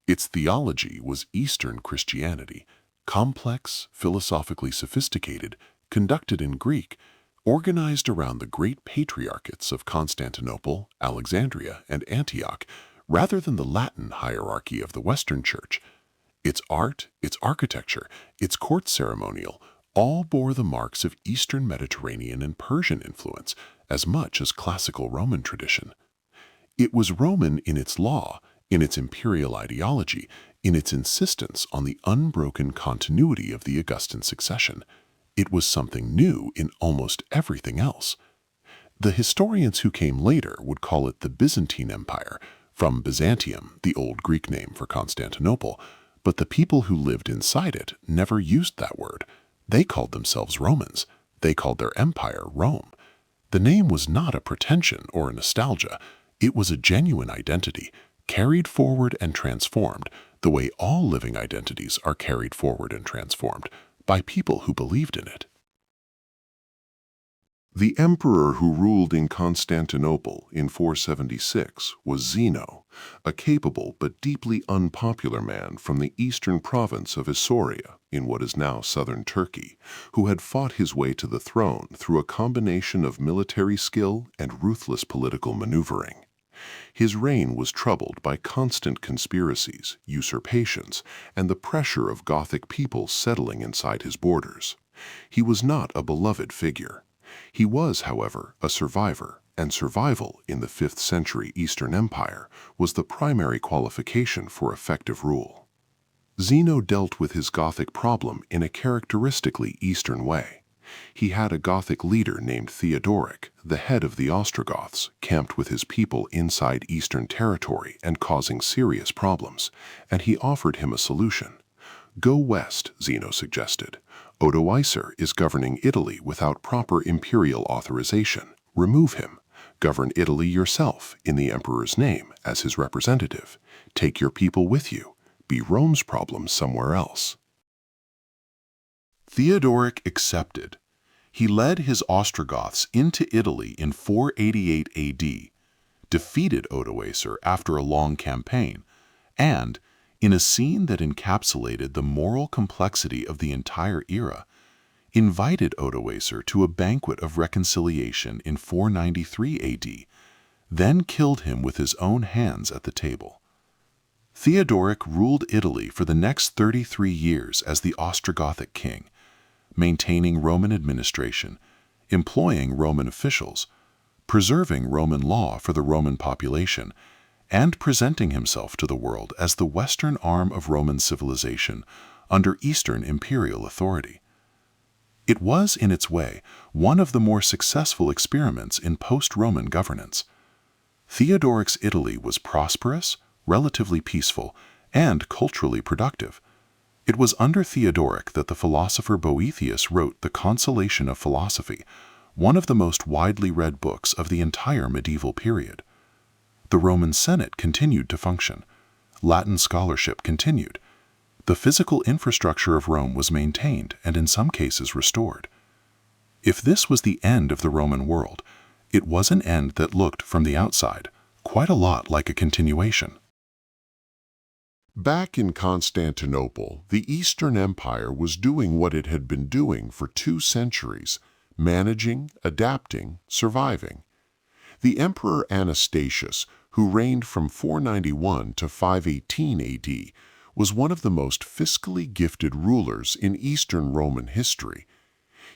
Its theology was Eastern Christianity, complex, philosophically sophisticated, conducted in Greek, organized around the great patriarchates of Constantinople, Alexandria, and Antioch, rather than the Latin hierarchy of the Western Church. Its art, its architecture, its court ceremonial, all bore the marks of Eastern Mediterranean and Persian influence as much as classical Roman tradition. It was Roman in its law, in its imperial ideology, in its insistence on the unbroken continuity of the Augustan succession. It was something new in almost everything else. The historians who came later would call it the Byzantine Empire, from Byzantium, the old Greek name for Constantinople, but the people who lived inside it never used that word. They called themselves Romans. They called their empire Rome. The name was not a pretension or a nostalgia. It was a genuine identity, carried forward and transformed, the way all living identities are carried forward and transformed, by people who believed in it. The emperor who ruled in Constantinople in 476 was Zeno, a capable but deeply unpopular man from the eastern province of Isauria in what is now southern Turkey, who had fought his way to the throne through a combination of military skill and ruthless political maneuvering. His reign was troubled by constant conspiracies, usurpations, and the pressure of Gothic peoples settling inside his borders. He was not a beloved figure. He was, however, a survivor, and survival in the 5th century Eastern Empire was the primary qualification for effective rule. Zeno dealt with his Gothic problem in a characteristically Eastern way. He had a Gothic leader named Theodoric, the head of the Ostrogoths, camped with his people inside Eastern territory and causing serious problems, and he offered him a solution. Go west, Zeno suggested. Odoacer is governing Italy without proper imperial authorization. Remove him. Govern Italy yourself in the emperor's name as his representative. Take your people with you. Be Rome's problem somewhere else. Theodoric accepted. He led his Ostrogoths into Italy in 488 AD, defeated Odoacer after a long campaign, and, in a scene that encapsulated the moral complexity of the entire era, invited Odoacer to a banquet of reconciliation in 493 AD, then killed him with his own hands at the table. Theodoric ruled Italy for the next 33 years as the Ostrogothic king, maintaining Roman administration, employing Roman officials, preserving Roman law for the Roman population, and presenting himself to the world as the Western arm of Roman civilization under Eastern imperial authority. It was, in its way, one of the more successful experiments in post-Roman governance. Theodoric's Italy was prosperous, relatively peaceful, and culturally productive. It was under Theodoric that the philosopher Boethius wrote The Consolation of Philosophy, one of the most widely read books of the entire medieval period. The Roman Senate continued to function. Latin scholarship continued. The physical infrastructure of Rome was maintained and in some cases restored. If this was the end of the Roman world, it was an end that looked, from the outside, quite a lot like a continuation. Back in Constantinople, the Eastern Empire was doing what it had been doing for 2 centuries, managing, adapting, surviving. The Emperor Anastasius, who reigned from 491 to 518 AD, was one of the most fiscally gifted rulers in Eastern Roman history.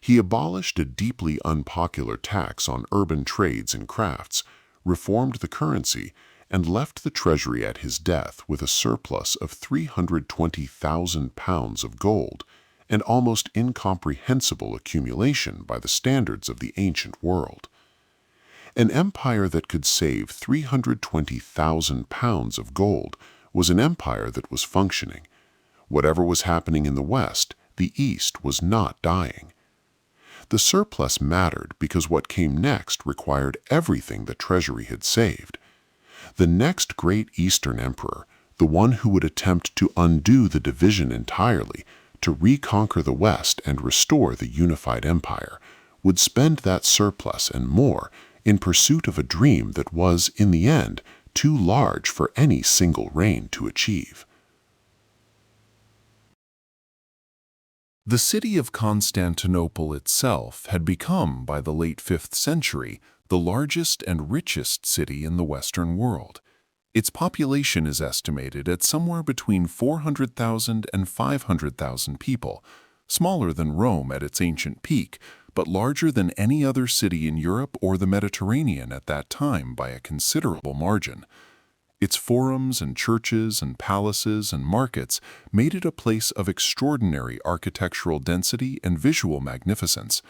He abolished a deeply unpopular tax on urban trades and crafts, reformed the currency, and left the treasury at his death with a surplus of 320,000 pounds of gold, an almost incomprehensible accumulation by the standards of the ancient world. An empire that could save 320,000 pounds of gold was an empire that was functioning. Whatever was happening in the West, the East was not dying. The surplus mattered because what came next required everything the treasury had saved. The next great Eastern emperor, the one who would attempt to undo the division entirely, to reconquer the West and restore the unified empire, would spend that surplus and more in pursuit of a dream that was, in the end, too large for any single reign to achieve. The city of Constantinople itself had become, by the late 5th century, the largest and richest city in the Western world. Its population is estimated at somewhere between 400,000 and 500,000 people, smaller than Rome at its ancient peak, but larger than any other city in Europe or the Mediterranean at that time by a considerable margin. Its forums and churches and palaces and markets made it a place of extraordinary architectural density and visual magnificence.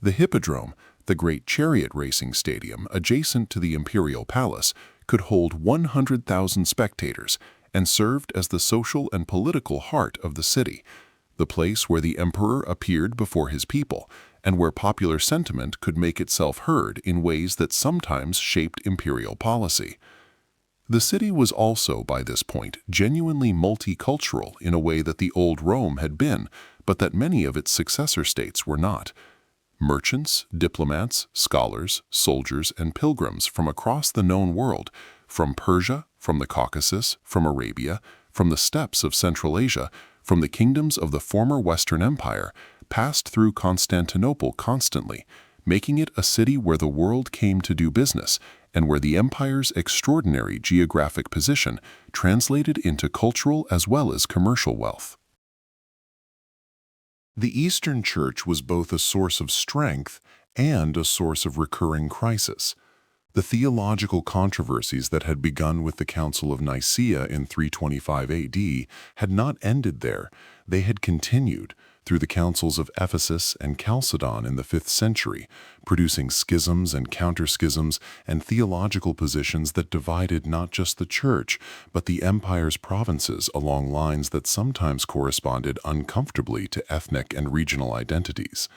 The Hippodrome, the great chariot racing stadium adjacent to the imperial palace, could hold 100,000 spectators and served as the social and political heart of the city, the place where the emperor appeared before his people, and where popular sentiment could make itself heard in ways that sometimes shaped imperial policy. The city was also, by this point, genuinely multicultural in a way that the old Rome had been, but that many of its successor states were not. Merchants, diplomats, scholars, soldiers, and pilgrims from across the known world, from Persia, from the Caucasus, from Arabia, from the steppes of Central Asia, from the kingdoms of the former Western Empire, passed through Constantinople constantly, making it a city where the world came to do business and where the empire's extraordinary geographic position translated into cultural as well as commercial wealth. The Eastern Church was both a source of strength and a source of recurring crisis. The theological controversies that had begun with the Council of Nicaea in 325 AD had not ended there. They had continued through the councils of Ephesus and Chalcedon in the 5th century, producing schisms and counter-schisms and theological positions that divided not just the Church, but the empire's provinces along lines that sometimes corresponded uncomfortably to ethnic and regional identities.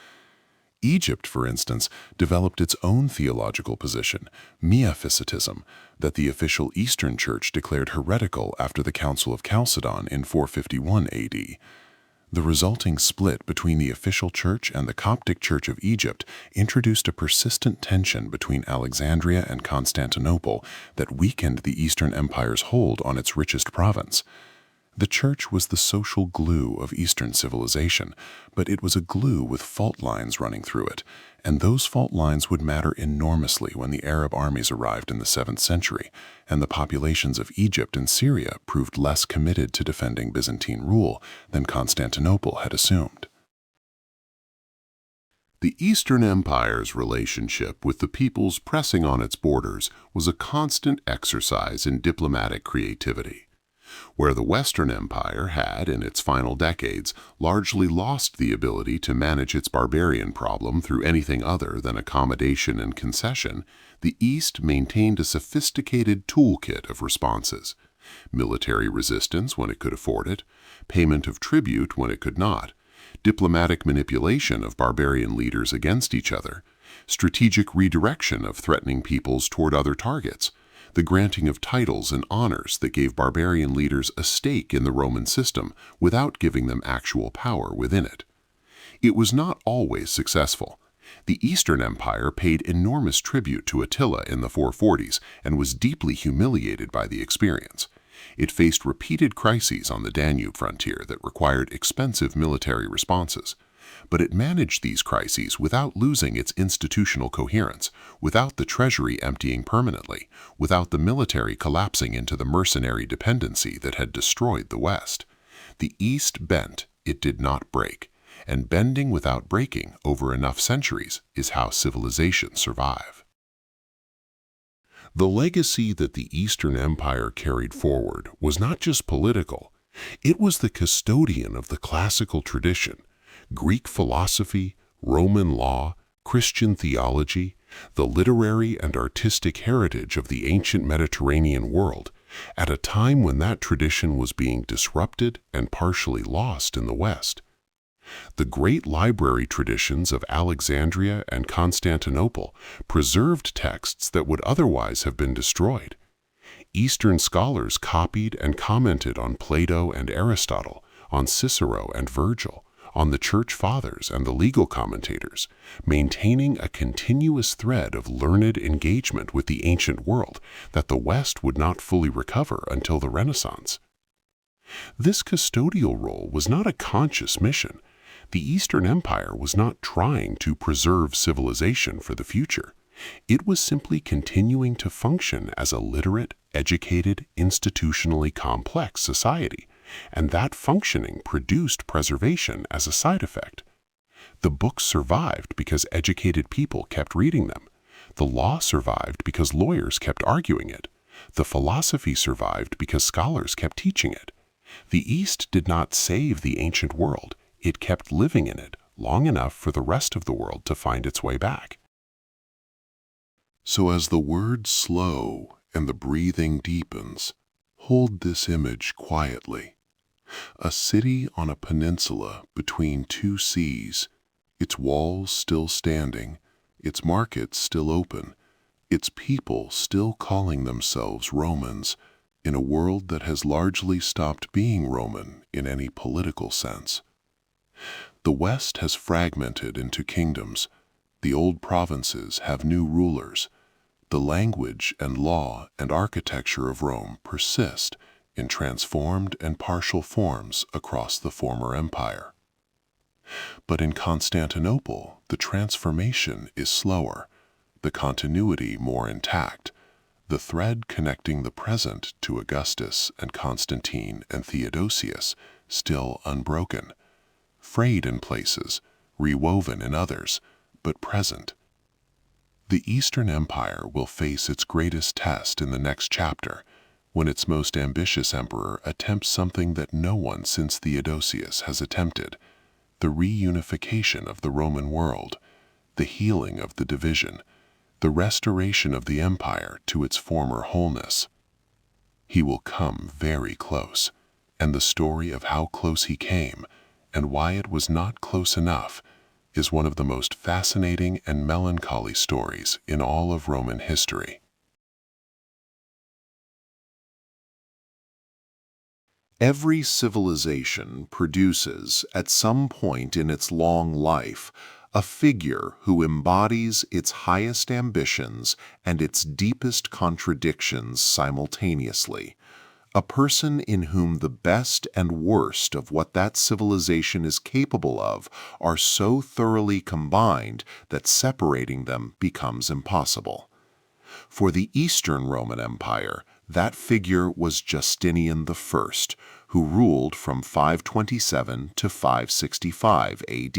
Egypt, for instance, developed its own theological position, Miaphysitism, that the official Eastern Church declared heretical after the Council of Chalcedon in 451 AD. The resulting split between the official church and the Coptic Church of Egypt introduced a persistent tension between Alexandria and Constantinople that weakened the Eastern Empire's hold on its richest province. The church was the social glue of Eastern civilization, but it was a glue with fault lines running through it, and those fault lines would matter enormously when the Arab armies arrived in the 7th century, and the populations of Egypt and Syria proved less committed to defending Byzantine rule than Constantinople had assumed. The Eastern Empire's relationship with the peoples pressing on its borders was a constant exercise in diplomatic creativity. Where the Western Empire had, in its final decades, largely lost the ability to manage its barbarian problem through anything other than accommodation and concession, the East maintained a sophisticated toolkit of responses: military resistance when it could afford it, payment of tribute when it could not, diplomatic manipulation of barbarian leaders against each other, strategic redirection of threatening peoples toward other targets, the granting of titles and honors that gave barbarian leaders a stake in the Roman system without giving them actual power within it. It was not always successful. The Eastern Empire paid enormous tribute to Attila in the 440s and was deeply humiliated by the experience. It faced repeated crises on the Danube frontier that required expensive military responses. But it managed these crises without losing its institutional coherence, without the treasury emptying permanently, without the military collapsing into the mercenary dependency that had destroyed the West. The East bent, it did not break, and bending without breaking over enough centuries is how civilizations survive. The legacy that the Eastern Empire carried forward was not just political, it was the custodian of the classical tradition: Greek philosophy, Roman law, Christian theology, the literary and artistic heritage of the ancient Mediterranean world, at a time when that tradition was being disrupted and partially lost in the West. The great library traditions of Alexandria and Constantinople preserved texts that would otherwise have been destroyed. Eastern scholars copied and commented on Plato and Aristotle, on Cicero and Virgil, on the Church Fathers and the legal commentators, maintaining a continuous thread of learned engagement with the ancient world that the West would not fully recover until the Renaissance. This custodial role was not a conscious mission. The Eastern Empire was not trying to preserve civilization for the future. It was simply continuing to function as a literate, educated, institutionally complex society, and that functioning produced preservation as a side effect. The books survived because educated people kept reading them. The law survived because lawyers kept arguing it. The philosophy survived because scholars kept teaching it. The East did not save the ancient world. It kept living in it long enough for the rest of the world to find its way back. So as the words slow and the breathing deepens, hold this image quietly. A city on a peninsula between two seas, its walls still standing, its markets still open, its people still calling themselves Romans, in a world that has largely stopped being Roman in any political sense. The West has fragmented into kingdoms. The old provinces have new rulers. The language and law and architecture of Rome persist in transformed and partial forms across the former empire. But in Constantinople, the transformation is slower, the continuity more intact, the thread connecting the present to Augustus and Constantine and Theodosius still unbroken, frayed in places, rewoven in others, but present. The Eastern Empire will face its greatest test in the next chapter, when its most ambitious emperor attempts something that no one since Theodosius has attempted: the reunification of the Roman world, the healing of the division, the restoration of the empire to its former wholeness. He will come very close, and the story of how close he came and why it was not close enough is one of the most fascinating and melancholy stories in all of Roman history. Every civilization produces, at some point in its long life, a figure who embodies its highest ambitions and its deepest contradictions simultaneously, a person in whom the best and worst of what that civilization is capable of are so thoroughly combined that separating them becomes impossible. For the Eastern Roman Empire, that figure was Justinian I, who ruled from 527 to 565 AD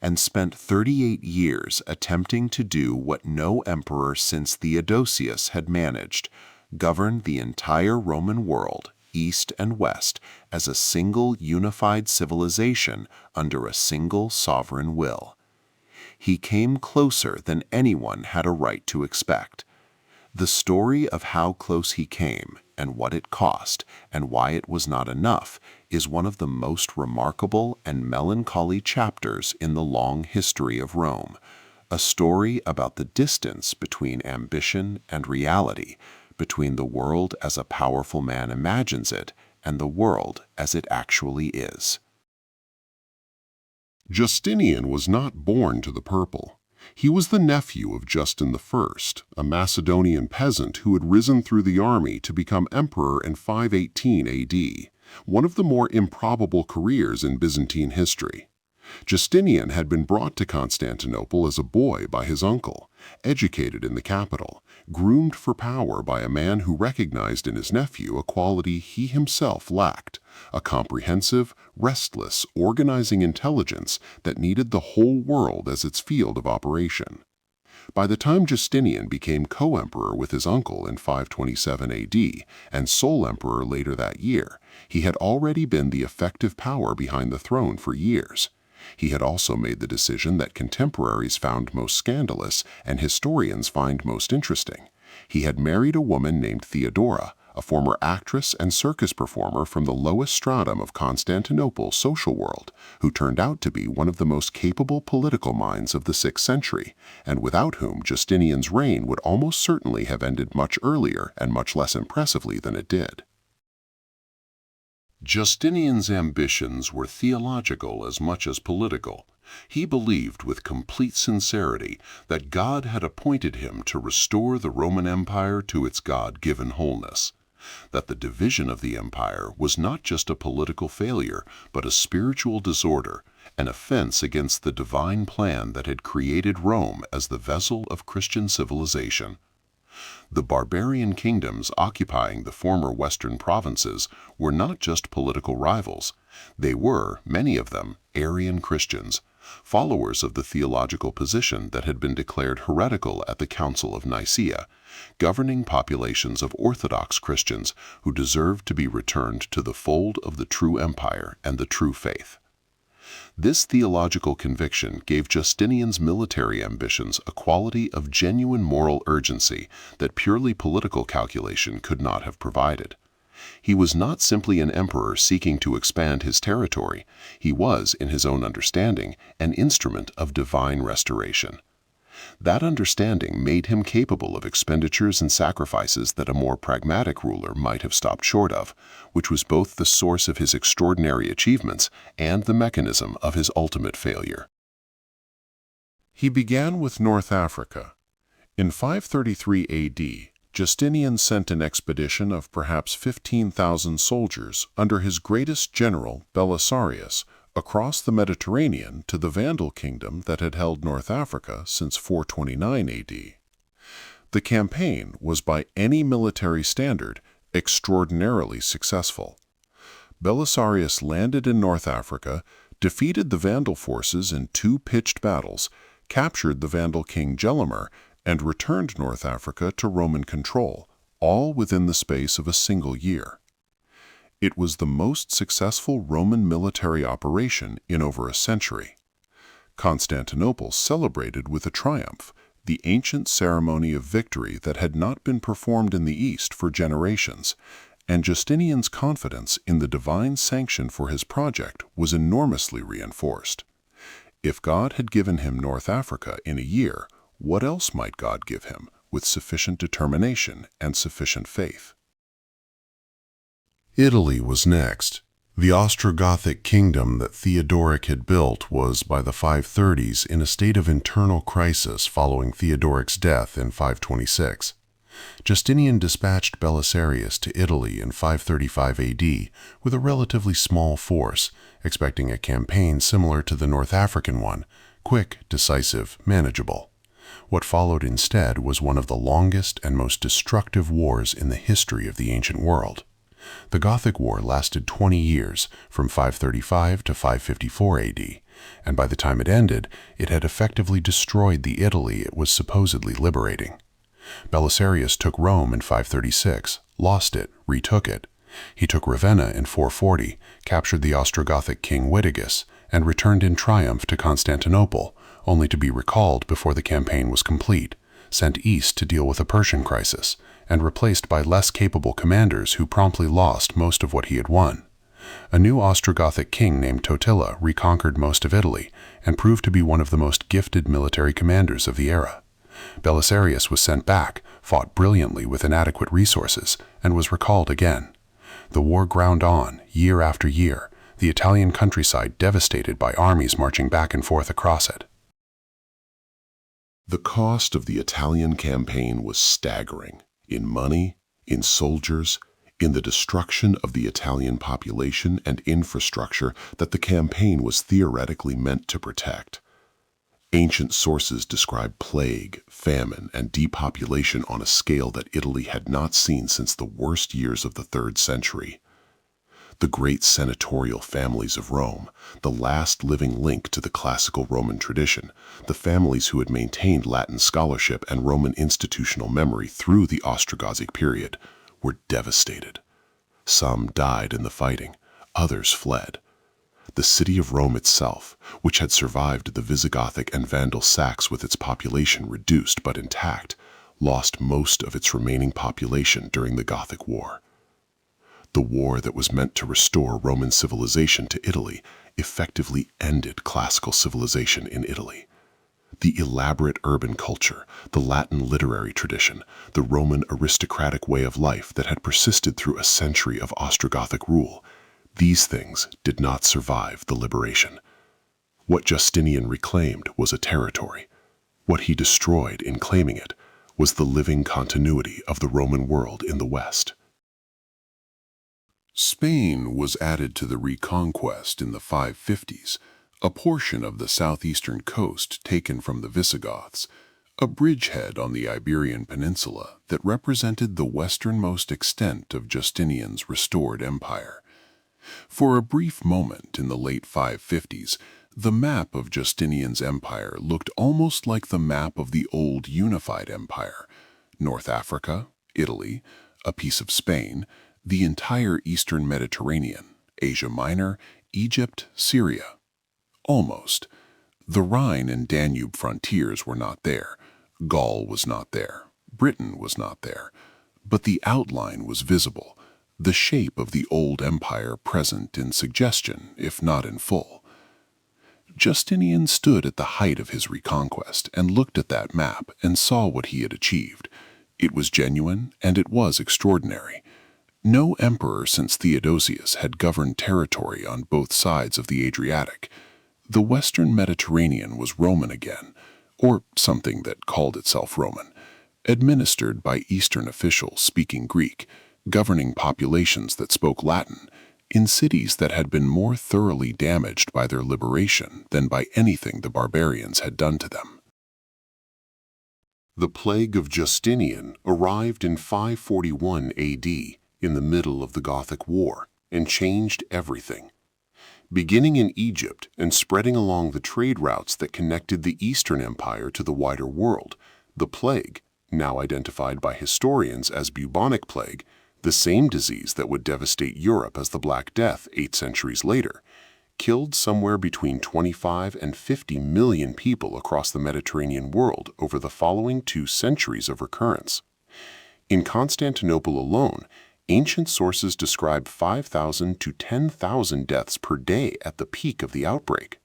and spent 38 years attempting to do what no emperor since Theodosius had managed: govern the entire Roman world, east and west, as a single unified civilization under a single sovereign will. He came closer than anyone had a right to expect. The story of how close he came and what it cost and why it was not enough is one of the most remarkable and melancholy chapters in the long history of Rome, a story about the distance between ambition and reality, between the world as a powerful man imagines it and the world as it actually is. Justinian was not born to the purple. He was the nephew of Justin I, a Macedonian peasant who had risen through the army to become emperor in 518 AD, one of the more improbable careers in Byzantine history. Justinian had been brought to Constantinople as a boy by his uncle, educated in the capital, groomed for power by a man who recognized in his nephew a quality he himself lacked: a comprehensive, restless, organizing intelligence that needed the whole world as its field of operation. By the time Justinian became co-emperor with his uncle in 527 AD and sole emperor later that year, he had already been the effective power behind the throne for years. He had also made the decision that contemporaries found most scandalous and historians find most interesting. He had married a woman named Theodora, a former actress and circus performer from the lowest stratum of Constantinople's social world, who turned out to be one of the most capable political minds of the 6th century, and without whom Justinian's reign would almost certainly have ended much earlier and much less impressively than it did. Justinian's ambitions were theological as much as political. He believed with complete sincerity that God had appointed him to restore the Roman Empire to its God-given wholeness, that the division of the empire was not just a political failure, but a spiritual disorder, an offense against the divine plan that had created Rome as the vessel of Christian civilization. The barbarian kingdoms occupying the former western provinces were not just political rivals. They were, many of them, Arian Christians, followers of the theological position that had been declared heretical at the Council of Nicaea, governing populations of Orthodox Christians who deserved to be returned to the fold of the true empire and the true faith. This theological conviction gave Justinian's military ambitions a quality of genuine moral urgency that purely political calculation could not have provided. He was not simply an emperor seeking to expand his territory. He was, in his own understanding, an instrument of divine restoration. That understanding made him capable of expenditures and sacrifices that a more pragmatic ruler might have stopped short of, which was both the source of his extraordinary achievements and the mechanism of his ultimate failure. He began with North Africa. In 533 AD, Justinian sent an expedition of perhaps 15,000 soldiers under his greatest general, Belisarius, across the Mediterranean to the Vandal kingdom that had held North Africa since 429 AD. The campaign was, by any military standard, extraordinarily successful. Belisarius landed in North Africa, defeated the Vandal forces in 2 pitched battles, captured the Vandal king Gelimer, and returned North Africa to Roman control, all within the space of a single year. It was the most successful Roman military operation in over a century. Constantinople celebrated with a triumph, the ancient ceremony of victory that had not been performed in the East for generations, and Justinian's confidence in the divine sanction for his project was enormously reinforced. If God had given him North Africa in a year, what else might God give him with sufficient determination and sufficient faith? Italy was next. The Ostrogothic kingdom that Theodoric had built was, by the 530s, in a state of internal crisis following Theodoric's death in 526. Justinian dispatched Belisarius to Italy in 535 AD with a relatively small force, expecting a campaign similar to the North African one, quick, decisive, manageable. What followed instead was one of the longest and most destructive wars in the history of the ancient world. The Gothic War lasted 20 years, from 535 to 554 AD, and by the time it ended, it had effectively destroyed the Italy it was supposedly liberating. Belisarius took Rome in 536, lost it, retook it. He took Ravenna in 440, captured the Ostrogothic king Witigis, and returned in triumph to Constantinople, only to be recalled before the campaign was complete, sent east to deal with a Persian crisis, and replaced by less capable commanders who promptly lost most of what he had won. A new Ostrogothic king named Totila reconquered most of Italy and proved to be one of the most gifted military commanders of the era. Belisarius was sent back, fought brilliantly with inadequate resources, and was recalled again. The war ground on, year after year, the Italian countryside devastated by armies marching back and forth across it. The cost of the Italian campaign was staggering, in money, in soldiers, in the destruction of the Italian population and infrastructure that the campaign was theoretically meant to protect. Ancient sources describe plague, famine, and depopulation on a scale that Italy had not seen since the worst years of the 3rd century. The great senatorial families of Rome, the last living link to the classical Roman tradition, the families who had maintained Latin scholarship and Roman institutional memory through the Ostrogothic period, were devastated. Some died in the fighting, others fled. The city of Rome itself, which had survived the Visigothic and Vandal sacks with its population reduced but intact, lost most of its remaining population during the Gothic War. The war that was meant to restore Roman civilization to Italy effectively ended classical civilization in Italy. The elaborate urban culture, the Latin literary tradition, the Roman aristocratic way of life that had persisted through a century of Ostrogothic rule, these things did not survive the liberation. What Justinian reclaimed was a territory. What he destroyed in claiming it was the living continuity of the Roman world in the West. Spain was added to the reconquest in the 550s, a portion of the southeastern coast taken from the Visigoths, a bridgehead on the Iberian Peninsula that represented the westernmost extent of Justinian's restored empire. For a brief moment in the late 550s, the map of Justinian's empire looked almost like the map of the old unified empire: North Africa, Italy, a piece of Spain, the entire eastern Mediterranean, Asia Minor, Egypt, Syria. Almost. The Rhine and Danube frontiers were not there. Gaul was not there. Britain was not there. But the outline was visible, the shape of the old empire present in suggestion, if not in full. Justinian stood at the height of his reconquest and looked at that map and saw what he had achieved. It was genuine and it was extraordinary. No emperor since Theodosius had governed territory on both sides of the Adriatic. The western Mediterranean was Roman again, or something that called itself Roman, administered by Eastern officials speaking Greek, governing populations that spoke Latin, in cities that had been more thoroughly damaged by their liberation than by anything the barbarians had done to them. The plague of Justinian arrived in 541 AD, in the middle of the Gothic War, and changed everything. Beginning in Egypt and spreading along the trade routes that connected the Eastern Empire to the wider world, the plague, now identified by historians as bubonic plague, the same disease that would devastate Europe as the Black Death 8 centuries later, killed somewhere between 25 and 50 million people across the Mediterranean world over the following 2 centuries of recurrence. In Constantinople alone, ancient sources describe 5,000 to 10,000 deaths per day at the peak of the outbreak.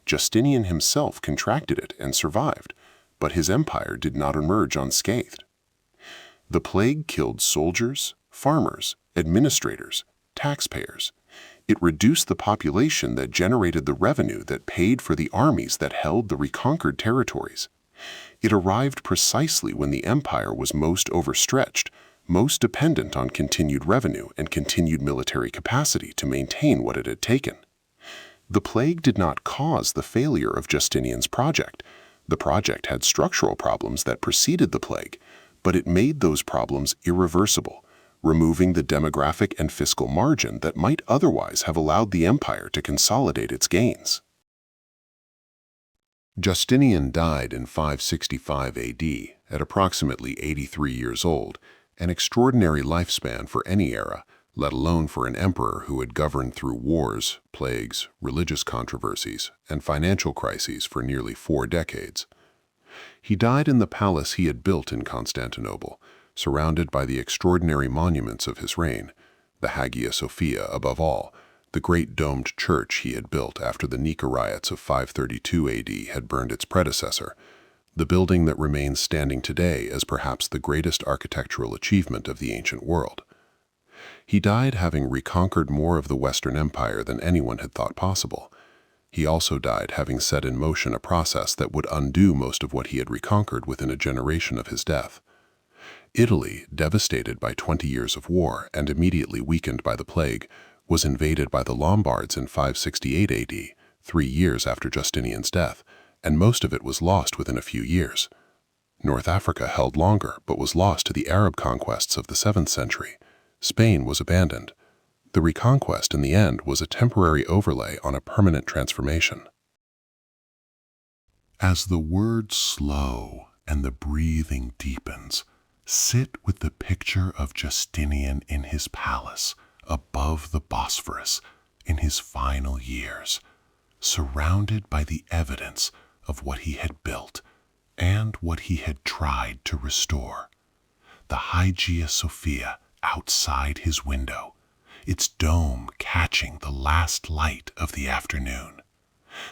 Justinian himself contracted it and survived, but his empire did not emerge unscathed. The plague killed soldiers, farmers, administrators, taxpayers. It reduced the population that generated the revenue that paid for the armies that held the reconquered territories. It arrived precisely when the empire was most overstretched, most dependent on continued revenue and continued military capacity to maintain what it had taken. The plague did not cause the failure of Justinian's project. The project had structural problems that preceded the plague, but it made those problems irreversible, removing the demographic and fiscal margin that might otherwise have allowed the empire to consolidate its gains. Justinian died in 565 AD at approximately 83 years old, an extraordinary lifespan for any era, let alone for an emperor who had governed through wars, plagues, religious controversies, and financial crises for nearly 4 decades. He died in the palace he had built in Constantinople, surrounded by the extraordinary monuments of his reign, the Hagia Sophia above all, the great domed church he had built after the Nika riots of 532 AD had burned its predecessor, the building that remains standing today as perhaps the greatest architectural achievement of the ancient world. He died having reconquered more of the Western Empire than anyone had thought possible. He also died having set in motion a process that would undo most of what he had reconquered within a generation of his death. Italy, devastated by 20 years of war and immediately weakened by the plague, was invaded by the Lombards in 568 AD, 3 years after Justinian's death, and most of it was lost within a few years. North Africa held longer but was lost to the Arab conquests of the 7th century. Spain was abandoned. The reconquest in the end was a temporary overlay on a permanent transformation. As the words slow and the breathing deepens, sit with the picture of Justinian in his palace above the Bosphorus in his final years, surrounded by the evidence of what he had built and what he had tried to restore. The Hagia Sophia outside his window, its dome catching the last light of the afternoon.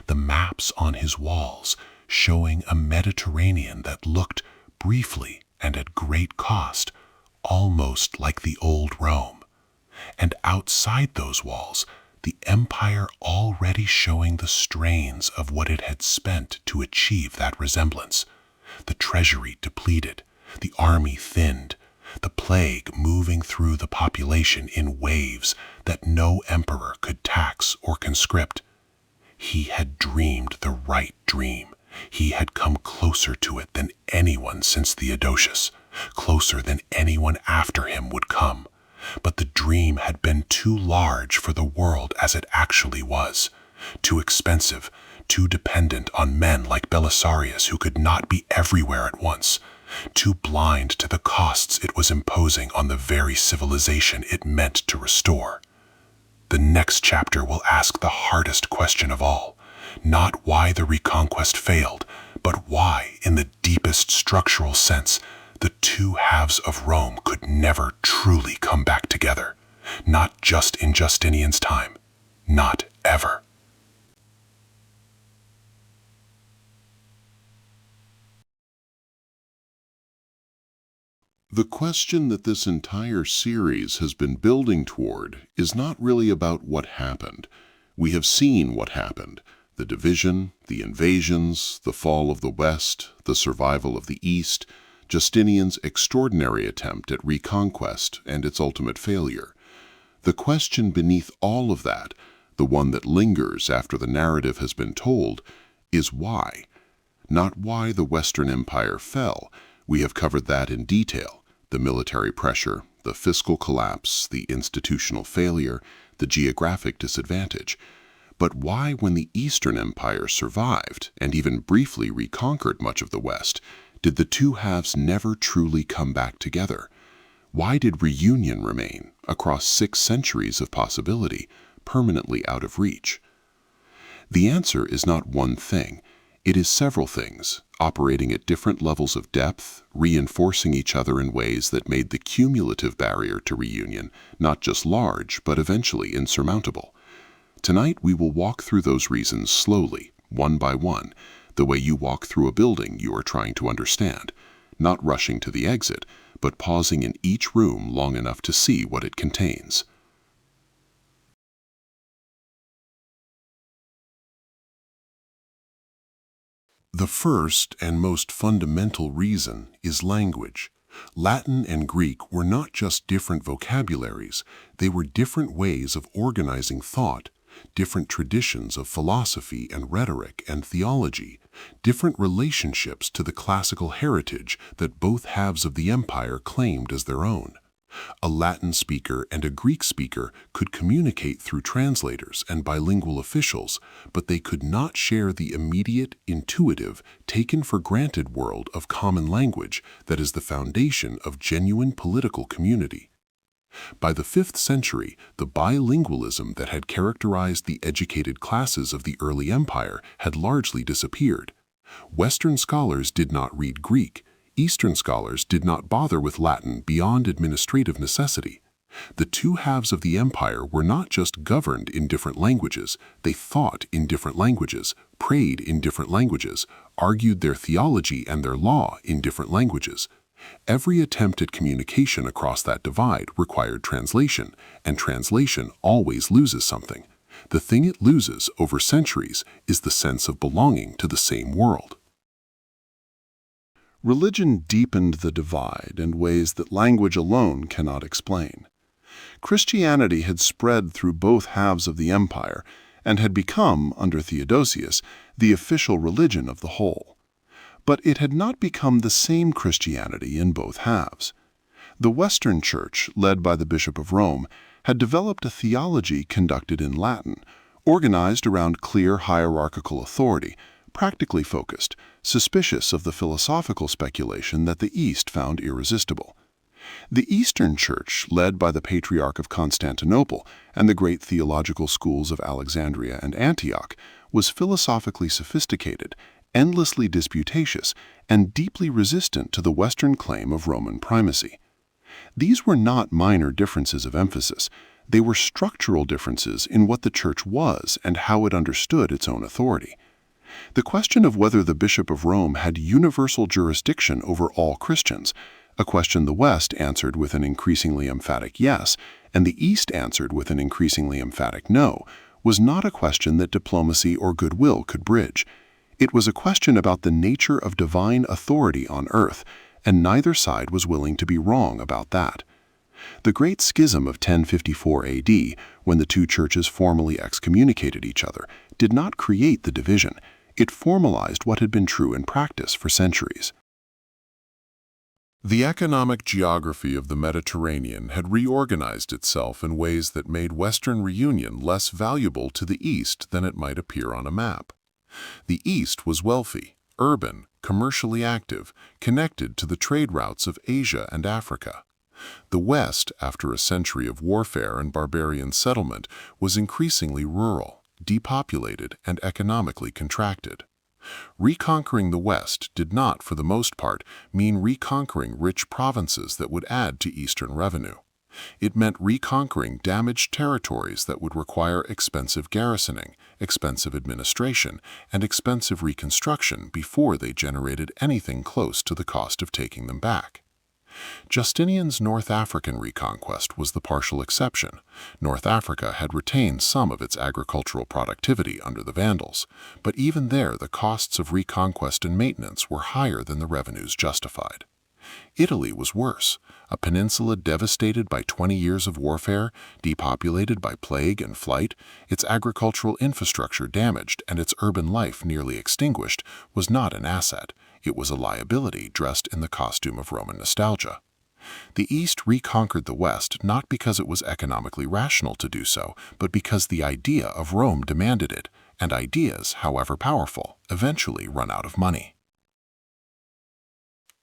The maps on his walls showing a Mediterranean that looked, briefly and at great cost, almost like the old Rome. And outside those walls, the empire already showing the strains of what it had spent to achieve that resemblance. The treasury depleted, the army thinned, the plague moving through the population in waves that no emperor could tax or conscript. He had dreamed the right dream. He had come closer to it than anyone since Theodosius, closer than anyone after him would come. But the dream had been too large for the world as it actually was, too expensive, too dependent on men like Belisarius who could not be everywhere at once, too blind to the costs it was imposing on the very civilization it meant to restore. The next chapter will ask the hardest question of all, not why the reconquest failed, but why, in the deepest structural sense, the two halves of Rome could never truly come back together, not just in Justinian's time, not ever. The question that this entire series has been building toward is not really about what happened. We have seen what happened: the division, the invasions, the fall of the West, the survival of the East, Justinian's extraordinary attempt at reconquest and its ultimate failure. The question beneath all of that, the one that lingers after the narrative has been told, is why. Not why the Western Empire fell. We have covered that in detail: the military pressure, the fiscal collapse, the institutional failure, the geographic disadvantage. But why, when the Eastern Empire survived and even briefly reconquered much of the West, did the two halves never truly come back together? Why did reunion remain, across 6 centuries of possibility, permanently out of reach? The answer is not one thing. It is several things, operating at different levels of depth, reinforcing each other in ways that made the cumulative barrier to reunion not just large, but eventually insurmountable. Tonight we will walk through those reasons slowly, one by one, the way you walk through a building you are trying to understand, not rushing to the exit, but pausing in each room long enough to see what it contains. The first and most fundamental reason is language. Latin and Greek were not just different vocabularies, they were different ways of organizing thought, different traditions of philosophy and rhetoric and theology, different relationships to the classical heritage that both halves of the empire claimed as their own. A Latin speaker and a Greek speaker could communicate through translators and bilingual officials, but they could not share the immediate, intuitive, taken-for-granted world of common language that is the foundation of genuine political community. By the 5th century, the bilingualism that had characterized the educated classes of the early empire had largely disappeared. Western scholars did not read Greek. Eastern scholars did not bother with Latin beyond administrative necessity. The two halves of the empire were not just governed in different languages, they thought in different languages, prayed in different languages, argued their theology and their law in different languages. Every attempt at communication across that divide required translation, and translation always loses something. The thing it loses over centuries is the sense of belonging to the same world. Religion deepened the divide in ways that language alone cannot explain. Christianity had spread through both halves of the empire and had become, under Theodosius, the official religion of the whole. But it had not become the same Christianity in both halves. The Western Church, led by the Bishop of Rome, had developed a theology conducted in Latin, organized around clear hierarchical authority, practically focused, suspicious of the philosophical speculation that the East found irresistible. The Eastern Church, led by the Patriarch of Constantinople and the great theological schools of Alexandria and Antioch, was philosophically sophisticated, endlessly disputatious, and deeply resistant to the Western claim of Roman primacy. These were not minor differences of emphasis. They were structural differences in what the Church was and how it understood its own authority. The question of whether the Bishop of Rome had universal jurisdiction over all Christians, a question the West answered with an increasingly emphatic yes, and the East answered with an increasingly emphatic no, was not a question that diplomacy or goodwill could bridge. It was a question about the nature of divine authority on earth, and neither side was willing to be wrong about that. The Great Schism of 1054 AD, when the two churches formally excommunicated each other, did not create the division. It formalized what had been true in practice for centuries. The economic geography of the Mediterranean had reorganized itself in ways that made Western reunion less valuable to the East than it might appear on a map. The East was wealthy, urban, commercially active, connected to the trade routes of Asia and Africa. The West, after a century of warfare and barbarian settlement, was increasingly rural, depopulated, and economically contracted. Reconquering the West did not, for the most part, mean reconquering rich provinces that would add to Eastern revenue. It meant reconquering damaged territories that would require expensive garrisoning, expensive administration, and expensive reconstruction before they generated anything close to the cost of taking them back. Justinian's North African reconquest was the partial exception. North Africa had retained some of its agricultural productivity under the Vandals, but even there the costs of reconquest and maintenance were higher than the revenues justified. Italy was worse, a peninsula devastated by 20 years of warfare, depopulated by plague and flight, its agricultural infrastructure damaged and its urban life nearly extinguished, was not an asset. It was a liability dressed in the costume of Roman nostalgia. The East reconquered the West not because it was economically rational to do so, but because the idea of Rome demanded it, and ideas, however powerful, eventually run out of money.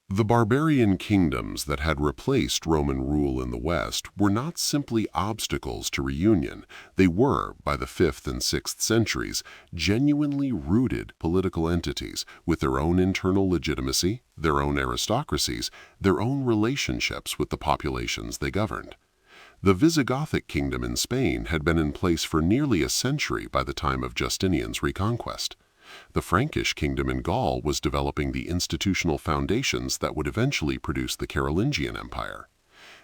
The barbarian kingdoms that had replaced Roman rule in the West were not simply obstacles to reunion. They were, by the 5th and 6th centuries, genuinely rooted political entities with their own internal legitimacy, their own aristocracies, their own relationships with the populations they governed. The Visigothic kingdom in Spain had been in place for nearly a century by the time of Justinian's reconquest. The Frankish kingdom in Gaul was developing the institutional foundations that would eventually produce the Carolingian Empire.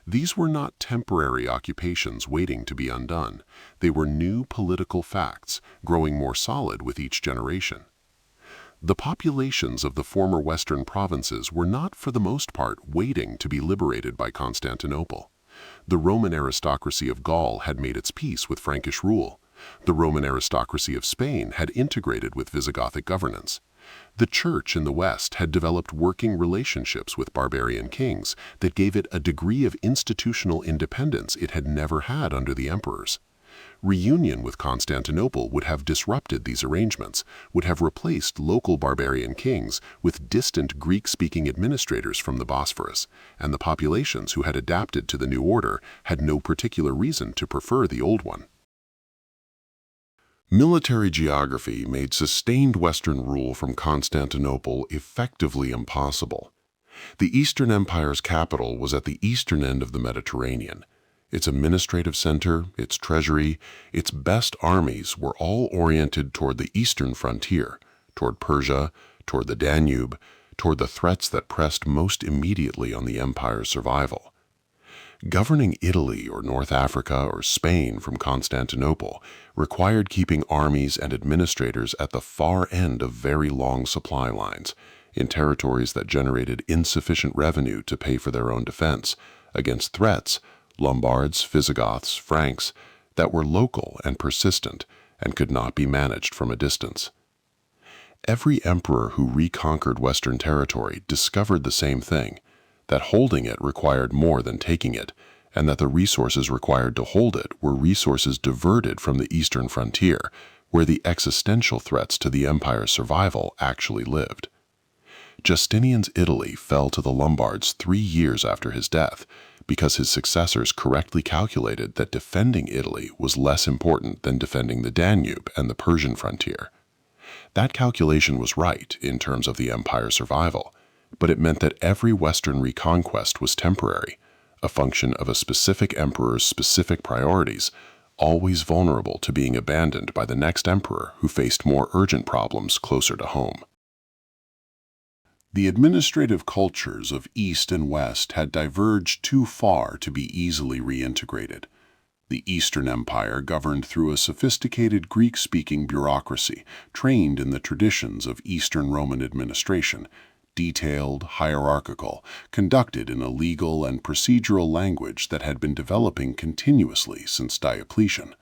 These were not temporary occupations waiting to be undone. They were new political facts, growing more solid with each generation. The populations of the former Western provinces were not, for the most part, waiting to be liberated by Constantinople. The Roman aristocracy of Gaul had made its peace with Frankish rule. The Roman aristocracy of Spain had integrated with Visigothic governance. The Church in the West had developed working relationships with barbarian kings that gave it a degree of institutional independence it had never had under the emperors. Reunion with Constantinople would have disrupted these arrangements, would have replaced local barbarian kings with distant Greek-speaking administrators from the Bosphorus, and the populations who had adapted to the new order had no particular reason to prefer the old one. Military geography made sustained Western rule from Constantinople effectively impossible. The Eastern Empire's capital was at the eastern end of the Mediterranean. Its administrative center, its treasury, its best armies were all oriented toward the eastern frontier, toward Persia, toward the Danube, toward the threats that pressed most immediately on the empire's survival. Governing Italy or North Africa or Spain from Constantinople required keeping armies and administrators at the far end of very long supply lines, in territories that generated insufficient revenue to pay for their own defense, against threats, Lombards, Visigoths, Franks, that were local and persistent and could not be managed from a distance. Every emperor who reconquered Western territory discovered the same thing, that holding it required more than taking it, and that the resources required to hold it were resources diverted from the eastern frontier, where the existential threats to the empire's survival actually lived. Justinian's Italy fell to the Lombards 3 years after his death, because his successors correctly calculated that defending Italy was less important than defending the Danube and the Persian frontier. That calculation was right in terms of the empire's survival, but it meant that every Western reconquest was temporary, a function of a specific emperor's specific priorities, always vulnerable to being abandoned by the next emperor who faced more urgent problems closer to home. The administrative cultures of East and West had diverged too far to be easily reintegrated. The Eastern Empire governed through a sophisticated Greek-speaking bureaucracy trained in the traditions of Eastern Roman administration, detailed, hierarchical, conducted in a legal and procedural language that had been developing continuously since Diocletian.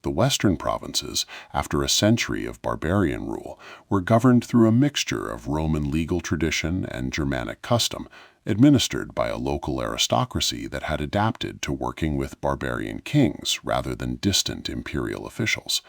The Western provinces, after a century of barbarian rule, were governed through a mixture of Roman legal tradition and Germanic custom, administered by a local aristocracy that had adapted to working with barbarian kings rather than distant imperial officials.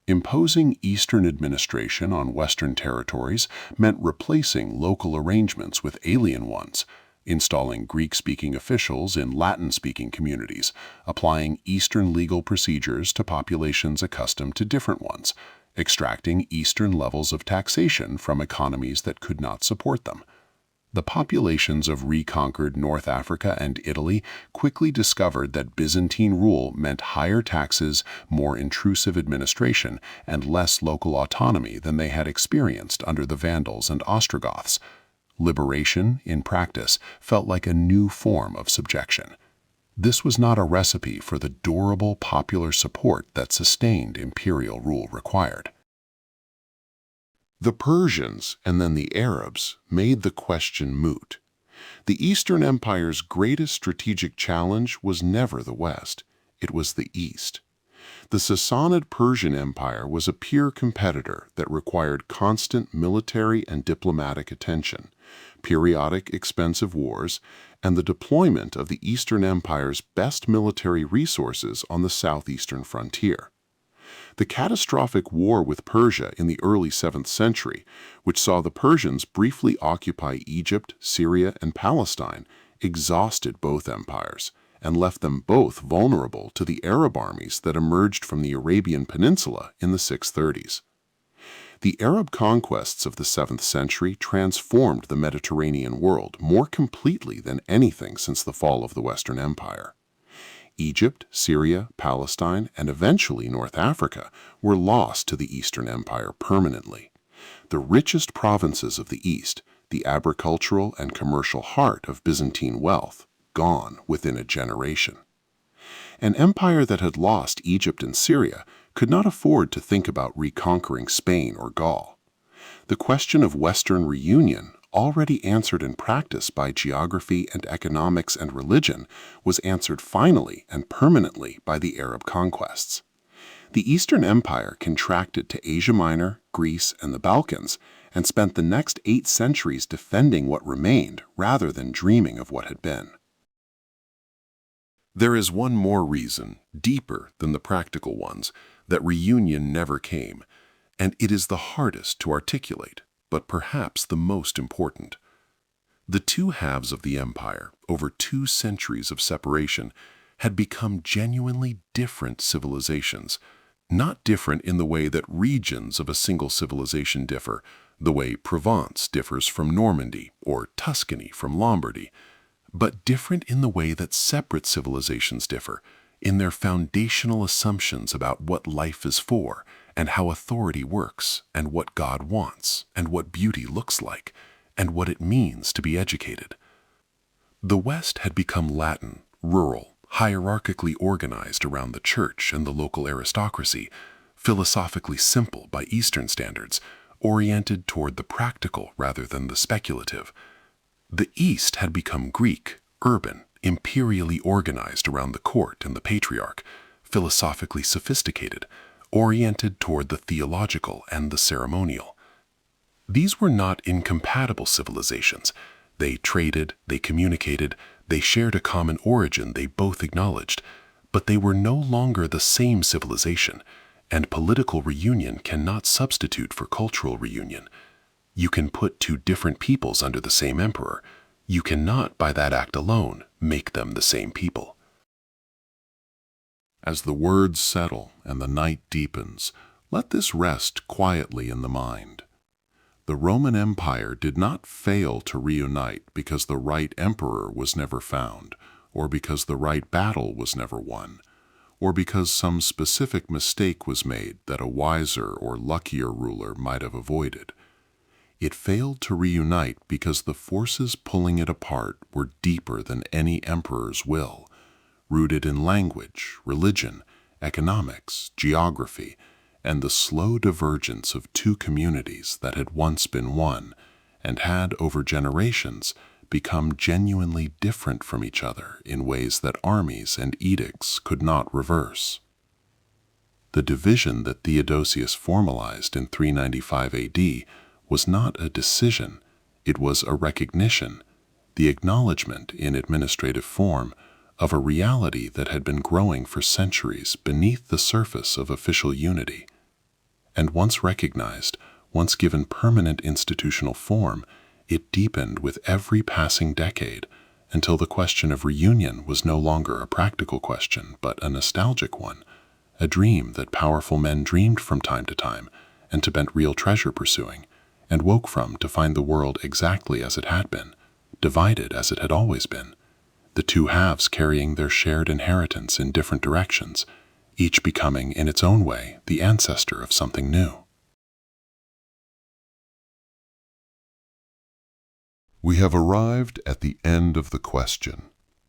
Imposing Eastern administration on Western territories meant replacing local arrangements with alien ones, installing Greek-speaking officials in Latin-speaking communities, applying Eastern legal procedures to populations accustomed to different ones, extracting Eastern levels of taxation from economies that could not support them. The populations of reconquered North Africa and Italy quickly discovered that Byzantine rule meant higher taxes, more intrusive administration, and less local autonomy than they had experienced under the Vandals and Ostrogoths. Liberation, in practice, felt like a new form of subjection. This was not a recipe for the durable popular support that sustained imperial rule required. The Persians and then the Arabs made the question moot. The Eastern Empire's greatest strategic challenge was never the West, it was the East. The Sassanid Persian Empire was a peer competitor that required constant military and diplomatic attention, periodic expensive wars, and the deployment of the Eastern Empire's best military resources on the southeastern frontier. The catastrophic war with Persia in the early 7th century, which saw the Persians briefly occupy Egypt, Syria, and Palestine, exhausted both empires and left them both vulnerable to the Arab armies that emerged from the Arabian Peninsula in the 630s. The Arab conquests of the 7th century transformed the Mediterranean world more completely than anything since the fall of the Western Empire. Egypt, Syria, Palestine, and eventually North Africa were lost to the Eastern Empire permanently. The richest provinces of the East, the agricultural and commercial heart of Byzantine wealth, gone within a generation. An empire that had lost Egypt and Syria could not afford to think about reconquering Spain or Gaul. The question of Western reunion, already answered in practice by geography and economics and religion, was answered finally and permanently by the Arab conquests. The Eastern Empire contracted to Asia Minor, Greece, and the Balkans, and spent the next 8 centuries defending what remained rather than dreaming of what had been. There is one more reason, deeper than the practical ones, that reunion never came, and it is the hardest to articulate, but perhaps the most important. The two halves of the empire, over 2 centuries of separation, had become genuinely different civilizations. Not different in the way that regions of a single civilization differ, the way Provence differs from Normandy or Tuscany from Lombardy, but different in the way that separate civilizations differ, in their foundational assumptions about what life is for, and how authority works, and what God wants, and what beauty looks like, and what it means to be educated. The West had become Latin, rural, hierarchically organized around the church and the local aristocracy, philosophically simple by Eastern standards, oriented toward the practical rather than the speculative. The East had become Greek, urban, imperially organized around the court and the patriarch, philosophically sophisticated, oriented toward the theological and the ceremonial. These were not incompatible civilizations. They traded, they communicated, they shared a common origin they both acknowledged, but they were no longer the same civilization, and political reunion cannot substitute for cultural reunion. You can put 2 different peoples under the same emperor. You cannot, by that act alone, make them the same people. As the words settle and the night deepens, let this rest quietly in the mind. The Roman Empire did not fail to reunite because the right emperor was never found, or because the right battle was never won, or because some specific mistake was made that a wiser or luckier ruler might have avoided. It failed to reunite because the forces pulling it apart were deeper than any emperor's will, rooted in language, religion, economics, geography, and the slow divergence of 2 communities that had once been one and had, over generations, become genuinely different from each other in ways that armies and edicts could not reverse. The division that Theodosius formalized in 395 AD was not a decision, it was a recognition, the acknowledgement in administrative form of a reality that had been growing for centuries beneath the surface of official unity. And once recognized, once given permanent institutional form, it deepened with every passing decade until the question of reunion was no longer a practical question but a nostalgic one, a dream that powerful men dreamed from time to time and to bent real treasure pursuing, and woke from to find the world exactly as it had been, divided as it had always been, the 2 halves carrying their shared inheritance in different directions, each becoming in its own way the ancestor of something new. We have arrived at the end of the question,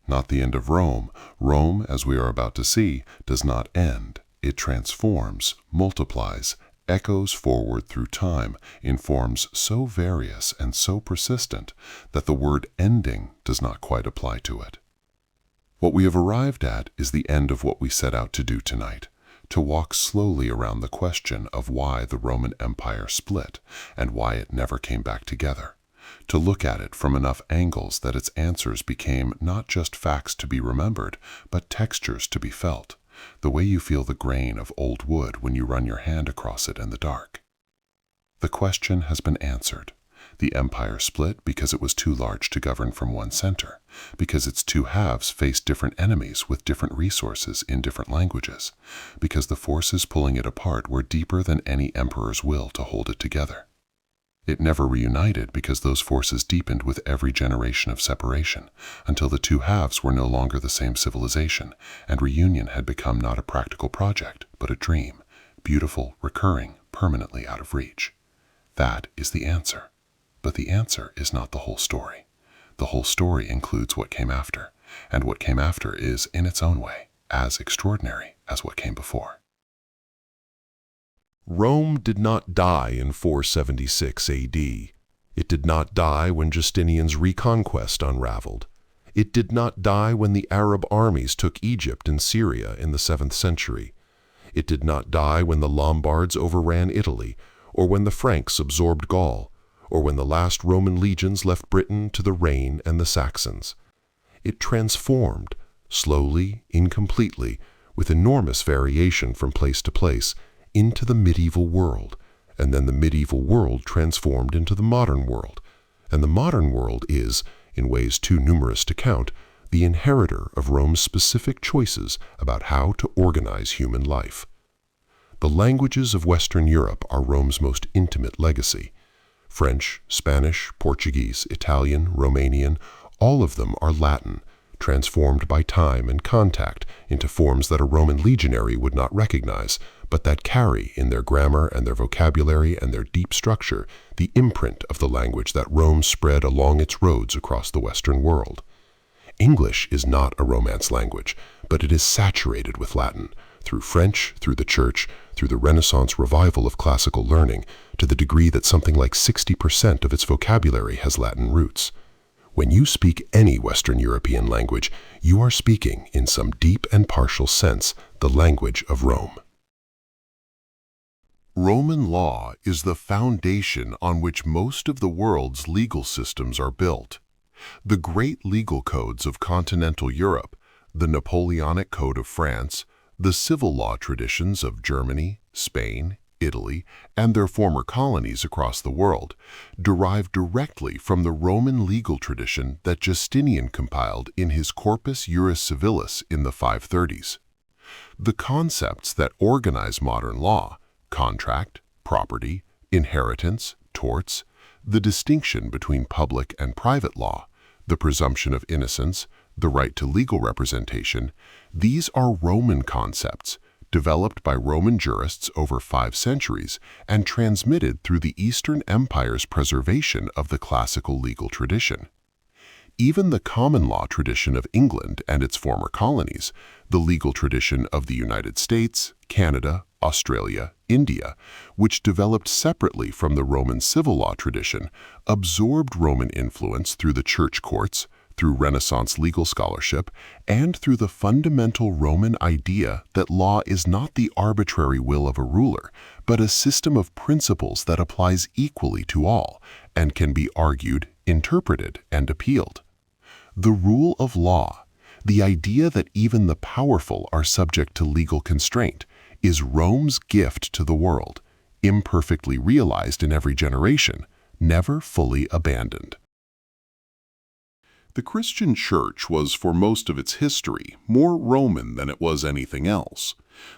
not the end of Rome. Rome, as we are about to see, does not end. It transforms, multiplies, echoes forward through time in forms so various and so persistent that the word ending does not quite apply to it. What we have arrived at is the end of what we set out to do tonight, to walk slowly around the question of why the Roman Empire split and why it never came back together, to look at it from enough angles that its answers became not just facts to be remembered, but textures to be felt, the way you feel the grain of old wood when you run your hand across it in the dark. The question has been answered. The empire split because it was too large to govern from one center, because its 2 halves faced different enemies with different resources in different languages, because the forces pulling it apart were deeper than any emperor's will to hold it together. It never reunited because those forces deepened with every generation of separation, until the 2 halves were no longer the same civilization, and reunion had become not a practical project, but a dream, beautiful, recurring, permanently out of reach. That is the answer. But the answer is not the whole story. The whole story includes what came after, and what came after is, in its own way, as extraordinary as what came before. Rome did not die in 476 AD. It did not die when Justinian's reconquest unraveled. It did not die when the Arab armies took Egypt and Syria in the 7th century. It did not die when the Lombards overran Italy, or when the Franks absorbed Gaul. or when the last Roman legions left Britain to the Rhine and the Saxons. It transformed, slowly, incompletely, with enormous variation from place to place, into the medieval world, and then the medieval world transformed into the modern world. And the modern world is, in ways too numerous to count, the inheritor of Rome's specific choices about how to organize human life. The languages of Western Europe are Rome's most intimate legacy. French, Spanish, Portuguese, Italian, Romanian, all of them are Latin, transformed by time and contact into forms that a Roman legionary would not recognize, but that carry in their grammar and their vocabulary and their deep structure the imprint of the language that Rome spread along its roads across the Western world. English is not a Romance language, but it is saturated with Latin, through French, through the Church, through the Renaissance revival of classical learning, to the degree that something like 60% of its vocabulary has Latin roots. When you speak any Western European language, you are speaking, in some deep and partial sense, the language of Rome. Roman law is the foundation on which most of the world's legal systems are built. The great legal codes of continental Europe, the Napoleonic Code of France, the civil law traditions of Germany, Spain, Italy, and their former colonies across the world, derive directly from the Roman legal tradition that Justinian compiled in his Corpus Juris Civilis in the 530s. The concepts that organize modern law, contract, property, inheritance, torts, the distinction between public and private law, the presumption of innocence, the right to legal representation, these are Roman concepts, developed by Roman jurists over 5 centuries and transmitted through the Eastern Empire's preservation of the classical legal tradition. Even the common law tradition of England and its former colonies, the legal tradition of the United States, Canada, Australia, India, which developed separately from the Roman civil law tradition, absorbed Roman influence through the church courts, through Renaissance legal scholarship, and through the fundamental Roman idea that law is not the arbitrary will of a ruler, but a system of principles that applies equally to all and can be argued, interpreted, and appealed. The rule of law, the idea that even the powerful are subject to legal constraint, is Rome's gift to the world, imperfectly realized in every generation, never fully abandoned. The Christian Church was, for most of its history, more Roman than it was anything else.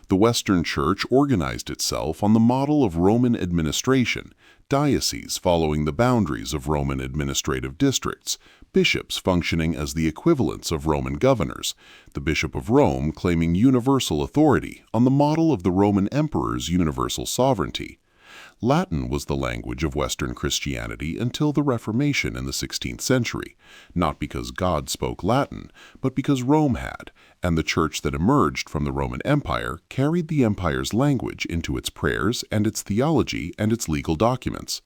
The Western Church organized itself on the model of Roman administration, dioceses following the boundaries of Roman administrative districts, bishops functioning as the equivalents of Roman governors, the Bishop of Rome claiming universal authority on the model of the Roman emperor's universal sovereignty. Latin was the language of Western Christianity until the Reformation in the 16th century, not because God spoke Latin, but because Rome had, and the church that emerged from the Roman Empire carried the empire's language into its prayers and its theology and its legal documents.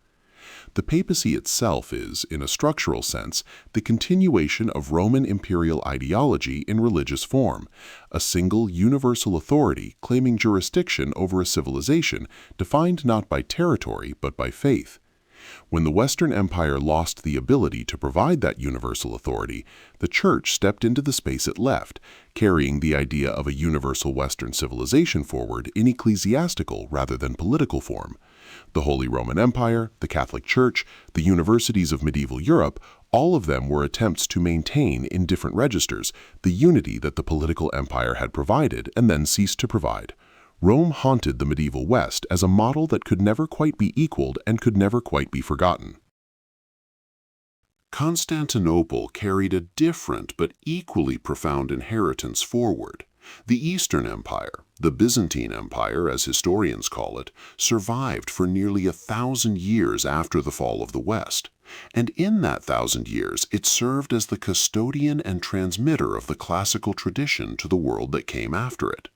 The papacy itself is, in a structural sense, the continuation of Roman imperial ideology in religious form, a single universal authority claiming jurisdiction over a civilization defined not by territory but by faith. When the Western Empire lost the ability to provide that universal authority, the Church stepped into the space it left, carrying the idea of a universal Western civilization forward in ecclesiastical rather than political form. The Holy Roman Empire, the Catholic Church, the universities of medieval Europe, all of them were attempts to maintain in different registers the unity that the political empire had provided and then ceased to provide. Rome haunted the medieval West as a model that could never quite be equaled and could never quite be forgotten. Constantinople carried a different but equally profound inheritance forward. The Eastern Empire, the Byzantine Empire as historians call it, survived for nearly 1,000 years after the fall of the West. And in that 1,000 years, it served as the custodian and transmitter of the classical tradition to the world that came after it.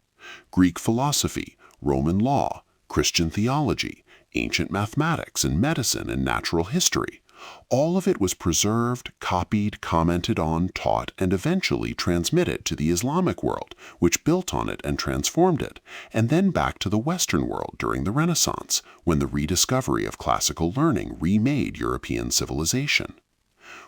Greek philosophy, Roman law, Christian theology, ancient mathematics and medicine and natural history, All of it was preserved, copied, commented on, taught, and eventually transmitted to the Islamic world, which built on it and transformed it, and then back to the Western world during the Renaissance, when the rediscovery of classical learning remade European civilization.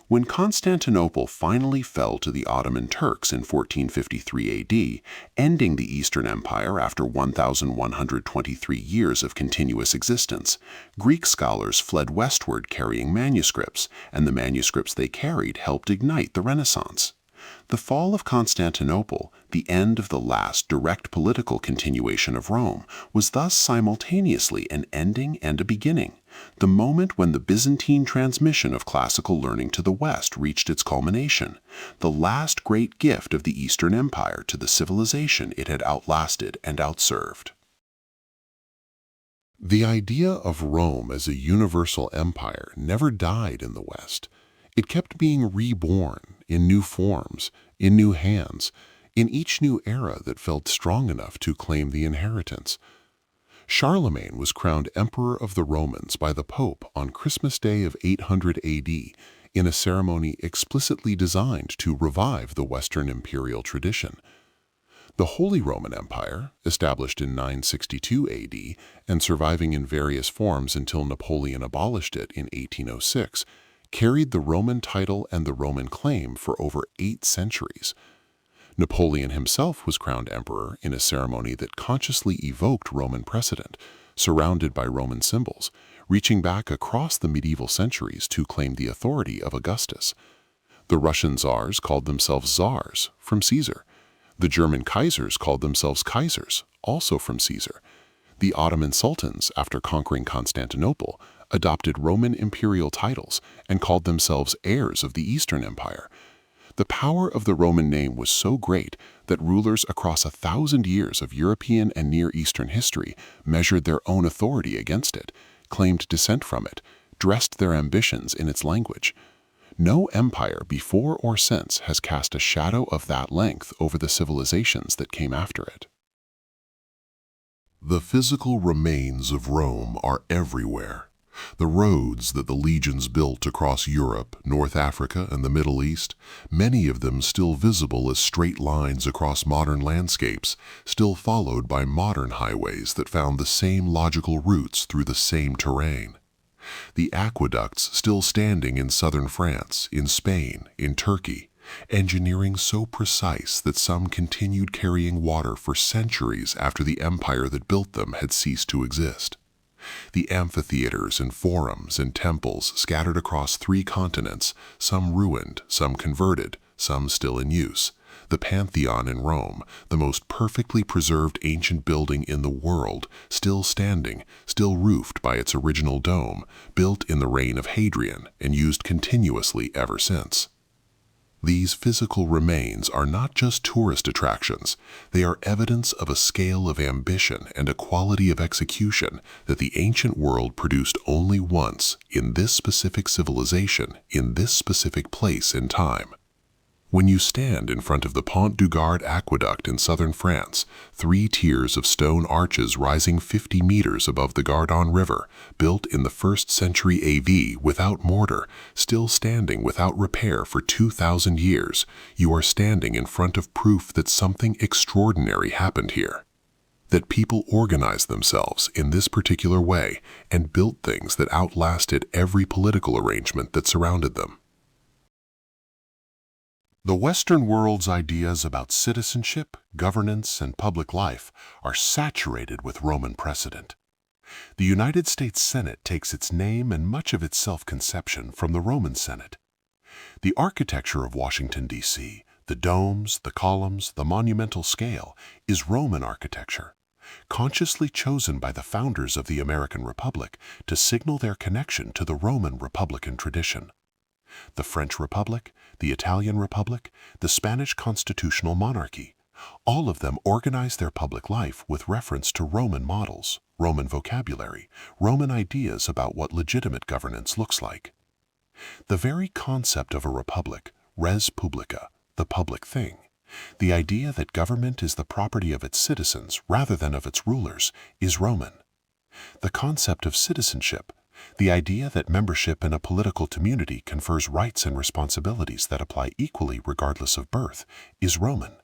When Constantinople finally fell to the Ottoman Turks in 1453 AD, ending the Eastern Empire after 1,123 years of continuous existence, Greek scholars fled westward carrying manuscripts, and the manuscripts they carried helped ignite the Renaissance. The fall of Constantinople, the end of the last direct political continuation of Rome, was thus simultaneously an ending and a beginning, the moment when the Byzantine transmission of classical learning to the West reached its culmination, the last great gift of the Eastern Empire to the civilization it had outlasted and outserved. The idea of Rome as a universal empire never died in the West. It kept being reborn in new forms, in new hands, in each new era that felt strong enough to claim the inheritance. Charlemagne was crowned Emperor of the Romans by the Pope on Christmas Day of 800 AD in a ceremony explicitly designed to revive the Western imperial tradition. The Holy Roman Empire, established in 962 AD and surviving in various forms until Napoleon abolished it in 1806, carried the Roman title and the Roman claim for over 8 centuries. Napoleon himself was crowned emperor in a ceremony that consciously evoked Roman precedent, surrounded by Roman symbols, reaching back across the medieval centuries to claim the authority of Augustus. The Russian czars called themselves czars, from Caesar. The German kaisers called themselves kaisers, also from Caesar. The Ottoman sultans, after conquering Constantinople, adopted Roman imperial titles and called themselves heirs of the Eastern Empire. The power of the Roman name was so great that rulers across 1,000 years of European and Near Eastern history measured their own authority against it, claimed descent from it, dressed their ambitions in its language. No empire before or since has cast a shadow of that length over the civilizations that came after it. The physical remains of Rome are everywhere. The roads that the legions built across Europe, North Africa, and the Middle East, many of them still visible as straight lines across modern landscapes, still followed by modern highways that found the same logical routes through the same terrain. The aqueducts still standing in southern France, in Spain, in Turkey, engineering so precise that some continued carrying water for centuries after the empire that built them had ceased to exist. The amphitheaters and forums and temples scattered across 3 continents, some ruined, some converted, some still in use. The Pantheon in Rome, the most perfectly preserved ancient building in the world, still standing, still roofed by its original dome, built in the reign of Hadrian and used continuously ever since. These physical remains are not just tourist attractions, they are evidence of a scale of ambition and a quality of execution that the ancient world produced only once in this specific civilization, in this specific place and time. When you stand in front of the Pont du Gard aqueduct in southern France, 3 tiers of stone arches rising 50 meters above the Gardon River, built in the 1st century AD without mortar, still standing without repair for 2,000 years, you are standing in front of proof that something extraordinary happened here. That people organized themselves in this particular way and built things that outlasted every political arrangement that surrounded them. The Western world's ideas about citizenship, governance, and public life are saturated with Roman precedent. The United States Senate takes its name and much of its self-conception from the Roman Senate. The architecture of Washington, D.C., the domes, the columns, the monumental scale, is Roman architecture, consciously chosen by the founders of the American Republic to signal their connection to the Roman Republican tradition. The French Republic, the Italian Republic, the Spanish constitutional monarchy, all of them organize their public life with reference to Roman models, Roman vocabulary, Roman ideas about what legitimate governance looks like. The very concept of a republic, res publica, the public thing, the idea that government is the property of its citizens rather than of its rulers, is Roman. The concept of citizenship, The idea that membership in a political community confers rights and responsibilities that apply equally regardless of birth is Roman.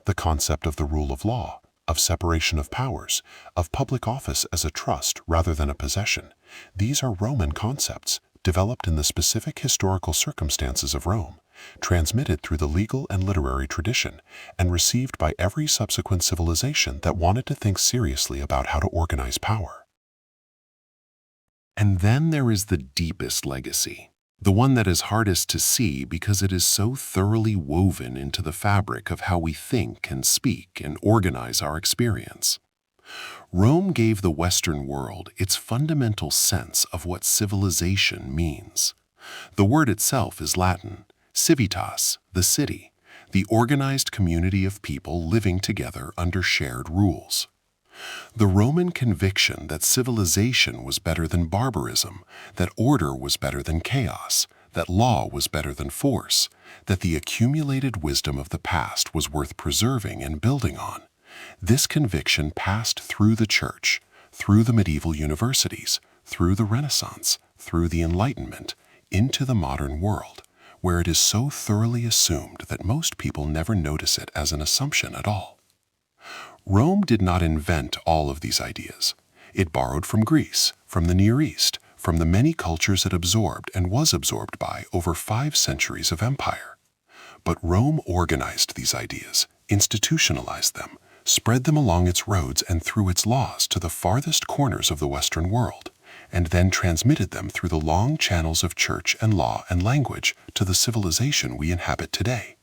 The concept of the rule of law, of separation of powers, of public office as a trust rather than a possession, these are Roman concepts developed in the specific historical circumstances of Rome, transmitted through the legal and literary tradition, and received by every subsequent civilization that wanted to think seriously about how to organize power. And then there is the deepest legacy, the one that is hardest to see because it is so thoroughly woven into the fabric of how we think and speak and organize our experience. Rome gave the Western world its fundamental sense of what civilization means. The word itself is Latin, civitas, the city, the organized community of people living together under shared rules. The Roman conviction that civilization was better than barbarism, that order was better than chaos, that law was better than force, that the accumulated wisdom of the past was worth preserving and building on. This conviction passed through the Church, through the medieval universities, through the Renaissance, through the Enlightenment, into the modern world, where it is so thoroughly assumed that most people never notice it as an assumption at all. Rome did not invent all of these ideas. It borrowed from Greece, from the Near East, from the many cultures it absorbed and was absorbed by over 5 centuries of empire. But Rome organized these ideas, institutionalized them, spread them along its roads and through its laws to the farthest corners of the Western world, and then transmitted them through the long channels of church and law and language to the civilization we inhabit today.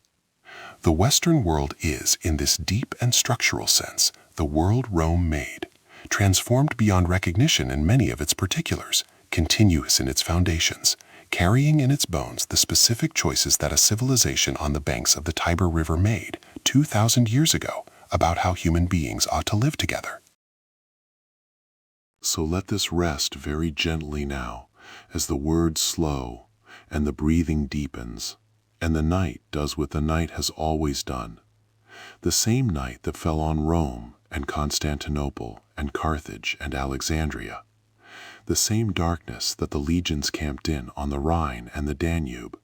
The Western world is, in this deep and structural sense, the world Rome made, transformed beyond recognition in many of its particulars, continuous in its foundations, carrying in its bones the specific choices that a civilization on the banks of the Tiber River made 2,000 years ago about how human beings ought to live together. So let this rest very gently now, as the words slow and the breathing deepens, and the night does what the night has always done. The same night that fell on Rome and Constantinople and Carthage and Alexandria. The same darkness that the legions camped in on the Rhine and the Danube.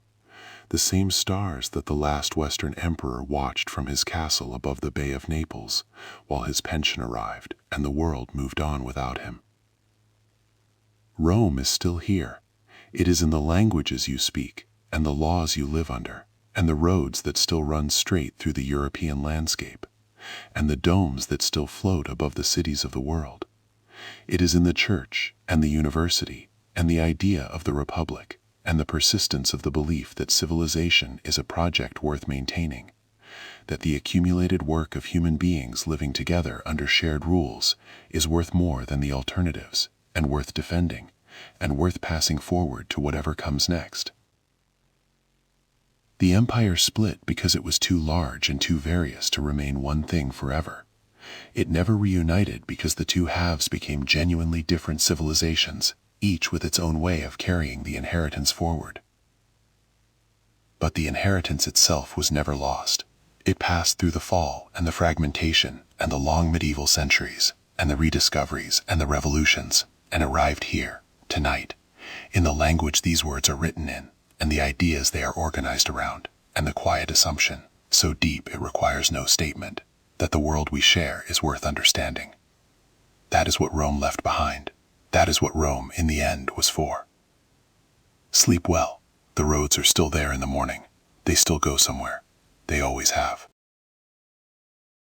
The same stars that the last Western emperor watched from his castle above the Bay of Naples, while his pension arrived and the world moved on without him. Rome is still here. It is in the languages you speak, and the laws you live under, and the roads that still run straight through the European landscape, and the domes that still float above the cities of the world. It is in the church and the university and the idea of the republic and the persistence of the belief that civilization is a project worth maintaining, that the accumulated work of human beings living together under shared rules is worth more than the alternatives, and worth defending, and worth passing forward to whatever comes next. The empire split because it was too large and too various to remain one thing forever. It never reunited because the two halves became genuinely different civilizations, each with its own way of carrying the inheritance forward. But the inheritance itself was never lost. It passed through the fall and the fragmentation and the long medieval centuries and the rediscoveries and the revolutions, and arrived here, tonight, in the language these words are written in, and the ideas they are organized around, and the quiet assumption, so deep it requires no statement, that the world we share is worth understanding. That is what Rome left behind. That is what Rome, in the end, was for. Sleep well. The roads are still there in the morning. They still go somewhere. They always have.